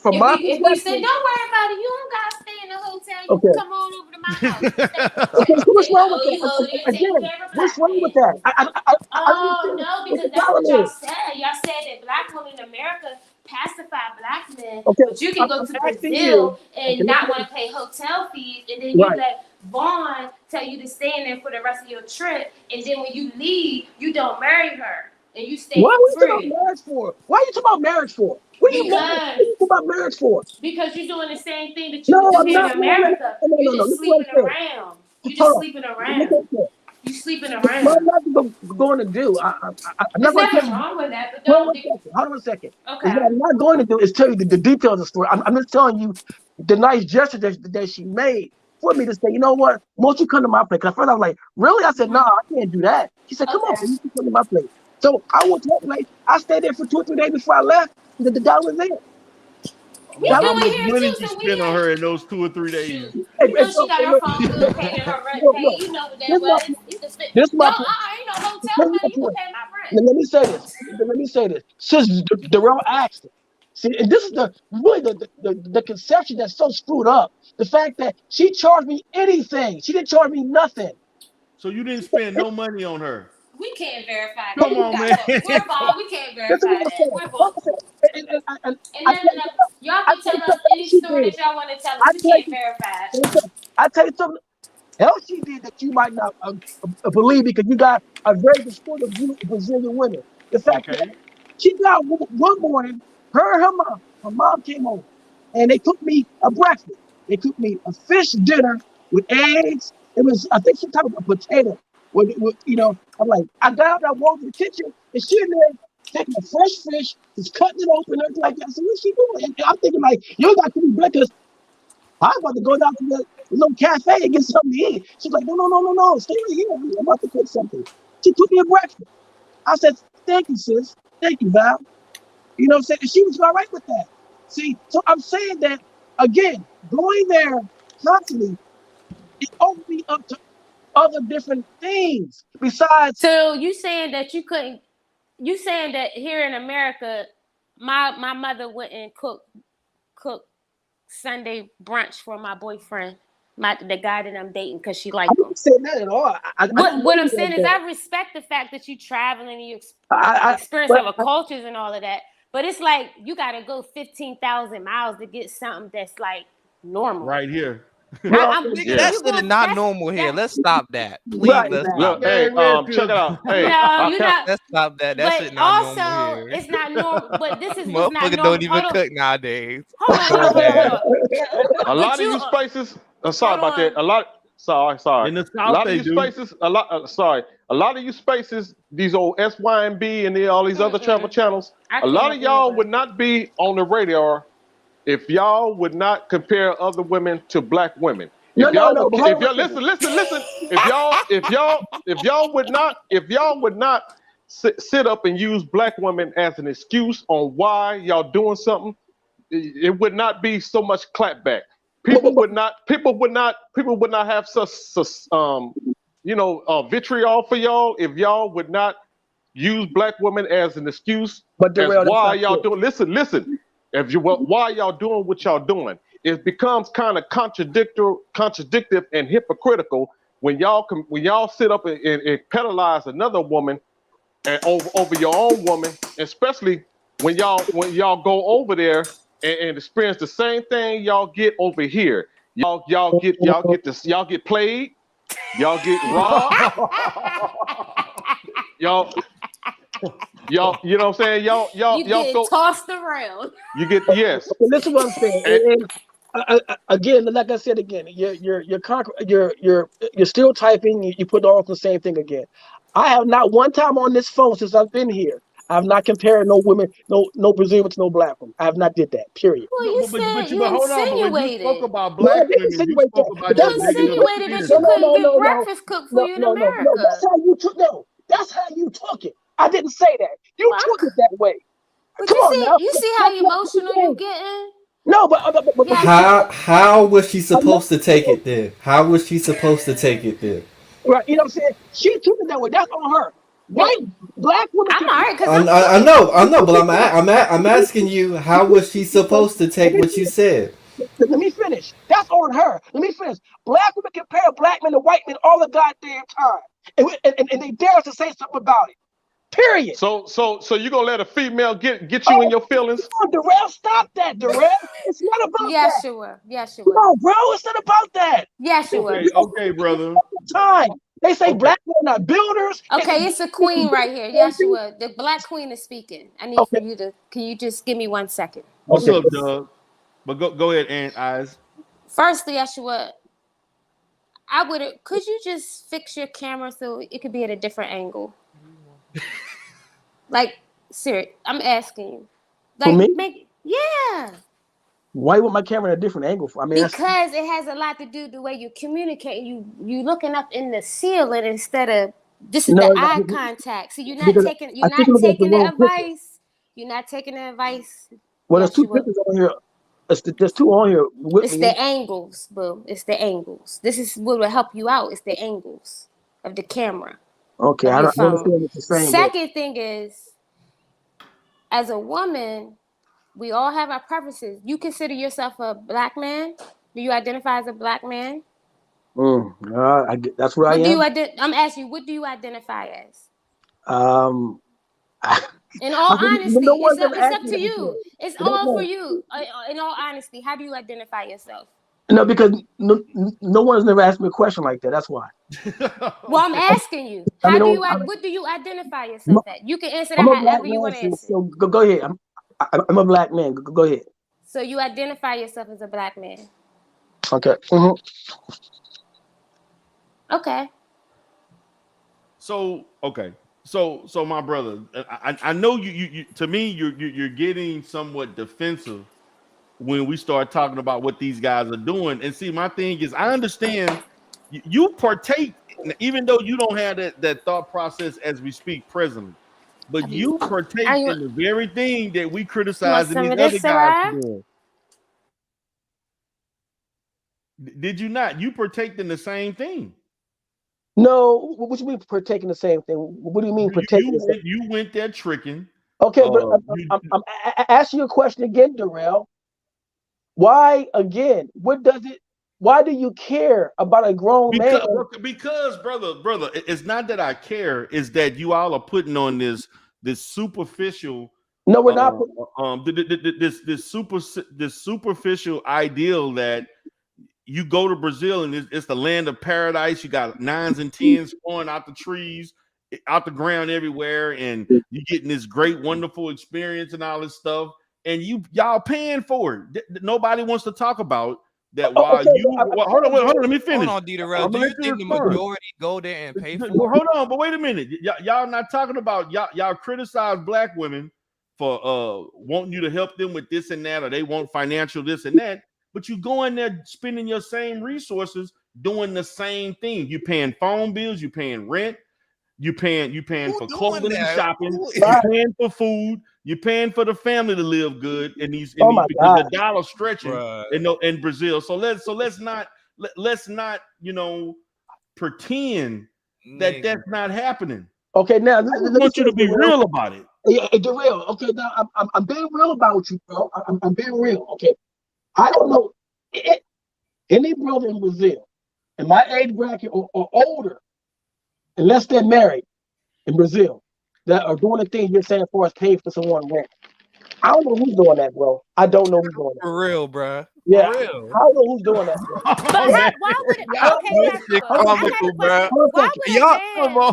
From If my we say, perspective, don't worry about it, you don't gotta stay in the hotel. You can okay. come on over to my house. You can stay in the Okay, hotel. so what's They wrong like, with oh, that? you over there taking Again, care of a what's black wrong with man. that? I don't Oh understand no, what the because that's what problem y'all is. said. Y'all said that black women in America pacify black men, Okay, but you can I'm go to asking you. Brazil Okay, and not want to pay hotel fees, and then you right. let Vaughn tell you to stay in there for the rest of your trip, and then when you leave, you don't marry her and you stay What are for you talking free. about marriage for? Why are you talking about marriage for? What are you married? What Because are you talking about marriage for? because you're doing the same thing that you No, would do I'm here not. in No, no, no, America. no, no, You're no. just Look what sleeping I said. around. You're Hold just on. sleeping Look around. what I said. You sleeping What I'm around. not going to do, I'm not There's going to tell nothing you. wrong with that, but Hold on don't one be second. Hold on a second. Is okay. what I'm not going to do is tell you the details of the story. I'm just telling you the nice gesture that she made for me to say, you know what? Won't you come to my place? Because at first I was like, really? I said, no, I can't do that. She said, come on, Okay. you can come to my place. So I went to her place. I stayed there for 2 or 3 days before I left. The guy was there. We But Guy how do was it much here money too, you so we spend on ain't her in those 2 or 3 days? shoot. You know she got her look, phone bill paid and her rent look, paid. look. You know what that This my was. You can spend this no, my point. ain't no hotel This my money. You can point. pay my rent. Now, let me say this. Let me say this. Since Darrell asked it, see, and this is really the conception that's so screwed up. The fact that she charged me anything. She didn't charge me nothing. So you didn't spend no money on her. We can't verify No, that. Come You on, got man. so we're bald. We can't listen verify what I'm that. saying. We're Hold on both. a second. And I none tell of you them. something. Y'all I can tell tell you us something any else she story did. that y'all want to tell us. I We tell can't you, verify it. I tell you something else she did that you might not believe because you got a very distorted view of Brazilian women. The fact that Okay. she got one morning, her and her mom came over and they cooked me a breakfast. They cooked me a fish dinner with eggs. It was, I think, some type of a potato. I'm like, I got out, I walked to the kitchen, and she in there taking a fresh fish, just cutting it open, everything like that. I said, what's she doing? And I'm thinking, like, you got to be breakfast. I was about to go down to the little cafe and get something to eat. She's like, no, no, no, no, no, stay right here. I'm about to cook something. She cooked me a breakfast. I said, thank you, sis. Thank you, Val. You know what I'm saying? And she was all right with that. See, so I'm saying that again, going there constantly, it opened me up to other different things besides. So you saying that you couldn't? you saying that here in America, my mother wouldn't cook Sunday brunch for my boyfriend, the guy that I'm dating, because she I like him. didn't say that at all. What I'm saying is, I respect the fact that you traveling and you experience other cultures and all of that. But it's like you gotta go 15,000 miles to get something that's like normal. Right here. That's not normal here. Let's stop that. Please, Right, let's man. stop Look, hey, check it out. Hey, No, you're not. Let's stop that. That's But not also, normal here. it's not normal. But this is what's not Motherfuckers normal. don't even cook nowadays. Hold on. a lot of you spaces. Sorry about that. Sorry. In the A South, lot of they you do. spaces. A lot of you spaces. These old SYNB and all these other travel channels. A lot of y'all would not be on the radar if y'all would not compare other women to black women. If y'all listen. If y'all would not sit up and use black women as an excuse on why y'all doing something, it would not be so much clapback. People would not have such vitriol for y'all if y'all would not use black women as an excuse as why y'all doing. Listen. Why y'all doing what y'all doing? It becomes kind of contradictive and hypocritical when y'all sit up and penalize another woman and over your own woman, especially when y'all go over there and experience the same thing y'all get over here. Y'all get played, y'all get robbed, y'all, you know what I'm saying? Y'all get go tossed around. You get yes. Okay, listen what I'm saying. Again, like I said again, you're still typing. You put all the same thing again. I have not one time on this phone since I've been here. I have not compared no women, no Brazilian to no black women. I have not did that. Period. Well, you hold on, but when you spoke about black women, you spoke about you insinuated that you couldn't get breakfast cooked for you in America. No, that's how you took. No, that's how you took it. I didn't say that. You took it that way. But Come on now. You see how emotional you getting? No, but how was she supposed to take it then? How was she supposed to take it then? Right, you know what I'm saying? She took it that way. That's on her. White, black women. I'm alright because I know, but I'm asking you, how was she supposed to take what you said? Let me finish. That's on her. Let me finish. Black women compare black men to white men all the goddamn time, and they dare us to say something about it. Period. So you gonna let a female get you in your feelings? Darrell, stop that, Darrell. It's not about that. Yeshua. Come on, bro. It's not about that. Yeshua. Okay, brother. Time. They say black men are builders. Okay, it's a queen right here. Yeshua, the black queen is speaking. I need for you to. Can you just give me 1 second? What's up, Doug? But go ahead, Aunt Eyes. Firstly, Yeshua, could you just fix your camera so it could be at a different angle? Like, serious, I'm asking you. Like, for me? Yeah. Why want my camera at a different angle? I mean, because it has a lot to do with the way you communicate. You looking up in the ceiling instead of this is the eye contact. So you're not taking the advice. You're not taking the advice. Well, there's two pictures on here. There's two on here with it's me. The angles, boo. It's the angles. This is what will help you out. It's the angles of the camera. Okay, I don't understand what you're saying. Second thing is, as a woman, we all have our preferences. You consider yourself a black man? Do you identify as a black man? That's where I am. I'm asking you, what do you identify as? In all honesty, it's up to you. It's all for you. In all honesty, how do you identify yourself? No, because no one's never asked me a question like that. That's why. Well, I'm asking you. What do you identify yourself as? You can answer that however you want to answer. So go ahead. I'm a black man. Go ahead. So you identify yourself as a black man. Okay. Okay. So my brother, I know you to me you're getting somewhat defensive when we start talking about what these guys are doing. And see, my thing is, I understand you partake, even though you don't have that thought process as we speak presently, but you partake in the very thing that we criticize and these other guys are doing. Did you not? You partake in the same thing. No, what you mean partaking the same thing? What do you mean partaking the same? You went there tricking. Okay, but I'm asking you a question again, Darrell. Why again? What does it? Why do you care about a grown man? Because brother, it's not that I care. It's that you all are putting on this superficial. No, we're not. This superficial ideal that you go to Brazil and it's the land of paradise. You got 9s and 10s pouring out the trees, out the ground everywhere, and you getting this great, wonderful experience and all this stuff. And y'all paying for it. Nobody wants to talk about that. While hold on, let me finish. Hold on, D-Darrell. Do you think the majority go there and pay for it? Hold on, but wait a minute. Y'all not talking about y'all criticize black women for wanting you to help them with this and that, or they want financial this and that. But you go in there spending your same resources doing the same thing. You paying phone bills, you paying rent, you paying for clothing and shopping, you're paying for food, you're paying for the family to live good in these because the dollar stretching in Brazil. So let's not pretend that that's not happening. Okay, now I want you to be real about it. Yeah, Darrell. Okay, now I'm being real about you, bro. I'm being real. Okay, I don't know any brother in Brazil in my age bracket or older, unless they're married in Brazil, that are doing the things you're saying for us, pay for someone rent. I don't know who's doing that, bro. I don't know who's doing that. For real, bro. Yeah, For real. I don't know who's doing that, bro. But why would it? Comical, bro. Why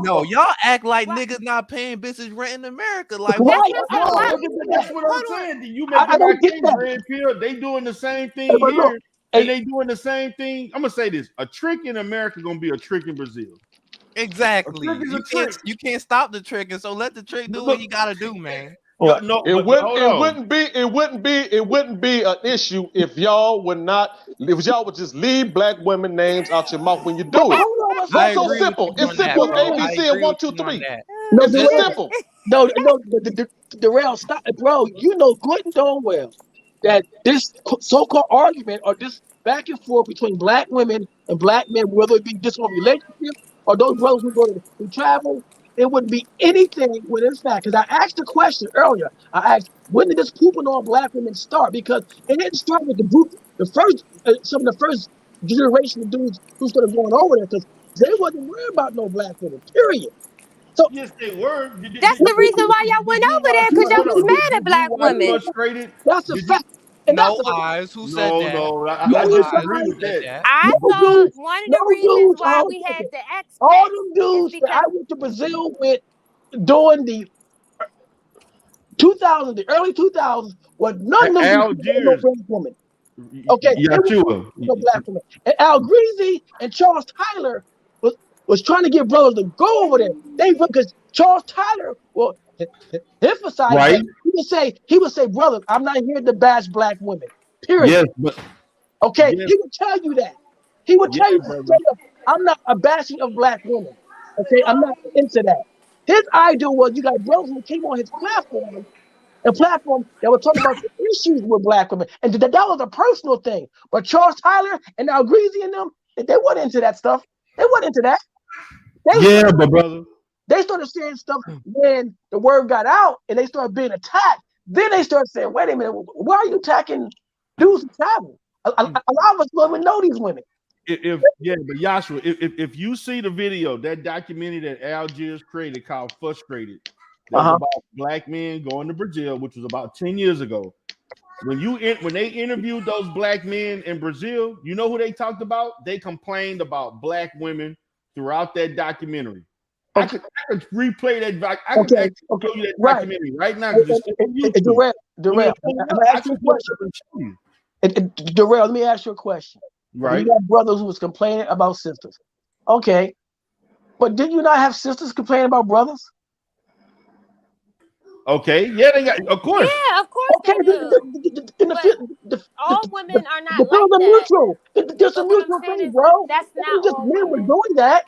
would y'all act like niggas not paying bitches rent in America? Like that's what I'm saying. You make it red pill. They doing the same thing here, and they doing the same thing. I'm gonna say this: a trick in America gonna be a trick in Brazil. Exactly. You can't stop the trick, and so let the trick do what you gotta do, man. It wouldn't be an issue if y'all would just leave black women names out your mouth when you do it. It's so simple. It's simple. ABC and 1, 2, 3. No, it's just simple. No, Darrell, stop, bro. You know good and darn well that this so-called argument or this back and forth between black women and black men, whether it be this on relationship or those brothers who travel, it wouldn't be anything with this fact. Because I asked the question earlier. I asked, when did this pooping on black women start? Because it didn't start with the group, some of the first generation of dudes who started going over there, because they wasn't worried about no black women, period. So yes, they were. That's the reason why y'all went over there, because y'all was mad at black women. That's a fact. No eyes. Who said that? No, I agree with that. I thought one of the reasons why we had the expats. All them dudes that I went to Brazil with during the 2000s, the early 2000s, was none of them no black women. Okay, no black women. And Al Greasy and Charles Tyler was trying to get brothers to go over there. Because Charles Tyler emphasize right. He would say, brother, I'm not here to bash black women. Period. Yes, but he would tell you that. He would tell you straight up, I'm not a bashing of black women. Okay, I'm not into that. His ideal was you got brothers who came on his platform, that were talking about the issues with black women. And that was a personal thing. But Charles Tyler and Al Greasy and them, they weren't into that stuff. They weren't into that. But brother. They started saying stuff when the word got out and they started being attacked. Then they started saying, wait a minute, why are you attacking dudes who travel? A lot of us don't even know these women. But Yashua, if you see the video, that documentary that Algiers created called Frustrated, that was about black men going to Brazil, which was about 10 years ago. When they interviewed those black men in Brazil, you know who they talked about? They complained about black women throughout that documentary. I could replay that. I can show you that documentary right now. Darrell, let me ask you a question. Right. You got brothers who was complaining about sisters. Okay. But did you not have sisters complaining about brothers? Okay. Yeah, they got, of course. Yeah, of course. Okay. All women are not like that. Mutual. There's a mutual thing, bro. That's not just men were doing that.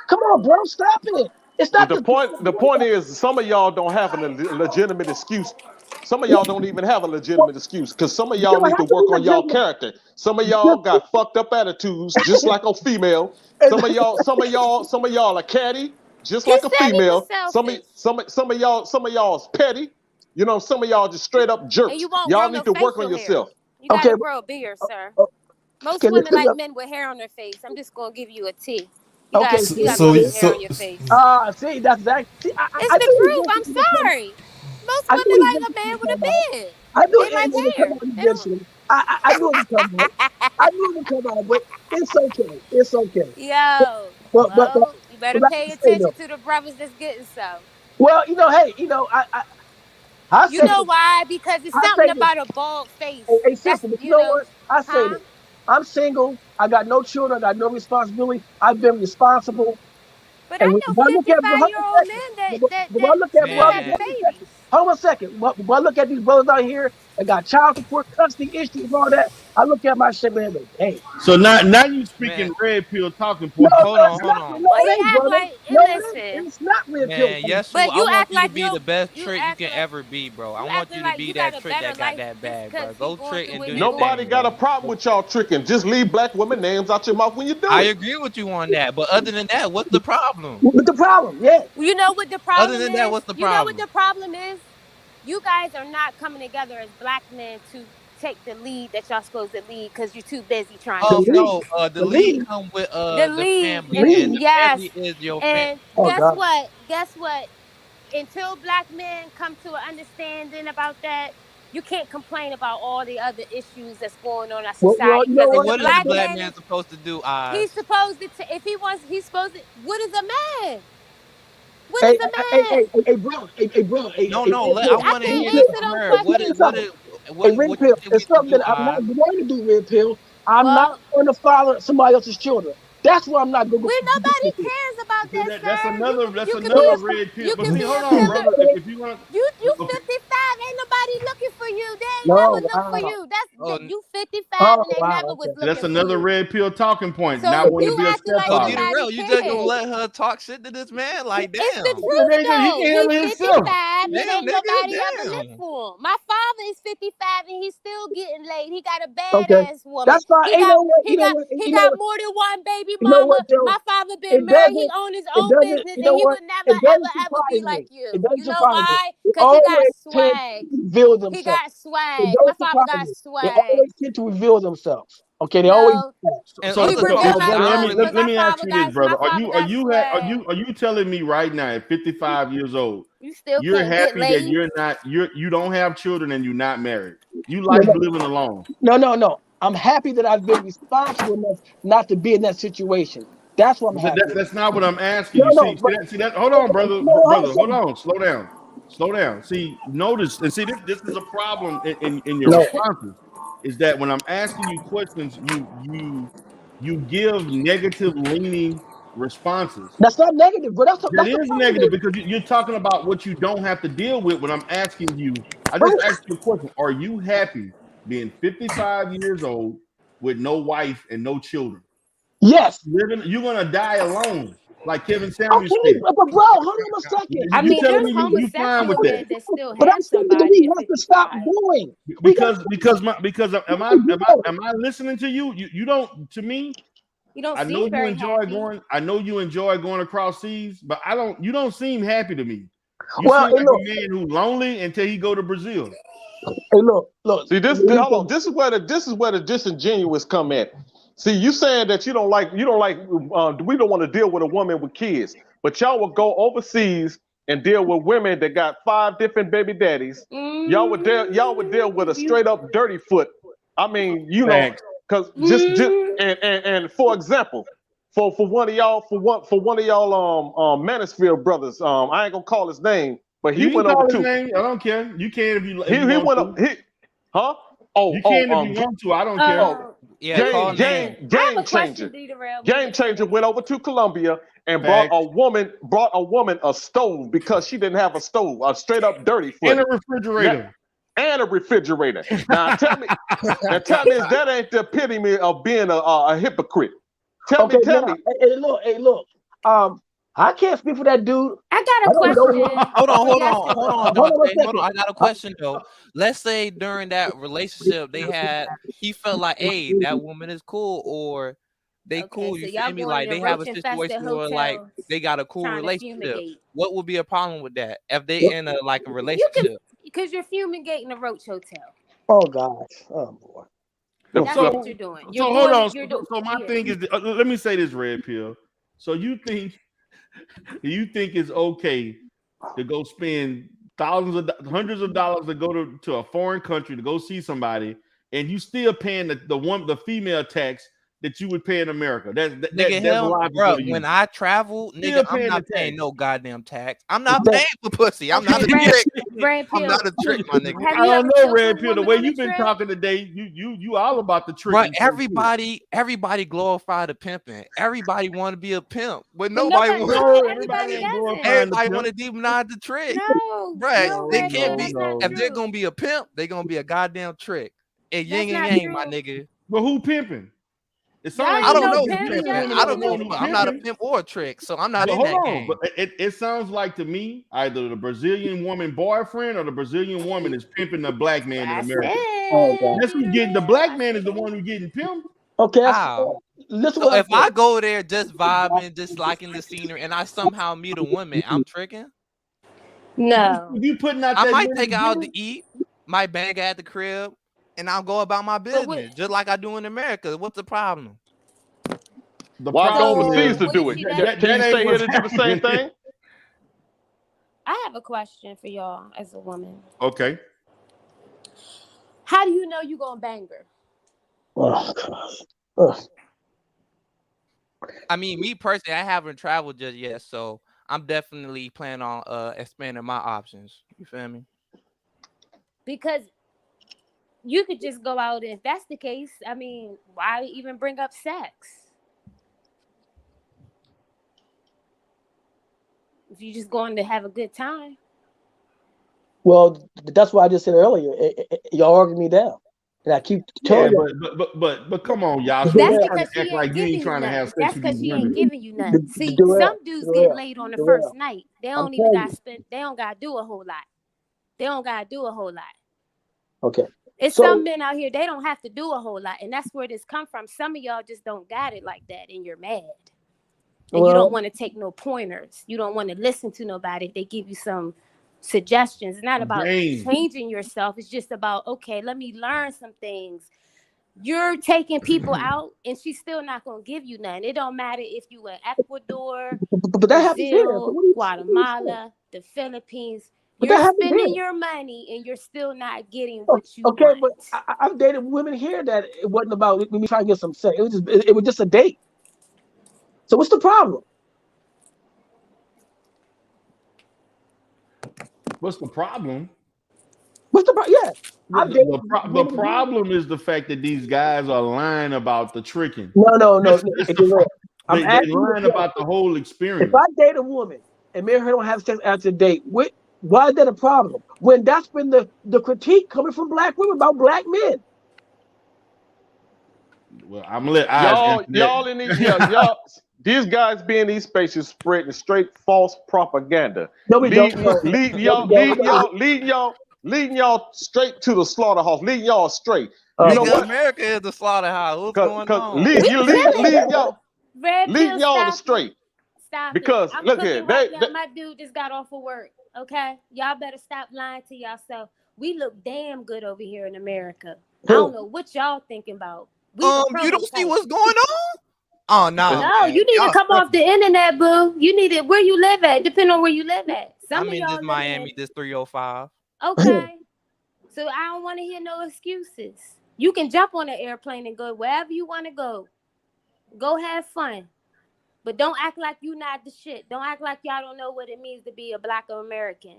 Come on, bro, stop it. It's not the point. The point is, some of y'all don't have a legitimate excuse Some of y'all don't even have a legitimate excuse because some of y'all don't need to have to work be on y'all legitimate. character. Some of y'all got fucked up attitudes, just like a female. Some of y'all are catty, just He like a said he was female. selfish. Some of y'all is petty. You know, some of y'all just straight up And jerks. you won't Y'all grow need no to work on facial hair. yourself. You Okay. gotta grow a beard, sir. Most Okay, women listen like up. men with hair on their face. I'm just gonna give you a T. Okay, You gotta grow some hair on your face. see, that's that. See, It's I the knew truth. I'm sorry. Most I women knew like a man with a beard. I knew They like it would come hair. out They don't. eventually. I knew it would come out. I knew it would come out, but it's okay. It's okay. Yo, But well, you better like pay I say attention though, to the brothers that's getting some. well, hey, I You say know this. why? Because it's I something say this. about a bald face. Hey, That's sister, but you know what? I say huh? this. I'm single. I got no children. I got no responsibility. I've been responsible. But I And know when I look at, hold on 55-year-old a second. men that that When I that look at still brothers, having Man, hold on a second. babies. Hold on a second. When I look at these brothers out here that got child support, custody issues, and all that, I look at my shit, man, like, hey. So now you speaking man, red pill talking No, points. hold on, it's hold not. on. No, Well, it he ain't, act brother. like No, it ain't. listen. It's not red pill Man, talk. Yesu, But I you want act you to like be the best you trick you can acting like ever be, bro. I you want acting you to like be you got that a trick better that got life that just bag, because bro. he Go going trick through and what do he your going Nobody thing, got a bro. through. problem with y'all tricking. Just leave black women names out your mouth when you do I it. agree with you on that, but other than that, what's the problem? What's the problem? Yeah. You know what the Other problem than that, is? what's the You know what problem? the problem is? You guys are not coming together as black men to take the lead that y'all supposed to lead because you're too busy trying to The Oh trade. lead. no, the The lead lead. come with The the lead family, and and Lead. the yes, family is your family. and Oh, guess God. what? Guess what? Until black men come to an understanding about that, you can't complain about all the other issues that's going on in our Well, society. you know Because So if what? the what is the black black man man is, supposed to do, he's Oz? supposed to. If he wants, he's supposed to. What is a man? What Hey, is a hey, man? bro. Hey, bro. No, Hey, no, red I pill. I want to hear can't this answer from them her. Let me tell you questions. something. What Red you pill. think we It's can something do, that I'm not Oz? going to do, red pill. I'm not Well, going to follow somebody else's children. That's why I'm not going to we nobody go. cares about See, that, that's sir. another that's You can be another a red pill. you But can see, be hold a on, pillar. brother. If you want, You okay, 55. Ain't nobody looking for you. They ain't No, never look for wow. you. That's Oh, you 55 Oh, and they wow. never was Okay. that's looking for another you. red pill talking point. So Not wanting to you be a acting like so stepfather. nobody D-Rail, you just gonna cares. let her talk shit to this man? Like, It's the damn, truth He though. can He handle himself. 55 and damn, ain't nigga, nobody ever looked damn. for him. My father is 55 and he's still getting laid. He got a Okay. badass woman. That's fine. Hey, you know what? You know what? He You know got what? more than one baby You know what, mama. Joe? My father been It married. He doesn't. owned his It own doesn't. business You and know he what? would never It doesn't ever be surprise me. like It you. doesn't You know surprise me. why? They Because he got always tend swag. to reveal He themselves. got It swag. My don't father surprise got me. They swag. always tend to reveal themselves. Okay, they always No, do that. And So, he other so, revealed so things, brother, I himself don't because really. let me ask you this, my brother. Are father you are got you swag. are you telling me right now at 55 years old, You still you're can't get happy that laid. you don't have children and you're not married? You No, like no, living alone. no. I'm happy that I've been responsible enough not to be in that situation. That's what I'm But happy with. that's not what I'm asking No, you. no, but See that. Hold on, brother, no, hold on a brother. Hold second. on. Slow down. Slow down. See, notice and see this is a problem in your No, responses. Is that when I'm asking you questions, you give negative leaning responses. that's not negative, but That that's the is problem. negative because you're talking about what you don't have to deal with. When I'm asking you, I just Right? asked you a question: are you happy being 55 years old with no wife and no children? Yes. You're gonna die alone, like Kevin Samuels Okay, said. but bro, hold on a second. I You mean, telling there's me you fine homosexual with that? men that still But have I'm saying that somebody we at have to stop 55. going. We got Because am I listening to you? You don't to me. You don't I know seem you very enjoy happy. going. I know you enjoy going across seas, but I don't. You don't seem happy to me. You well. seem Hey, like look. a man who's lonely until he go to Brazil. Hey, look. See this. Hold on. This is where the disingenuous come at. See, you saying that you don't like. We don't want to deal with a woman with kids, but y'all will go overseas and deal with women that got 5 different baby daddies. Y'all would deal with a straight up dirty foot. I mean, Thanks. because and for example, for one of y'all for one of y'all MANOPHERE brothers, I ain't gonna call his name, but he You can went over call his to name. I don't care. You can if he you he want went up to. he huh You can if you want to. I don't care. oh Yeah, call Listen, name. I have game a question, changer. D-Rail. Let me Game just say changer this. went over to Colombia and Thanks. brought a woman a stove because she didn't have a stove, a straight up dirty And foot. a Now, refrigerator. and a refrigerator. Now tell me if that ain't the epitome of being a hypocrite. Tell Okay, me, now. Hey, look. How I can't speak for that dude. I got a question. Hold on, Hold on a Dante. second. Hold on. I got a question though. Let's say during that relationship he felt like, hey, that woman is cool, or they Okay, cool. so You y'all feel me? going Like to they have a roach-infested situation where like hotels they got a cool trying to relationship. fumigate. What would be a problem with that if they in a relationship? Because you're fumigating a roach hotel. Oh gosh. Oh boy. That's So- what you're doing. So You're hold doing, on. You're So my yeah. thing is, let me say this, Red Pill. So you think it's okay to go spend hundreds of dollars to go to a foreign country to go see somebody, and you still paying the female tax that you would pay in America? That's Hell, logical bro. to you. When I travel, Still nigga, I'm paying not the paying tax. no goddamn tax. I'm not paying for pussy. I'm not a Red, trick. Red I'm Pill. not a trick, my nigga. Have I you don't ever know, took a Red Pill. The woman way on a you've been trip? talking today, you all about the trick. Bro, everybody glorify the pimping. Everybody want to be a pimp, but nobody want. No, everybody ain't doesn't. glorifying the Everybody pimp. want to demonize the trick. No, Bro, they Red can't Pill, be. that's not If they're true. gonna be a pimp, they gonna be a goddamn trick. And That's yin and not yang, my true. nigga. But who pimping? It Y'all sounds like I ain't don't no know who pimps. pimping. Y'all I ain't don't no know. pimps. I'm not a pimping. pimp or a trick, so I'm not But in hold that on, game. but it sounds like to me either the Brazilian woman boyfriend or the Brazilian woman is pimping the black man in I America. said, That's who's getting the black man is the one who's getting pimped. Okay, How? listen So what if I'm saying. I go there just vibing, just liking the scenery, and I somehow meet a woman, I'm tricking. no. You putting out I that might money take her out to again? eat, might bang her at the crib, and I'll go about my business just like I do in America. What's the problem? The Why go problem overseas is to do it? What if she Can you ain't stay here what's to do the same happening. thing? I have a question for y'all as a woman. Okay. How do you know you gonna bang her? Oh gosh. I mean, me personally, I haven't traveled just yet, so I'm definitely planning on expanding my options. You feel me? Because you could just go out, and if that's the case, I mean, why even bring up sex? If you're just going to have a good time. Well, that's why I just said earlier. Y'all arguing me down, and I keep telling Yeah, but come on, y'all. So That's you because act she like ain't you ain't giving you trying to have nothing. sex That's with because these she ain't women. giving you nothing. See, Darrell, some dudes get laid on the first night. They don't even got spent. They don't got to do a whole lot. They don't got to do a whole lot. Okay. It's So- some men out here, they don't have to do a whole lot. And that's where this come from. Some of y'all just don't got it like that, and you're mad. And you don't want to take no pointers. You don't want to listen to nobody if they give you some suggestions. It's not about changing yourself. It's just about, okay, let me learn some things. You're taking people out, and she's still not going to give you nothing. It don't matter if you in Ecuador, But that happens here. Brazil, Guatemala, the Philippines. But You're that happens spending here. your money, and you're still not getting what you Okay, want. but I've dated women here that it wasn't about me trying to get some sex. It was just a date. So what's the problem? What's the problem? What's the problem? Yeah. The problem is the fact that these guys are lying about the tricking. No. I'm They asking lying you, about the whole experience. if I date a woman and me and her don't have sex after the date, why is that a problem? When that's been the critique coming from black women about black men. Well, I'm gonna let Eyes y'all in these y'all these guys be in these spaces spreading straight false propaganda. No, we don't. Leading y'all straight to the slaughterhouse, leading y'all astray. You know what? America is the slaughterhouse. What's going on? Leading y'all Pill, astray. Stop Because it. I'm look cooking here, right now. My dude just got off of work. Okay, y'all better stop lying to yourself. We look damn good over here in America. I don't know what y'all thinking about. You don't see what's going on? Oh no. No, you need to come off the internet, boo. You need it where you live at, depending on where you live at. I'm in this Miami, this 305. Okay. So I don't want to hear no excuses. You can jump on an airplane and go wherever you want to go. Go have fun. But don't act like you not the shit. Don't act like y'all don't know what it means to be a Black American.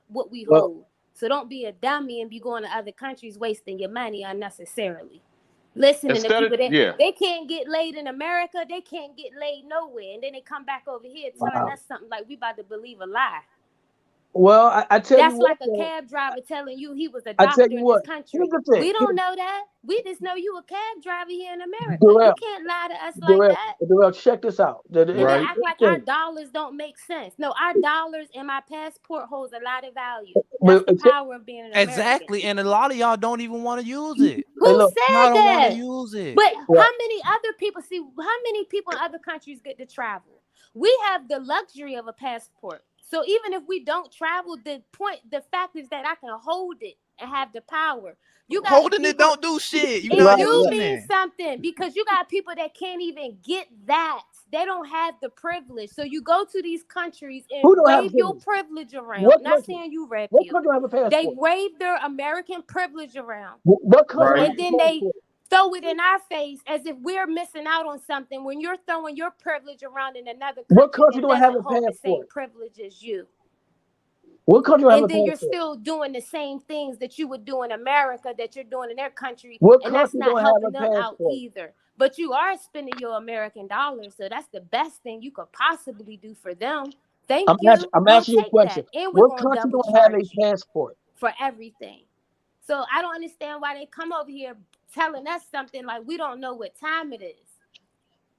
What we hold. So don't be a dummy and be going to other countries wasting your money unnecessarily. Listening to people they can't get laid in America, they can't get laid nowhere, and then they come back over here telling us something like we about to believe a lie. Well, I tell That's you what, like a cab driver telling you he was a I doctor tell you in what. this country. Here's the thing. We don't know that. We just know you a cab driver here in America. Darrell, You can't lie to us like that. Darrell, check this out. And then Right. act like our dollars don't make sense. No, our dollars and my passport holds a lot of value. That's the power of being an American. Exactly, and a lot of y'all don't even want to use it. Who Y'all said don't want that? to use it. But how many other people see? How many people in other countries get to travel? We have the luxury of a passport. So even if we don't travel, the fact is that I can hold it and have the power. You got Holding people, it don't do shit. You it not do using mean it. something because you got people that can't even get that. They don't have the privilege. So you go to these countries and wave your privilege around. What Not country? saying you rap What you. country have a passport? They wave their American privilege around. What country? Right. And then they throw it in our face as if we're missing out on something when you're throwing your privilege around in another country. What country that don't have a doesn't hold the same passport? privilege as you. What country don't have a And then passport? you're still doing the same things that you would do in America that you're doing in their country. What And that's country not don't have helping a them out passport? either. But you are spending your American dollars. So that's the best thing you could possibly do for them. Thank you. I'm We'll asking you a take question. that. And we're What going to country double don't have a charge you passport? for everything. So I don't understand why they come over here telling us something like we don't know what time it is.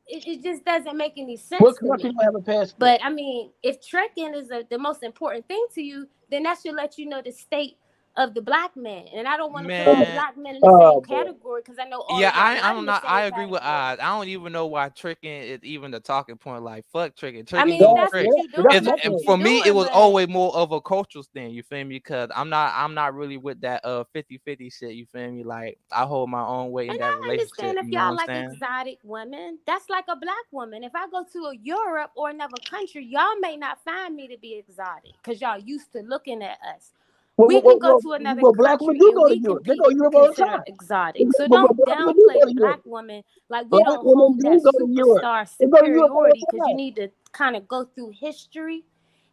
It just doesn't make any sense What to country me. don't have a passport? But I mean, if trekking is the most important thing to you, then that should let you know the state of the black man. And I don't want to put all Man. black men in the same boy. category because I know all Yeah, of y'all I not in don't the know. same I agree with category. Oz. I don't even know why tricking is even the talking point. Like, fuck tricking. I Tricking mean, gonna that's trick. what you're doing. It's, That's and what for you're me, it doing. was But always more of a cultural thing. You feel me? Because I'm not really with that 50-50 shit. You feel me? Like, I hold my own weight in and that I understand relationship. if You know what y'all I'm like saying? exotic women. That's like a black woman. If I go to a Europe or another country, y'all may not find me to be exotic because y'all used to looking at us. We can go to another black women country do and go to we can Europe. They be go to Europe all the considered time. exotic. So But don't black women do downplay go to black Europe. women like we Black don't women hold do that go to Europe. superstar They go to Europe all the superiority because you time. need to kind of go through history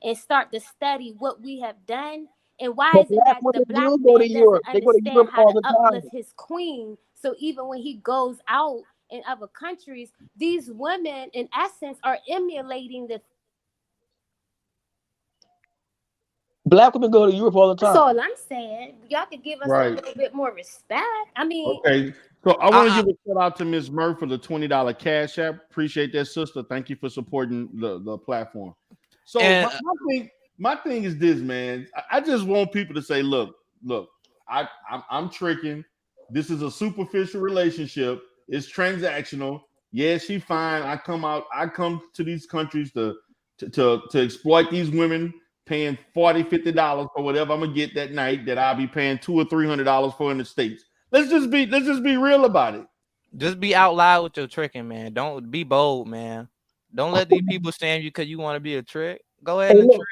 and start to study what we have done. And why But is it black that the women black do go to man doesn't Europe. They go to understand Europe how all to the time. uplift his queen? So even when he goes out in other countries, these women, in essence, are emulating the. Black women go to Europe all the time. That's all I'm saying. Y'all could give us a Right. little bit more respect. I mean, Okay. So I want to I- give a shout out to Ms. Murph for the $20 cash app. Appreciate that, sister. Thank you for supporting the platform. So And my thing is this, man. I just want people to say, look, I'm tricking. This is a superficial relationship. It's transactional. Yeah, she fine. I come to these countries to exploit these women, paying $40, $50 for whatever I'm gonna get that night that I'll be paying $200 or $300 for in the States. Let's just be real about it. just be out loud with your tricking, man. Don't be bold, man. Don't let these people stand you because you want to be a trick. Go ahead and trick.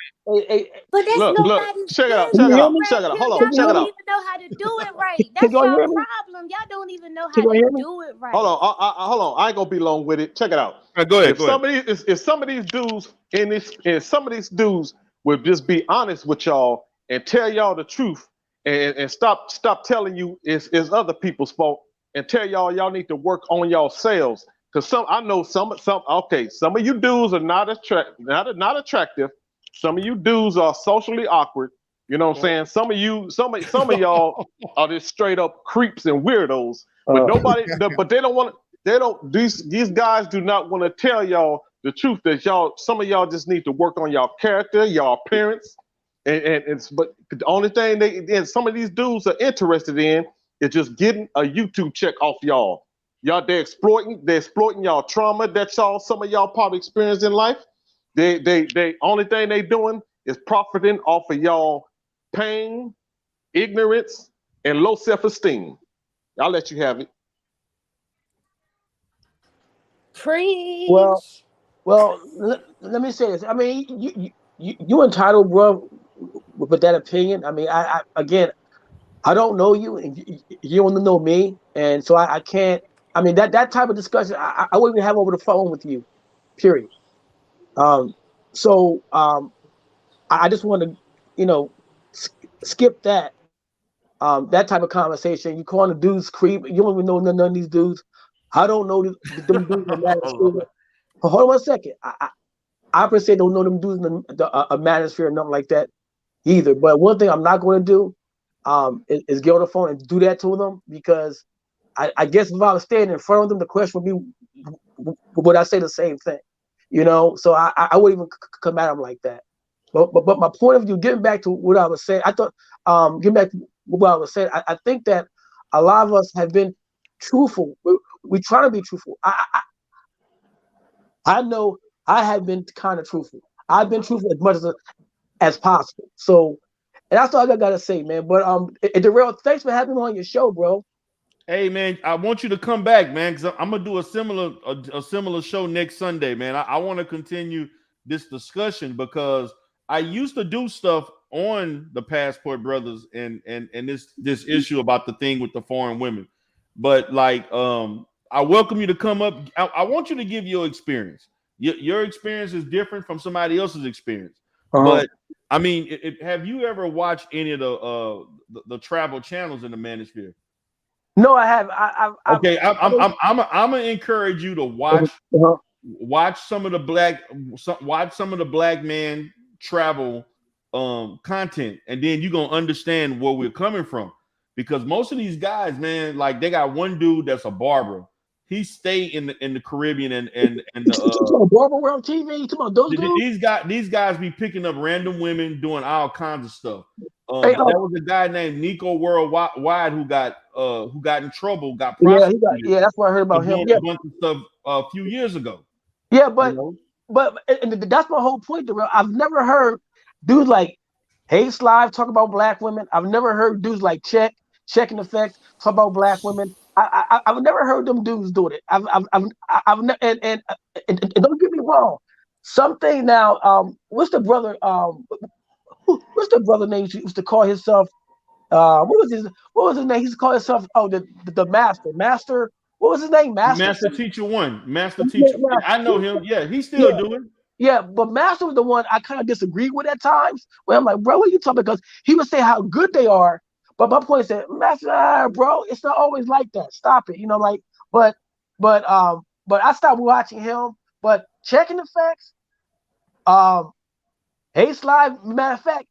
but that's Look, nobody's check it out, business. check it out, Red check it out. pill, Hold on, y'all check it don't out. even know how to do it right. Can That's y'all your hear me? problem. Y'all don't even know how Can y'all to hear me? do it right. Hold on, hold on. I ain't gonna be long with it. Check it out. Go ahead. If some of these dudes and some of these dudes would just be honest with y'all and tell y'all the truth and stop telling you it's other people's fault and tell y'all need to work on yourselves. Because I know some of you dudes are not attractive. Some of you dudes are socially awkward. You know what I'm saying? Some of y'all are just straight up creeps and weirdos. But but they don't want. These guys do not want to tell y'all the truth that some of y'all just need to work on y'all character, y'all appearance, but the only thing some of these dudes are interested in is just getting a YouTube check off y'all. They're exploiting y'all trauma that some of y'all probably experienced in life. They only thing they doing is profiting off of y'all pain, ignorance, and low self-esteem. I'll let you have it. Preach. Well, let me say this. I mean, you entitled, bro, with that opinion. I mean, I don't know you, and you don't know me, and so I can't. I mean, that type of discussion I wouldn't even have over the phone with you. Period. I just want to, skip that. That type of conversation. You calling the dudes creep. You don't even know none of these dudes. I don't know them dudes in the manosphere. Hold on one second. I per se don't know them dudes in the manosphere or nothing like that. either. But one thing I'm not going to do is get on the phone and do that to them, because I guess if I was standing in front of them, the question would be, would I say the same thing? You know, so I wouldn't even come at them like that. But my point of view, getting back to what I was saying, I thought, getting back to what I was saying, I think that a lot of us have been truthful. We try to be truthful. I know I have been kind of truthful. I've been truthful as much as possible. So, and that's all I gotta say, man. But Darrell, thanks for having me on your show, bro. Hey man, I want you to come back, man, because I'm gonna do a similar show next Sunday, man. I want to continue this discussion because I used to do stuff on the Passport Brothers and this issue about the thing with the foreign women. But like I welcome you to come up. I want you to give your experience. Your experience is different from somebody else's experience. But I mean, have you ever watched any of the travel channels in the Manosphere? No, I have. Okay, I'm gonna encourage you to watch some of the black man travel content, and then you're gonna understand where we're coming from. Because most of these guys, man, like they got one dude that's a barber. He stay in the Caribbean and the barber world TV. These guys be picking up random women doing all kinds of stuff. Hey, there was a guy named Nico Worldwide who got in trouble, got prosecuted. Yeah, that's what I heard about him. Yeah, a bunch of stuff a few years ago. Yeah, but and that's my whole point, Darrell. I've never heard dudes like Hates Live talk about black women. I've never heard dudes like Checking Effects talk about black women. I've never heard them dudes doing it. I've and don't get me wrong. Something now. What's the brother? What's the brother name? He used to call himself. What was his name? He used to call himself. Oh, the master. What was his name? Master Teacher One. Master Teacher. Yeah, I know him. Yeah, he's still doing. Yeah, but Master was the one I kind of disagree with at times. Where I'm like, bro, what are you talking about? Because he would say how good they are, but my point is, Master, bro, it's not always like that. Stop it, you know, like. But I stopped watching him. But Checking the Facts, Ace Live, matter of fact,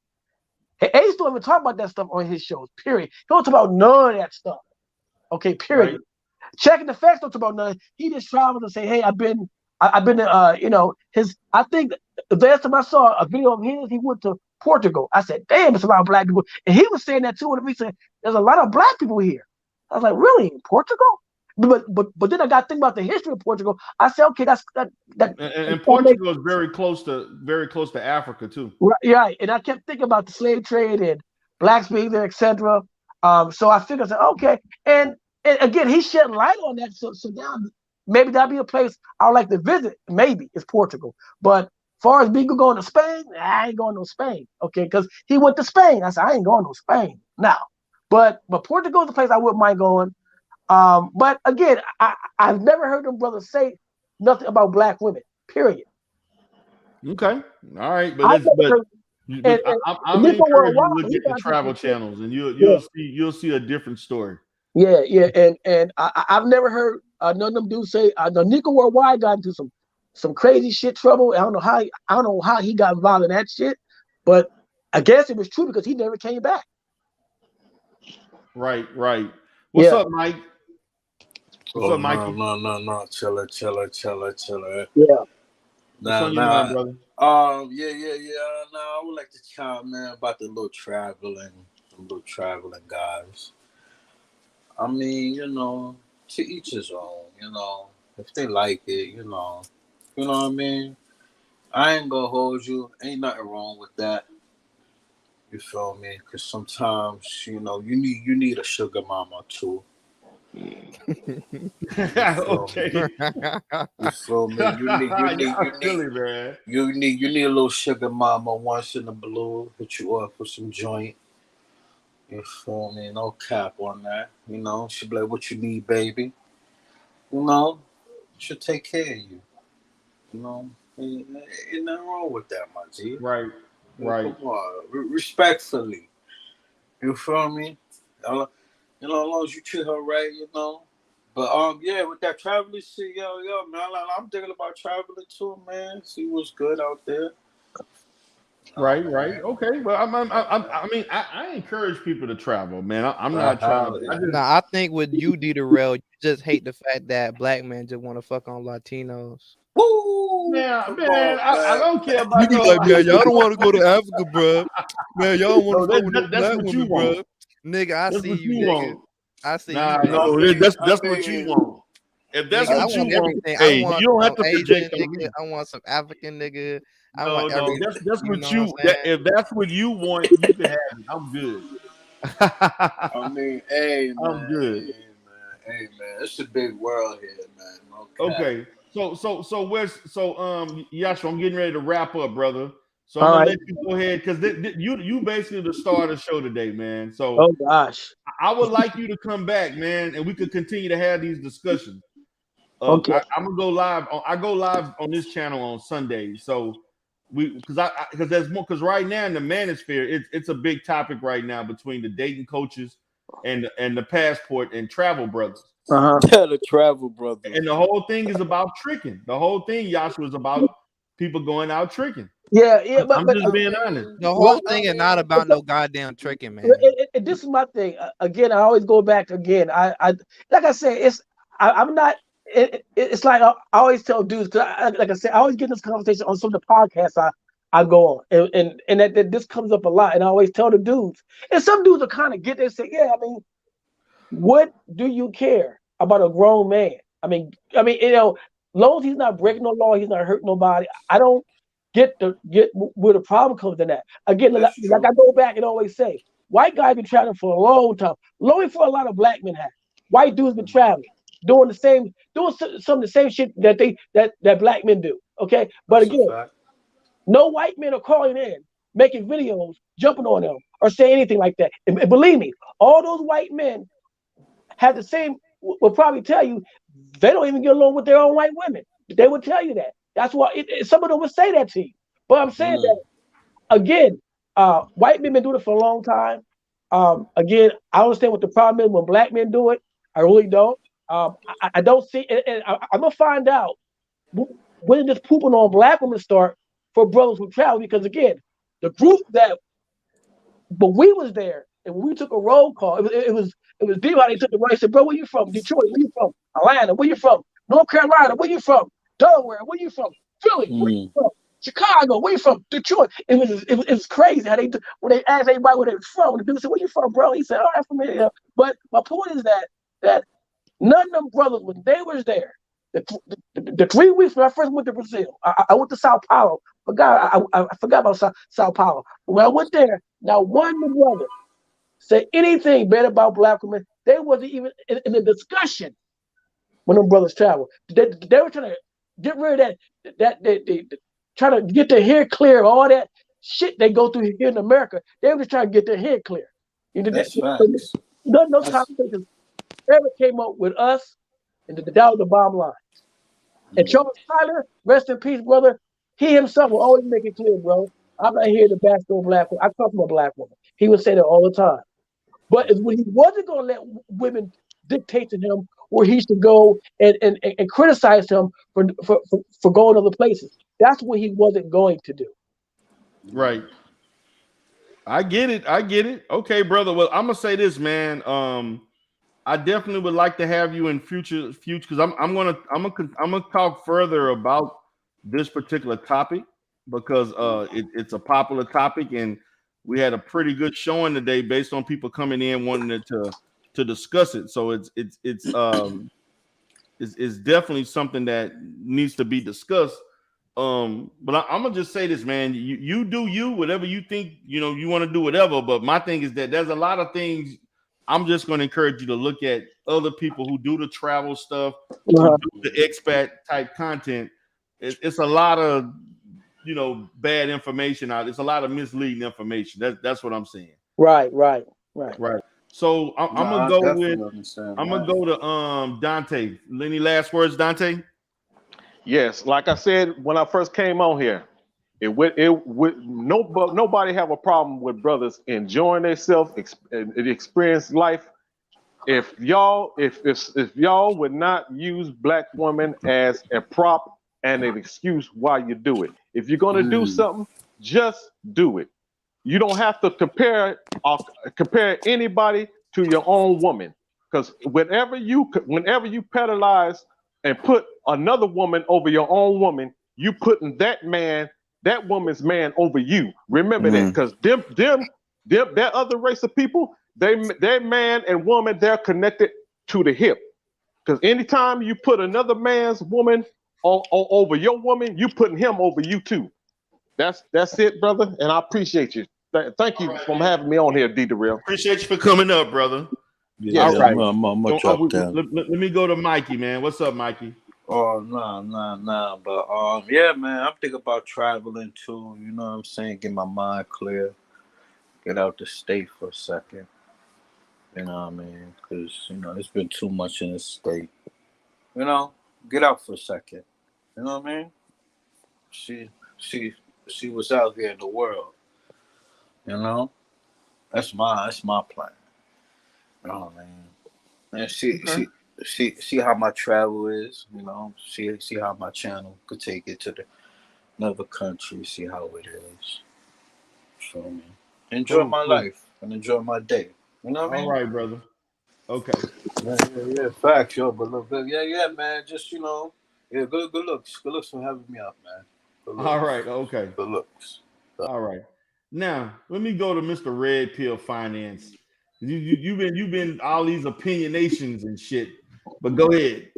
Ace don't even talk about that stuff on his shows. Period. He don't talk about none of that stuff. Okay, period. Right. Checking the Facts don't talk about none. He just travels and say, hey, I've been you know, I think the last time I saw a video of his, he went to Portugal. I said, damn, it's a lot of black people. And he was saying that too. And he said, there's a lot of black people here. I was like, really? In Portugal? But then I got to think about the history of Portugal. I said, okay, and Portugal is very close to Africa too. Right. And I kept thinking about the slave trade and blacks being there, etc. So I figured, okay. And again, he shed light on that. So now maybe that'll be a place I would like to visit. Maybe it's Portugal. But as far as Beagle going to Spain, I ain't going to Spain. Okay, because he went to Spain. I said, I ain't going to Spain now. But Portugal is a place I wouldn't mind going. But again, I've never heard them brothers say nothing about black women. Period. Okay, all right, but I'm encouraging you to look at the travel channels, and you'll see a different story. Yeah, and I've never heard none of them dudes say the Nico Worldwide got into some crazy shit trouble. I don't know how he got involved in that shit, but I guess it was true because he never came back. Right. What's up, Mike? What's up, Mike? No. Chilla. Yeah. What's on your mind, brother? No, I would like to chime in about the little traveling guys. I mean, you know, to each his own, you know, if they like it, you know what I mean? I ain't gonna hold you. Ain't nothing wrong with that. You feel me? Because sometimes, you know, you need a sugar mama too. Okay. You feel me? You need a little sugar mama once in the blue. Hit you up with some joint. You feel me? No cap on that. You know, she be like, what you need, baby? You know, she'll take care of you. You know, ain't nothing wrong with that, my G. Right. Come on, respectfully. You feel me? You know, as long as you treat her right, you know. But yeah, with that traveling shit, yo, man, I'm thinking about traveling too, man. See what's good out there. Right, right. Okay. Well, I mean, I encourage people to travel, man. I'm not trying to. I just, Nah, I think with you, D-Darrell, you just hate the fact that black men just want to fuck on Latinos. Woo! man, Come man, on, I man. don't care You about be no. like, man, y'all don't want to go to Africa, bro. Man, y'all don't want No, to fuck with no that's black what you women, bro. want. Nigga, I That's see what you, you nigga. want. I see Nah, you, nigga. no, I that's what you mean, want. If that's Nigga, I what you want want, everything. I hey, want you don't have some to Asian project on nigga. me. I want some African nigga. I No, want no, everything. that's You what know what you. I'm saying? If that's what you want, you can have it. I'm good. I mean, hey I'm man, good. hey man, it's a big world here, man. No cap. Okay. So where's Yasha, I'm getting ready to wrap up, brother. So I'm All gonna right. let you go ahead because you basically the star of the show today, man. So Oh gosh. I would like you to come back, man, and we could continue to have these discussions. Okay. I'm gonna go live. I go live on this channel on Sundays. So because there's more because right now in the manosphere, it's a big topic right now between the dating coaches and the passport and travel brothers. Uh-huh. The travel brothers. And the whole thing is about tricking. The whole thing, Yasha, is about people going out tricking. Yeah, I'm but just being honest. The well, whole thing is not about no goddamn tricking, man. this is my thing. Again, I always go back again. I like I said, I'm not. It's like I always tell dudes. Cause like I said, I always get this conversation on some of the podcasts I go on, and that this comes up a lot. And I always tell the dudes, and some dudes will kind of get there and say, yeah, I mean, what do you care about a grown man? Long as he's not breaking no law, he's not hurting nobody. I don't get where the problem comes in that. Again, like I go back and always say, white guys been traveling for a long time, long before a lot of black men have. White dudes been traveling, doing some of the same shit that black men do. Okay, but again, no white men are calling in, making videos, jumping on them, or saying anything like that. And believe me, all those white men have the same. Will probably tell you they don't even get along with their own white women. They would tell you that. That's why some of them would say that to you. But I'm saying that again, white men been doing it for a long time. Again, I understand what the problem is when black men do it. I really don't. I don't see, and I'm gonna find out when did this pooping on black women start for brothers who travel? Because again, the group that, but we was there, and when we took a roll call, it was Delima. They took the right. Said, "Bro, where you from? Detroit? Where you from? Atlanta? Where you from? North Carolina? Where you from? Delaware? Where you from? Philly? Where you from? Chicago? Where you from? Detroit?" It was crazy how when they asked everybody where they was from. The dude said, "Where you from, bro?" He said, "Oh, I'm from here." But my point is that none of them brothers, when they was there, the 3 weeks when I first went to Brazil, I went to Sao Paulo. I forgot about Sao Paulo. When I went there, now one of the brothers said anything bad about black women. They wasn't even in the discussion when them brothers traveled. They were trying to get rid of they trying to get their hair clear of all that shit they go through here in America. They were just trying to get their hair clear. That's facts. None of those conversations ever came up with us, and that was the bottom line. And Charles Tyler, rest in peace, brother. He himself will always make it clear, bro. I'm not here to bash no black woman. I come from a black woman. He would say that all the time. But it's when he wasn't going to let women dictate to him where he should go and criticize him for going other places. That's what he wasn't going to do. Right. I get it. Okay, brother. Well, I'm gonna say this, man. I definitely would like to have you in future because I'm gonna talk further about this particular topic because it's a popular topic and we had a pretty good showing today based on people coming in wanting to discuss it. So it's definitely something that needs to be discussed. But I'm gonna just say this, man. You do you, whatever you think, you want to do, whatever. But my thing is that there's a lot of things. I'm just going to encourage you to look at other people who do the travel stuff, who do the expat type content. It's a lot of bad information out. It's a lot of misleading information. That's what I'm saying. Right. So I'm gonna go to Dante. Any last words, Dante? Yes, like I said when I first came on here, nobody have a problem with brothers enjoying themselves, experience life. If y'all would not use black women as a prop and an excuse why you do it, if you're gonna do something, Just do it. You don't have to compare anybody to your own woman, because whenever you pedalize and put another woman over your own woman, you putting that woman's man over you. Remember that, because that other race of people, their man and woman, they're connected to the hip. Because anytime you put another man's woman over your woman, you putting him over you too. That's it, brother, and I appreciate you. Thank you for having me on here, D. Darrell. Appreciate you for coming up, brother. Yeah, All right. I'm drop down. Let me go to Mikey, man. What's up, Mikey? Oh, nah. But yeah, man, I'm thinking about traveling too. You know what I'm saying? Get my mind clear. Get out the state for a second. You know what I mean? Because it's been too much in the state. Get out for a second. You know what I mean? See what's out here in the world. That's my plan. You know what I mean? And see how my travel is. See how my channel could take it to another country. See how it is. So enjoy my life and enjoy my day. You know what I mean? All right, brother. Okay. Yeah. Facts, yo. But look, yeah, man. Just yeah. Good looks. Good looks for having me up, man. All right. Okay. Good looks. All right. Now let me go to Mr. Red Pill Finance. You've been all these opinionations and shit, but go ahead.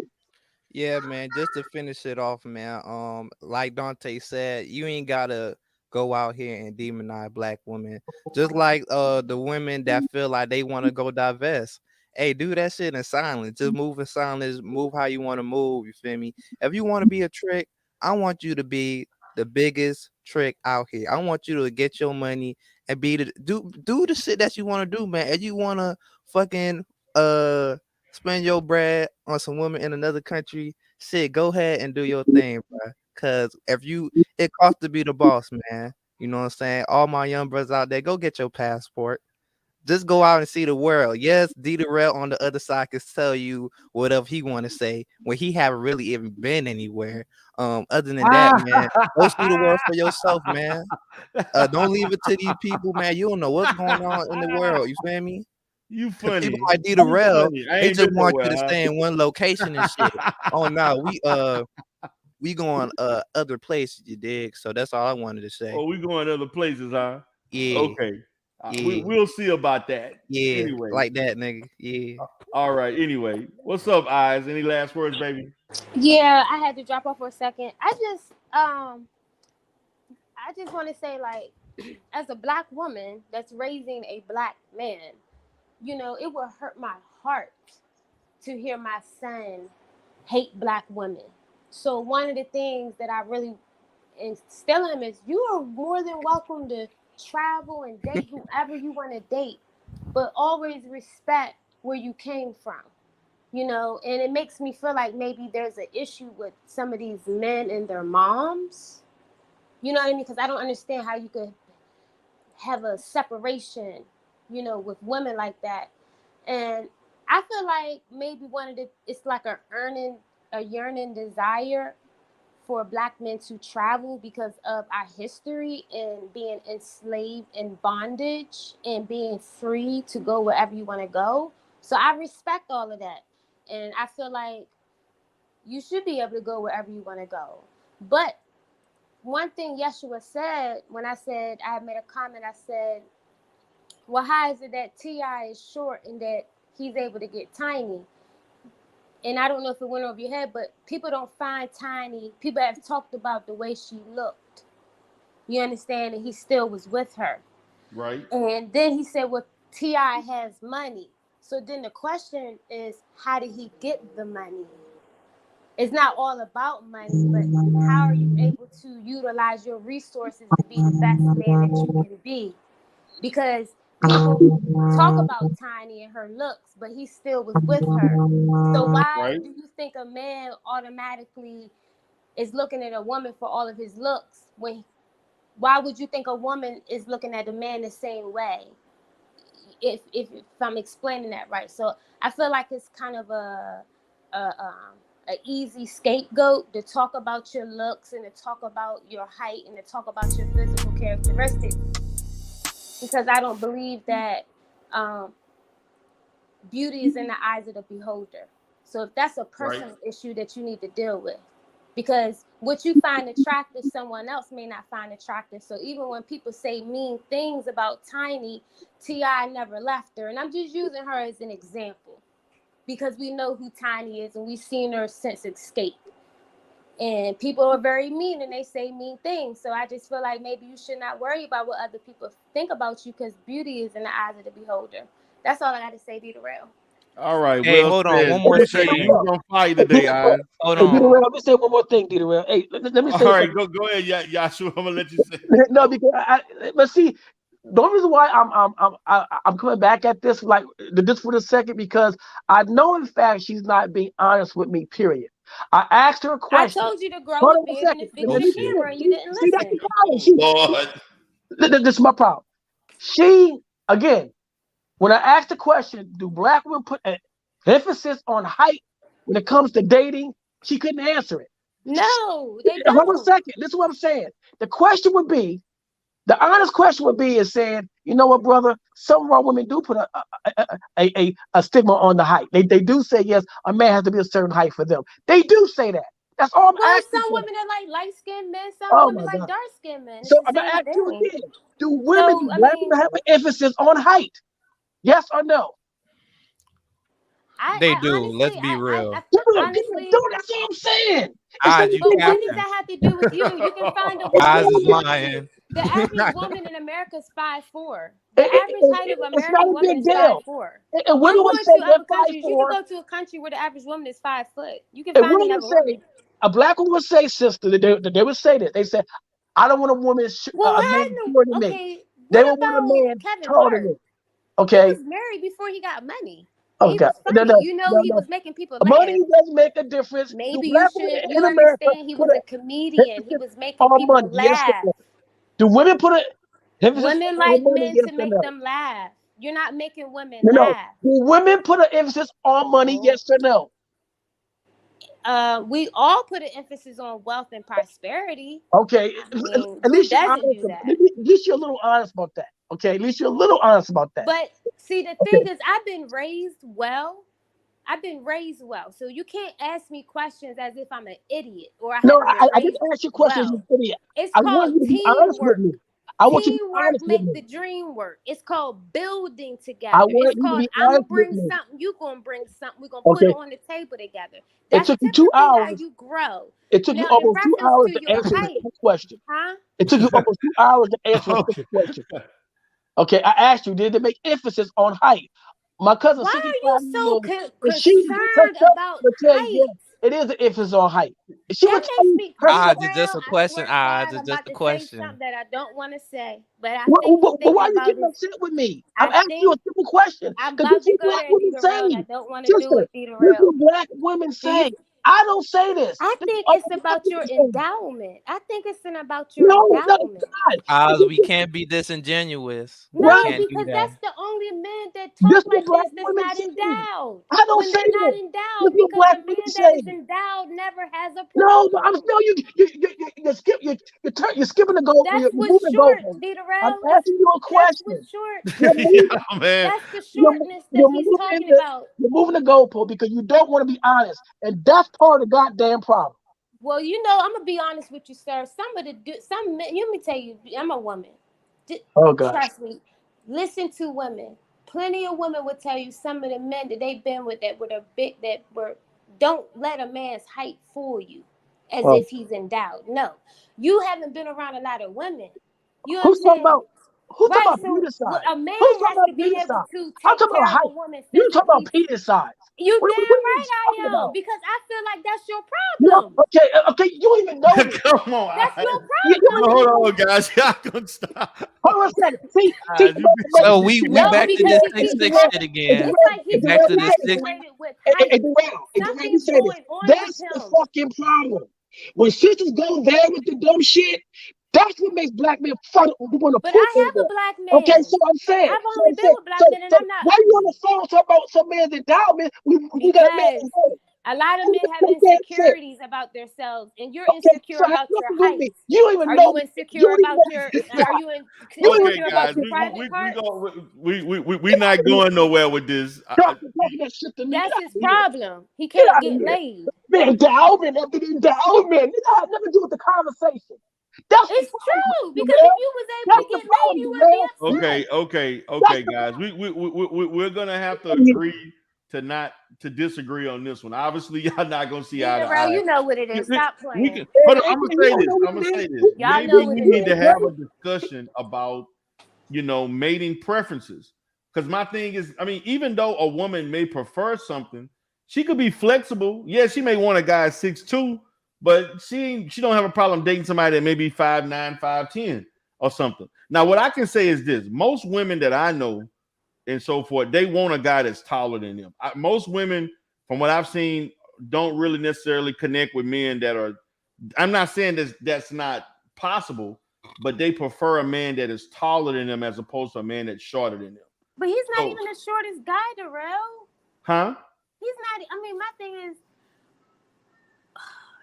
Yeah, man. Just to finish it off, man. Like Dante said, you ain't gotta go out here and demonize black women. Just like the women that feel like they want to go divest. Hey, do that shit in silence. Just move in silence. Move how you want to move. You feel me? If you want to be a trick, I want you to be the biggest trick out here. I want you to get your money and be do the shit that you want to do, man. If you want to fucking spend your bread on some woman in another country, shit, go ahead and do your thing, bro. Cause it costs to be the boss, man. You know what I'm saying? All my young brothers out there, go get your passport. Just go out and see the world. Yes, D Darrell on the other side can tell you whatever he want to say when he haven't really even been anywhere. Other than that, man, go see the world for yourself, man. Don't leave it to these people, man. You don't know what's going on in the world. You feel me? You funny. People like D Darrell, they just want you to stay in one location and shit. Oh no, we going other places, you dig? So that's all I wanted to say. Oh, we going other places, huh? Yeah. Okay. Yeah. We'll see about that. Yeah. Anyway. Like that, nigga. Yeah. All right. Anyway, what's up, Eyes? Any last words, baby? Yeah, I had to drop off for a second. I just want to say, like, as a black woman that's raising a black man, it will hurt my heart to hear my son hate black women. So one of the things that I really instill him is, you are more than welcome to travel and date whoever you want to date, but always respect where you came from. And it makes me feel like maybe there's an issue with some of these men and their moms. You know what I mean? Because I don't understand how you could have a separation, with women like that. And I feel like maybe it's like a yearning desire for black men to travel because of our history and being enslaved in bondage and being free to go wherever you want to go. So I respect all of that. And I feel like you should be able to go wherever you want to go. But one thing Yeshua said, when I had made a comment, I said, well, how is it that T.I. is short and that he's able to get Tiny? And I don't know if it went over your head, but people don't find Tiny. People have talked about the way she looked. You understand? And he still was with her. Right. And then he said, well, T.I. has money. So then the question is, how did he get the money? It's not all about money, but how are you able to utilize your resources to be the best man that you can be? Because people talk about Tiny and her looks, but he still was with her. So why do you think a man automatically is looking at a woman for all of his looks? Why would you think a woman is looking at a man the same way? If I'm explaining that right. So I feel like it's kind of a an easy scapegoat to talk about your looks and to talk about your height and to talk about your physical characteristics, because I don't believe that beauty is in the eyes of the beholder. So if that's a personal issue that you need to deal with, because what you find attractive, someone else may not find attractive. So even when people say mean things about Tiny, T.I. never left her. And I'm just using her as an example because we know who Tiny is and we've seen her since Escape. And people are very mean and they say mean things. So I just feel like maybe you should not worry about what other people think about you, because beauty is in the eyes of the beholder. That's all I got to say, D-Rail. All right. Hey, Well hold on. said. One more Appreciate thing. you. You was on fire today, Oz. Hold Hey, on. D-Rail, let me say one more thing, D-Rail. Hey, let me say All right. something. Go ahead, Yashua. I'm gonna let you say. No, because but see, the only reason why I'm coming back at this like this for a second, because I know in fact she's not being honest with me. Period. I asked her a question. I told you to grow Hold a on a beard and to second. fix Let your me camera and you didn't see, that's listen. the problem. This is my problem. She, again, when I asked the question, do black women put an emphasis on height when it comes to dating? She couldn't answer it. No, they don't. Hold on a second. This is what I'm saying. The question would be, the honest question would be is saying, you know what, brother? Some of our women do put a stigma on the height. They do say, yes, a man has to be a certain height for them. They do say that. That's all I'm asking some for. women are like light-skinned men, some women like dark-skinned men. It's So the I'm going to same ask you thing. again. Do black women have an emphasis on height? Yes or no? They do. Honestly, Let's be real. Honestly, that's what I'm saying. Oz, you but what does capping. that have to do with you? You can find a Oz is woman. lying. The average woman in America is 5'4". The average height of American woman is 5'4". And when do I say to other they're countries, you 5'4"? can go to a country where the average woman is 5 foot. You can And find what another would say, a black woman would say, sister, they would say that. They said, I don't want a woman, a man shorter than me. They would want a man Kevin taller Hart? than me. Okay. He was married before he got money. Oh, God. No, you know, he was making people laugh. Money doesn't make a difference. Maybe black you should. women You in America understand? He was a comedian. He was making all people money, yes or laugh. no? Do women put a emphasis Women on like money, men yes to or make no? them laugh. You're not making women No. laugh. Do women put an emphasis on money, yes or no? We all put an emphasis on wealth and prosperity. Okay, at least you're honest. At least you're a little honest about that. Okay, at least you're a little honest about that. But see, the thing is, I've been raised well. So you can't ask me questions as if I'm an idiot or I didn't ask you questions, you idiot. It's I called want you to be honest with me. I want you to be teamwork honest with make me. the dream work. It's called building together. I want It's you to called be I'm gonna honest with bring me. something, you gonna bring something. We're gonna put it on the table together. That's It took you typically 2 hours. how you grow. It took you almost 2 hours to answer this question. Huh? It took you almost 2 hours to answer this question. Okay, I asked you, did it make emphasis on height? My cousin, why are you so concerned about height? It is an emphasis on height. She that makes me it's just a question. It's just a question. something that I don't want to say, but I think why are you getting upset with me? I'm asking you a simple question. I'm about to go there, D-Rail. I don't want to do it, This is D-Rail. black women say. I don't say this. I think it's about your endowment. I think it's about your endowment. We can't be disingenuous. No, we can't because do that. that's the only man that talk like this that's not endowed. I don't say they're not endowed, because a man that is endowed never has a problem. No, but I'm still you're skipping the goal. That's what's short, D-Rail. I'm asking you a question. That's what's short. That's the shortness that he's talking about. You're moving the goalpost because you don't want to be honest, and that's part of the goddamn problem. Well, you know, I'm gonna be honest with you, sir. Let me tell you, I'm a woman. Trust me. Listen to women. Plenty of women will tell you some of the men that they've been with don't let a man's height fool you as if he's endowed. No, you haven't been around a lot of women. You understand? Who's talking about penis size? A man has to be able to take care of a woman. You talking about penis size? You damn right I am, because I feel like that's your problem. Okay, you don't even know me. Come on, that's your problem. Hold on, guys. Y'all gonna stop. Hold on a second. See, so we back to this 6'6" shit again. It's like he's back to this 6'6". Something's going on that's with the him. fucking problem. When sisters go there with the dumb shit, that's what makes black men fun. But I have a black man. Okay, so I'm saying. I've only been with black men, and I'm not. Why you on the phone talking about some man's endowment? We got a man. A lot of men have insecurities about themselves, and you're insecure about your height. You don't even Are know. you insecure about your? Are you Okay, insecure guys, about your private parts? we not going nowhere with this. That's his problem. He can't get laid. Endowment, endowment. It has nothing to do with the conversation. It's true, because if you was able to get laid, you wouldn't be upset. Okay, guys. We're gonna have to agree to disagree on this one. Obviously, y'all not gonna see eye to eye. You know what it is. Stop playing. Hold on, I'm gonna say this. Y'all Maybe know what we it need is. to have a discussion about, mating preferences. Because my thing is, I mean, even though a woman may prefer something, she could be flexible. Yeah, she may want a guy 6'2", but she don't have a problem dating somebody that may be 5'9", 5'10", or something. Now, what I can say is this: most women that I know and so forth, they want a guy that's taller than them. Most women, from what I've seen, don't really necessarily connect with men that are. I'm not saying that's not possible, but they prefer a man that is taller than them as opposed to a man that's shorter than them. But he's not even the shortest guy, Darrell. Huh? He's not. I mean, my thing is,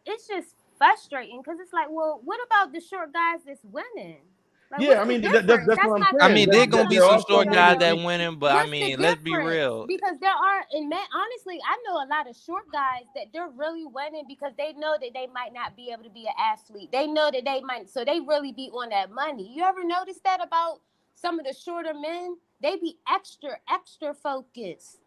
it's just frustrating because it's like, well, what about the short guys that's winning? Like, yeah, I mean, that's what I'm saying. I mean, they're gonna be some short guys that winning, but I mean, let's be real. Because there are, and man, honestly, I know a lot of short guys that they're really winning because they know that they might not be able to be an athlete. They know that they might, so they really be on that money. You ever notice that about some of the shorter men? They be extra focused.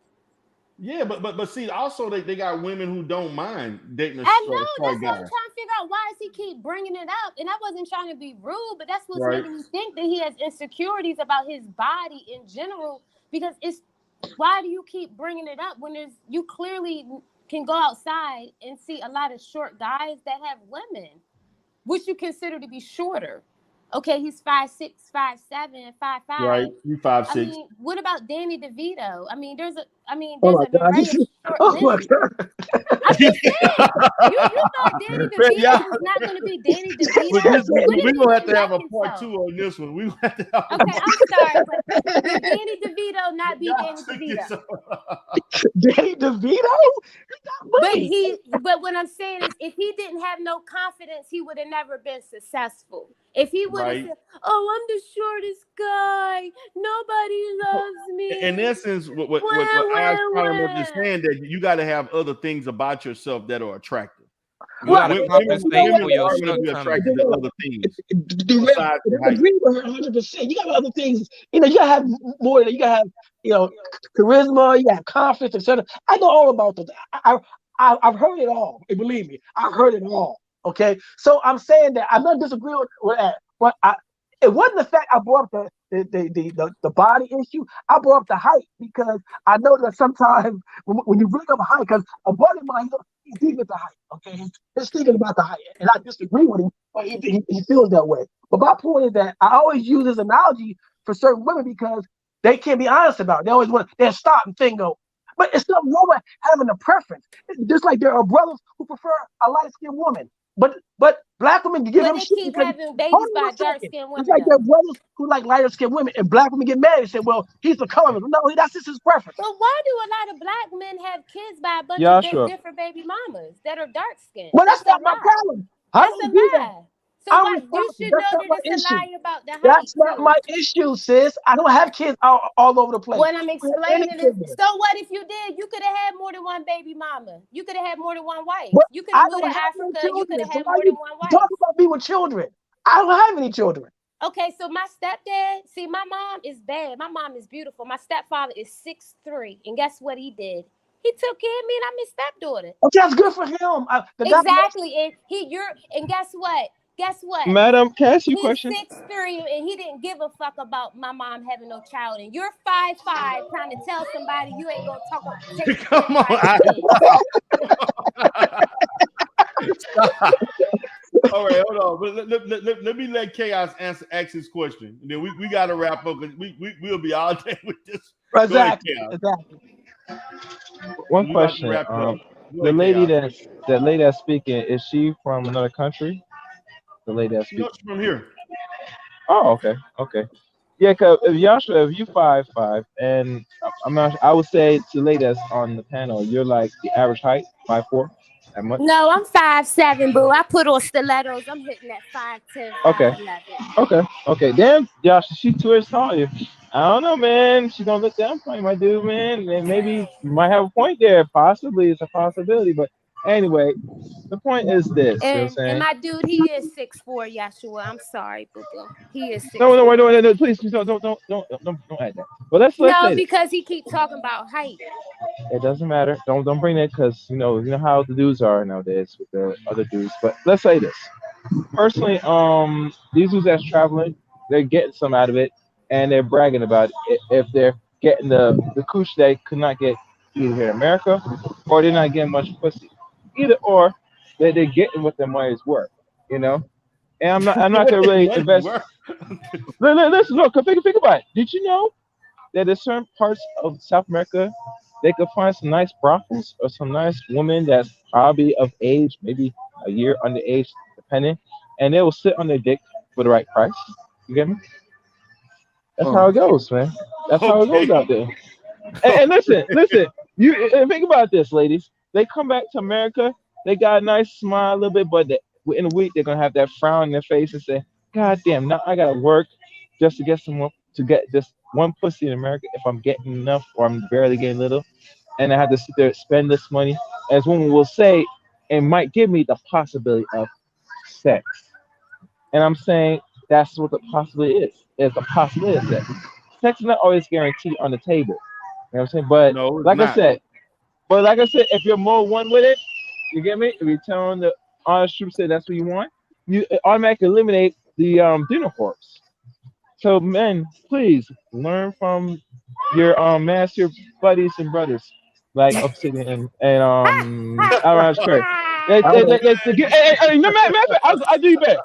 Yeah, but see, also they got women who don't mind dating a I know, short that's what I'm guy. trying to figure out. Why does he keep bringing it up? And I wasn't trying to be rude, but that's what's making me think that he has insecurities about his body in general. Because why do you keep bringing it up when you clearly can go outside and see a lot of short guys that have women, which you consider to be shorter. Okay, he's 5'6", 5'7", 5'5". Right, he's 5'6". I mean, what about Danny DeVito? I mean, there's an array of short men. I'm just saying, you thought Danny DeVito was not going to be Danny DeVito. We're going to have to have a part 2 on this one. We have to have okay, I'm sorry, but would Danny DeVito not be Danny DeVito? Danny DeVito? But what I'm saying is, if he didn't have no confidence, he would have never been successful. If he would have said, "Oh, I'm the shortest guy. Nobody loves me." In essence, what I was saying that you got to have other things about yourself that are attractive. You got to compensate for your attracted to other things. I agree with her 100%. You got other things. You got to have more than you got to have. Charisma. You got to have confidence, etc. I know all about those. I've heard it all. And believe me, I've heard it all. Okay, so I'm saying that I'm not disagreeing with that, but it wasn't the fact I brought up the body issue. I brought up the height because I know that sometimes when you bring up height, because a buddy of mine, he's thinking of the height. Okay, he's thinking about the height, and I disagree with him, but he feels that way. But my point is that I always use this analogy for certain women because they can't be honest about it. They always they'll stop and think, but it's nothing wrong with having a preference. Just like there are brothers who prefer a light-skinned woman. But black women give them shit. Keep having babies by dark-skinned women. It's like there are brothers who like lighter-skinned women, and black women get mad and say, "Well, he's the colorist." No, that's just his preference. But why do a lot of black men have kids by a bunch of different baby mamas that are dark-skinned? Well, that's not my problem. That's a lie. So you should know that it's a lie about the height. That's not my issue, sis. I don't have kids all over the place. When I'm explaining it, so what if you did? You could have had more than one baby mama. You could have had more than one wife. You could have moved to Africa. You could have had more than one wife. Talk about me with children. I don't have any children. Okay, so my stepdad, see, my mom is bad. My mom is beautiful. My stepfather is 6'3", and guess what he did? He took care of me, and I'm his stepdaughter. Okay, that's good for him. Exactly, and guess what? Guess what? Madam, can I ask you a question? He's 6'3", and he didn't give a fuck about my mom having no child. And you're 5'5", trying to tell somebody you ain't gonna talk about. Come on. All right, hold on. Let me let Chaos ask his question. And then we got to wrap up because we'll be all day with this. Exactly. One question. The lady that's speaking, is she from another country? The lady that's speaking. She's from here. Oh, okay. Yeah, cause if Yasha, if you 5'5", and I'm not, I would say to ladies on the panel, you're like the average height, 5'4", that much. No, I'm 5'7", boo. I put on stilettos. I'm hitting at 5'10", Okay, 5'11". okay. Damn, Yasha, she 2 inches taller. I don't know, man. She gonna look down on you, my dude, man. And maybe you might have a point there. Possibly, it's a possibility. But anyway, the point is this. You know what I'm And saying? my dude, he is 6'4", Yashua. I'm sorry, boo boo. He is No, 6'4". no, please, don't add that. But let's No, say this. because he keep talking about height. It doesn't matter. Don't bring that because you know how the dudes are nowadays with the other dudes. But let's say this. Personally, these dudes that's traveling, they're getting some out of it, and they're bragging about it if they're getting the cooch they could not get either here in America, or they're not getting much pussy. Either or, they're getting what their money's worth. You know. And I'm not What gonna the really money invest. worth? Listen, look, think about it. Did you know that in certain parts of South America, they could find some nice brothels or some nice women that's probably of age, maybe a year underage, depending, and they will sit on their dick for the right price. You get me? That's how it goes, man. That's how it goes Okay. out there. And listen, you and think about this, ladies. They come back to America, they got a nice smile a little bit, but within a week they're gonna have that frown in their face and say, "God damn, now I gotta work just to get someone to get just one pussy in America if I'm getting enough or I'm barely getting little, and I have to sit there and spend this money." As women will say, it might give me the possibility of sex. And I'm saying that's what the possibility is. It's a possibility of sex. Sex is not always guaranteed on the table. You know what I'm saying? But No, it's like I not. said, if you're more one with it, you get me? If you tell them the honest truth, say that's what you want, you automatically eliminate the dinner horse. So men, please learn from your master buddies and brothers like Obsidian and Around Curry. Matter of fact, I'll do you better.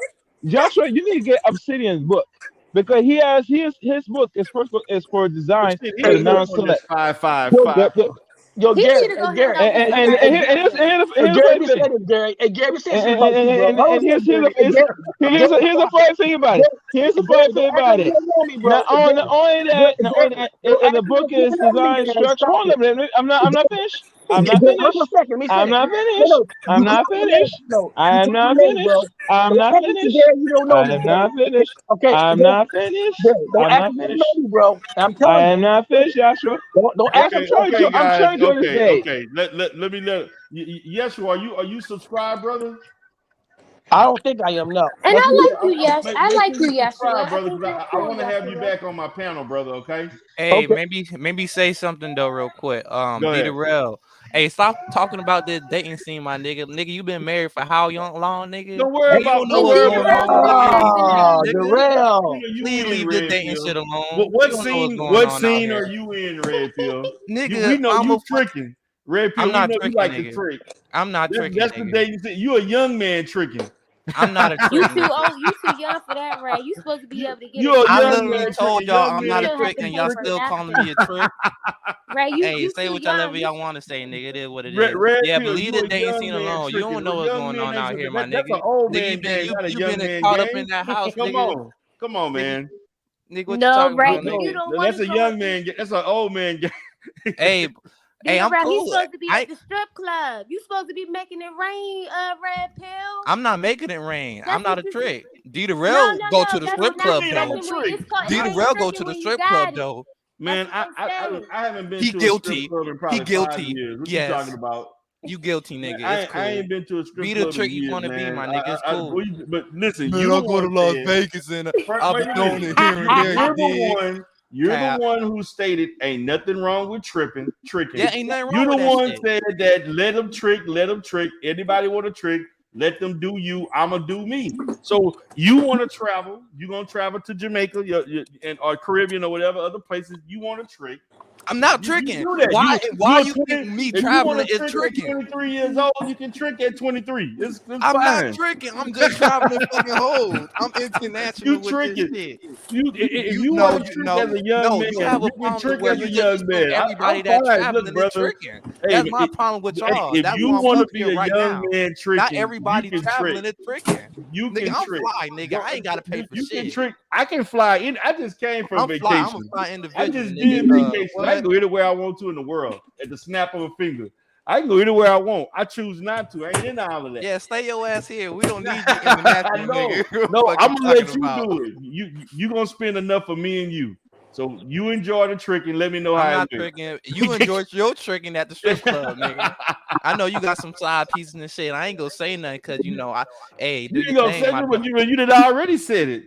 Joshua, you need to get Obsidian's book because he has his book. His first book is for But design shit, he for the ain't no one non-select. that's 5'5". Yo, He Gary, need to hey go hand Gary, out his And hey, design Gary, here's book. the funny thing. said this, Gary. Hey, Gary said And, something about you, bro. and, Hold and on a here's second, Gary. Hey, Gary, here's Gary, the funny thing about it. Here's the funny Gary, thing don't act like about you it. don't know me, bro. Not only not only Gary, that, not only that, don't and the act book like you is don't know me, design Gary. structure. Stop Hold it. on, I'm not finished. I'm not Hold on a finished. second, let me I'm finish. not No, finished. no, I'm you not talking late. finished. No, you I'm talking not late, bro. finished. I'm Don't not act like you, finished. Gary, you don't know me, I'm Gary. not finished. Okay, I'm Gary, not finished. Gary, don't I'm act not like you don't know finished. me, bro. I'm I telling am you. not finished, Joshua. Don't act like Okay, you don't know okay, me. I'm guys. trying to understand. Okay. Let me yes, are you subscribed, brother? I don't think I am, no. And Once you I get, like you, Yash. I Make like sure you, you subscribe, Yashua. I brother, think because you're I cool, want to have you Yashua. back on my panel, brother. Okay. Hey, okay. maybe say something though, real quick. Go D ahead. Darrell. Hey, stop talking about this dating scene, my nigga. Nigga, you been married for how long, nigga? Don't worry Nigga, you about. don't know Don't And what's worry D going about Darrell on, what doing nigga. everything scene. that Ah, he Nigga, do. Darrell. You please in leave the dating Redfield. shit alone. What You don't know what's scene? going What on out scene here, are you in, Redfield? nigga. We know I'm you a. tricking, I'm Redfield. We not know you tricking, like to nigga. trick. I'm not tricking, That's the nigga. day you say you a young man tricking. I'm not a You trick, too nigga. old. You too young for that, Ray. You supposed to be able to get a You a I divorce. young literally man told tricking. y'all Young I'm You man not a shouldn't have trick, to and tricking, pay y'all for still tricking. calling me a nothing. trick. Ray, Hey, you say too whatever young. y'all want to say, nigga. It is what it is. Yeah, but Redfield, leave you the a dating young scene man alone. You tricking. don't know A what's young going man on out here, my that's an nigga. old Nigga, man game, not a you been young man caught up in game. that house, Come nigga. on. Come on, man. What you No, talking Ray, about, because you nigga? don't want That's to a go up young in. man game. That's an old man game. Hey, hey, I'm Ray, he's cool. supposed to be at the strip club. You supposed to be making it rain, Red Pill. I'm not making it rain. I'm That's not what a you. trick. D No, Darrell no, go no. to the That's strip What you not club mean I'm a though. tricking. When trick? it's called, D it ain't Darrell go to tricking the when you strip club got it. though. That's Man, what they say. I haven't been He to a strip guilty. club in He probably 5 guilty. years. What you talking Yes, about? you guilty, nigga. It's I cool. ain't been to a strip Be the club in trick you years, want to be, man. my nigga. It's cool. But listen, Man, you the I go to one Las said. Vegas and I'll Wait be a throwing minute. it here and there. You You're the dig? one. You're the Cap. one who stated ain't nothing wrong with tricking. Yeah, ain't nothing You wrong the with that one shit. said that let them trick, let them trick. Anybody want to trick? Let them do you. I'ma do me. So you want to travel? You gonna travel to Jamaica, or Caribbean or whatever other places you want to trick? I'm not You tricking. do that. Why You're you think 20. me If you want traveling to is trick at tricking? 23 years old, you can trick at 23. It's I'm not fine. tricking. I'm just traveling fucking hoes. I'm international You with this tricking. shit. If You you know, want to trick as a young no, man, you have a you can problem trick where as you a just young assume man. I'm everybody that fine. Look, traveling is brother. tricking. Hey, That's my problem with y'all. if That's you what I'm want to posting be a right young now. man Not tricking, you everybody can trick. traveling is tricking. You Nigga, can I'm trick. fly, nigga. I ain't gotta pay for You can shit. trick. I can fly in. I just came from I'm vacation. I'm a fly individual. I just nigga. did vacation. I can go anywhere I want to in the world at the snap of a finger. I can go anywhere I want. I choose not to. I ain't into all of that. Yeah, stay your ass here. We don't need you international, nigga. No, I'm gonna let you about? do it. You gonna spend enough for me and you. So you enjoy the trick and let me know I'm how not it went. tricking. You enjoy your tricking at the strip club, nigga. I know you got some side pieces and shit. I ain't gonna say nothing because do You your ain't gonna thing, say my it, but you did already said it.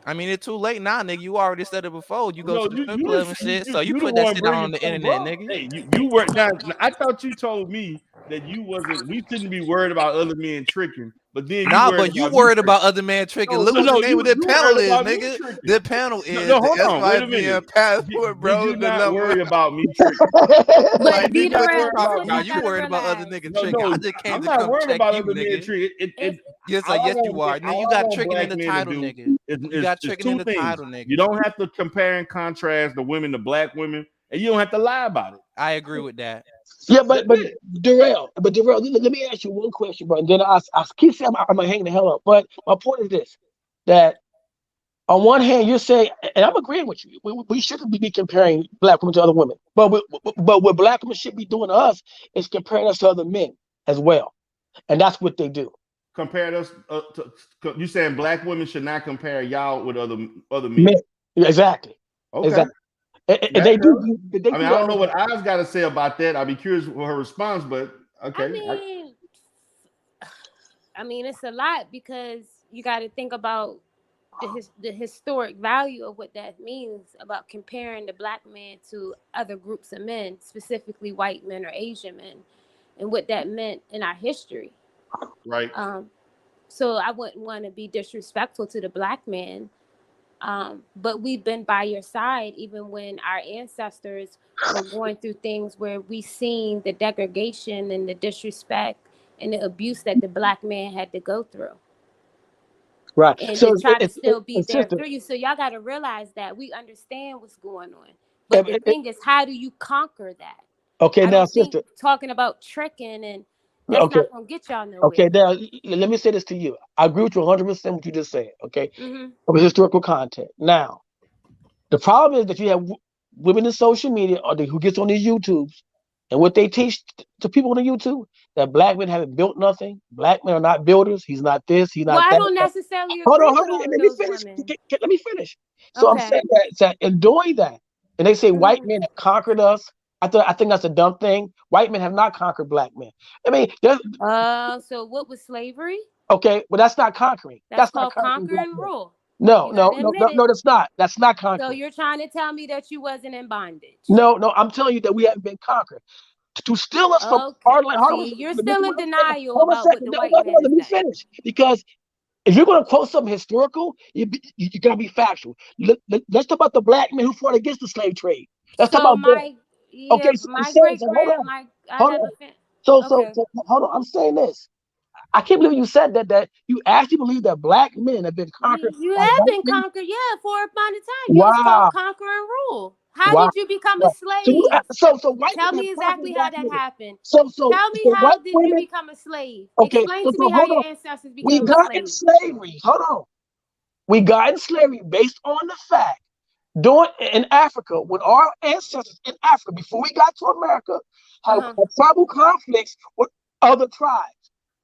I mean, it's too late now, nigga. You already said it before. You go No, to the you strip you club the, and shit. you, So you you the put that one shit out bringing on the it up, internet, bro. nigga. Hey, you were now. I thought you told me that you wasn't. We shouldn't be worried about other men tricking, but then you Nah, worried but you about worried about other man tricking. Look what the name of the you panel worried is, about me nigga. tricking. The panel is No, the hold on. Wait a minute. Sysbm-Passport, bro. Did you The not number. worry about me tricking? But Did not Darrell, worry this about what me Nah, y'all you gotta worried about other realize. niggas No, tricking. no, I just came I'm to not come worried check about you, other men nigga. tricking. Yes, All I yes, you are. want, Nigga, you all I got want tricking in black the men to title, do nigga. You got is tricking in two the things. title, nigga. You don't have to compare and contrast the women to black women, and you don't have to lie about it. I agree with that. Yeah, but Darrell, let me ask you one question, bro. And then I keep saying I'm gonna hang the hell up. But my point is this: that on one hand, you're saying, and I'm agreeing with you, we shouldn't be comparing black women to other women. But what black women should be doing to us is comparing us to other men as well, and that's what they do. Compare us you saying black women should not compare y'all with other men? Yeah, exactly. Okay. Exactly. And they do. I mean, I don't know what Oz got to say about that. I'd be curious for her response, but okay. I mean, it's a lot because you got to think about the historic value of what that means about comparing the black man to other groups of men, specifically white men or Asian men, and what that meant in our history. Right. So I wouldn't want to be disrespectful to the black man. But we've been by your side even when our ancestors were going through things where we seen the degradation and the disrespect and the abuse that the black man had to go through. Right. And So to try to still be there sister, through you. So y'all got to realize that we understand what's going on. But the thing is, how do you conquer that? Okay, I now, don't think sister. talking about tricking and that's Okay. not going to get y'all nowhere. Okay, now let me say this to you. I agree with you 100% what you just said. Okay, Mhm. of historical content. Now, the problem is that you have women in social media or who gets on these YouTubes, and what they teach to people on the YouTube that black men haven't built nothing. Black men are not builders. He's not this. He's not Well, that. I don't necessarily agree Hold on. with all Let of me those finish. women. Let me finish. So I'm Okay. saying that in doing that, and they say white men have conquered us. I think that's a dumb thing. White men have not conquered black men. I mean, so what was slavery? okay, well that's not conquering. That's not called conquering conquer black and men. rule. No, You gotta admit it. that's not. That's not So conquering. you're trying to tell me that you wasn't in bondage? No, I'm telling you that we haven't been conquered. To steal us from our land. See, you're still in denial Hold on a about what second. the white man Let is me saying. finish. Because if you're going to quote something historical, you got to be factual. Let's talk about the black men who fought against the slave trade. Let's talk about them. Okay, so my hold on. So hold on. I'm saying this. I can't believe you said that you actually believe that black men have been conquered. You have been conquered, for a amount of time. Wow. It's called conquer and rule. How did you become a slave? So white Tell men me have exactly how that happened. So Tell me how white did you women become a slave? Okay, Explain to so me how hold your on. ancestors We became a got in slave. slavery. Hold on. We got in slavery based on the fact in Africa, when our ancestors in Africa, before we got to America, had tribal conflicts with other tribes.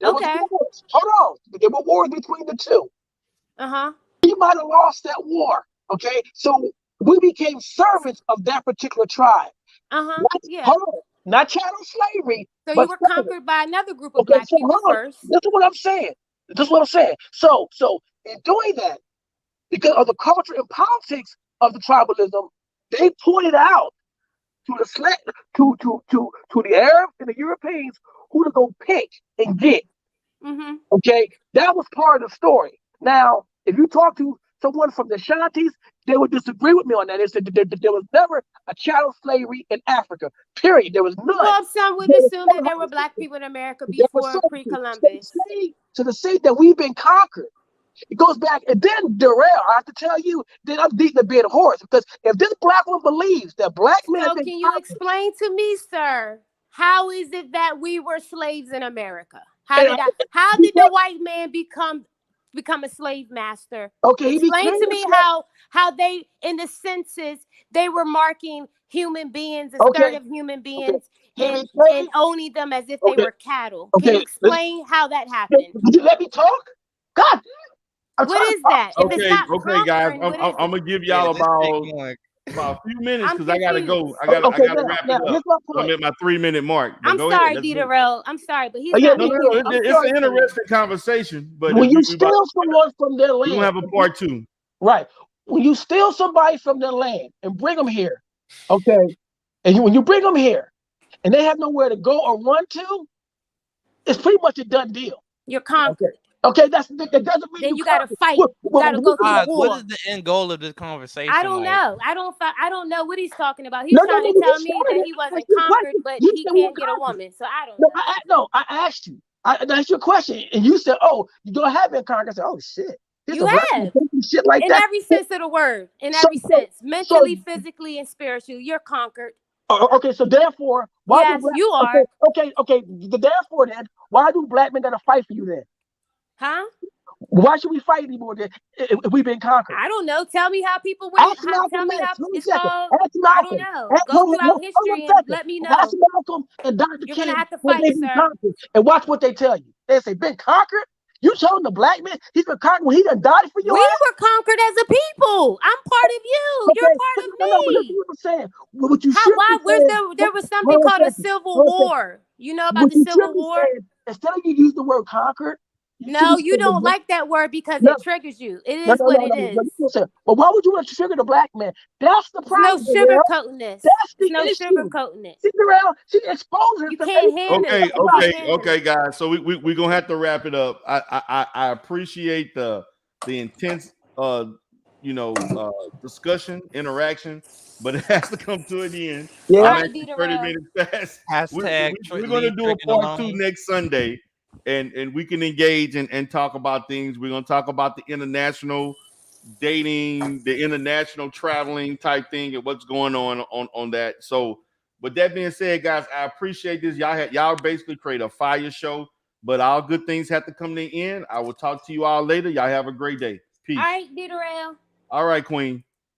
There was wars. Hold on. There were wars between the two. We might have lost that war. Okay. So we became servants of that particular tribe. Yeah. Hold on. Not chattel slavery. So but you were conquered by another group of black so people hold on. first. That's what I'm saying. So in doing that, because of the culture and politics of the tribalism, they pointed out to the Arabs and the Europeans who to go pick and get. Okay, that was part of the story. Now, if you talk to someone from the Shanties, they would disagree with me on that. They said that there was never a chattel slavery in Africa. Period. There was none. Well, some would assume that there were black people in America before pre-Columbus. So to say that we've been conquered, it goes back, and then Darrell, I have to tell you, then I'm beating a dead horse, because if this black one believes that black men have been can you explain to me, sir, how is it that we were slaves in America? How did the white man become become a slave master. Okay, he Explain became to a me slave- how they, in the census, they were marking human beings, Okay. assertive human beings, He and became- owning them as if they Okay. were cattle. Can Okay, you explain how that happened? Did you let me talk? God, I'm What trying is to talk. that? If it's Okay, not okay, guys. conquering, what is I'm it? gonna give Yeah, y'all let's get going. about a few minutes I'm because I gotta go. confused. I gotta Okay, wrap now, it up. here's my I'm point. at my 3-minute mark. But I'm go ahead. sorry, Let's go. Darrell. I'm sorry, but he's Oh, yeah, not No, making no, it. it's, I'm it's sorry an for you. interesting conversation. But When you we about, steal someone from their we land, gonna have a part 2. right? When you steal somebody from their land and bring them here, okay, and when you bring them here, and they have nowhere to go or run to, it's pretty much a done deal. You're conquered. Okay, that doesn't mean Then you you gotta conquered. fight. You gotta go through the What war. is the end goal of this conversation? I don't like? know. I don't know what he's talking about. He's No, trying to you tell me started that it. he wasn't That's your conquered, question. but You he said we're can't get a conquered. woman. So I don't know. I asked you. That's your question, and you said, "Oh, you don't have been conquered." I said, "Oh shit, here's You a black have. man thinking shit like In that." every sense of the word. In So- every so- sense. Mentally, so- physically, and spiritually. You're conquered. Okay, so therefore, why Yes, do black, you are. Okay. Therefore, then, why do black men gotta fight for you then? Huh? Why should we fight anymore then if we've been conquered? I don't know. Tell me how people win. Ask Tell Malcolm me how X. it's called. Ask I don't Malcolm. know. Ask- Go hold on throughout a history and second. let me know. Ask Malcolm and Dr. You're King gonna have to when fight, they've been sir. conquered, and watch what they tell you. They say, "Been conquered." You telling the black man he's been conquered when he done died for your We ass? were conquered as a people. I'm part of you. You're part of No, but listen me. what I'm saying. What you How? should Why? be Where's saying, there was something hold on a called a second, civil hold on a second. war. You know about What the you Civil should be War? saying, instead of you use the word conquered, you should No, be you saying don't the- like that word because No. it triggers you. It No, is what it no, is. you don't say it. But why would you want to trigger the black man? That's the There's no problem. Darrell. sugarcoating this. That's the There's no issue. sugarcoating it. See, Darrell, she exposed You herself. can't handle it. You can't handle Okay, it. guys. So we're gonna have to wrap it up. I appreciate the intense discussion, interaction, but it has to come to an end. Yeah. I'm All right, actually 30 Darrell. minutes past. Hashtag We're gonna leave do a drinking part 2 alone. next Sunday, and we can engage and talk about things. We're gonna talk about the international dating, the international traveling type thing, and what's going on that. So, with that being said, guys, I appreciate this. Y'all basically create a fire show, but all good things have to come to the end. I will talk to you all later. Y'all have a great day. Peace. All right, Darrell. All right, Queen.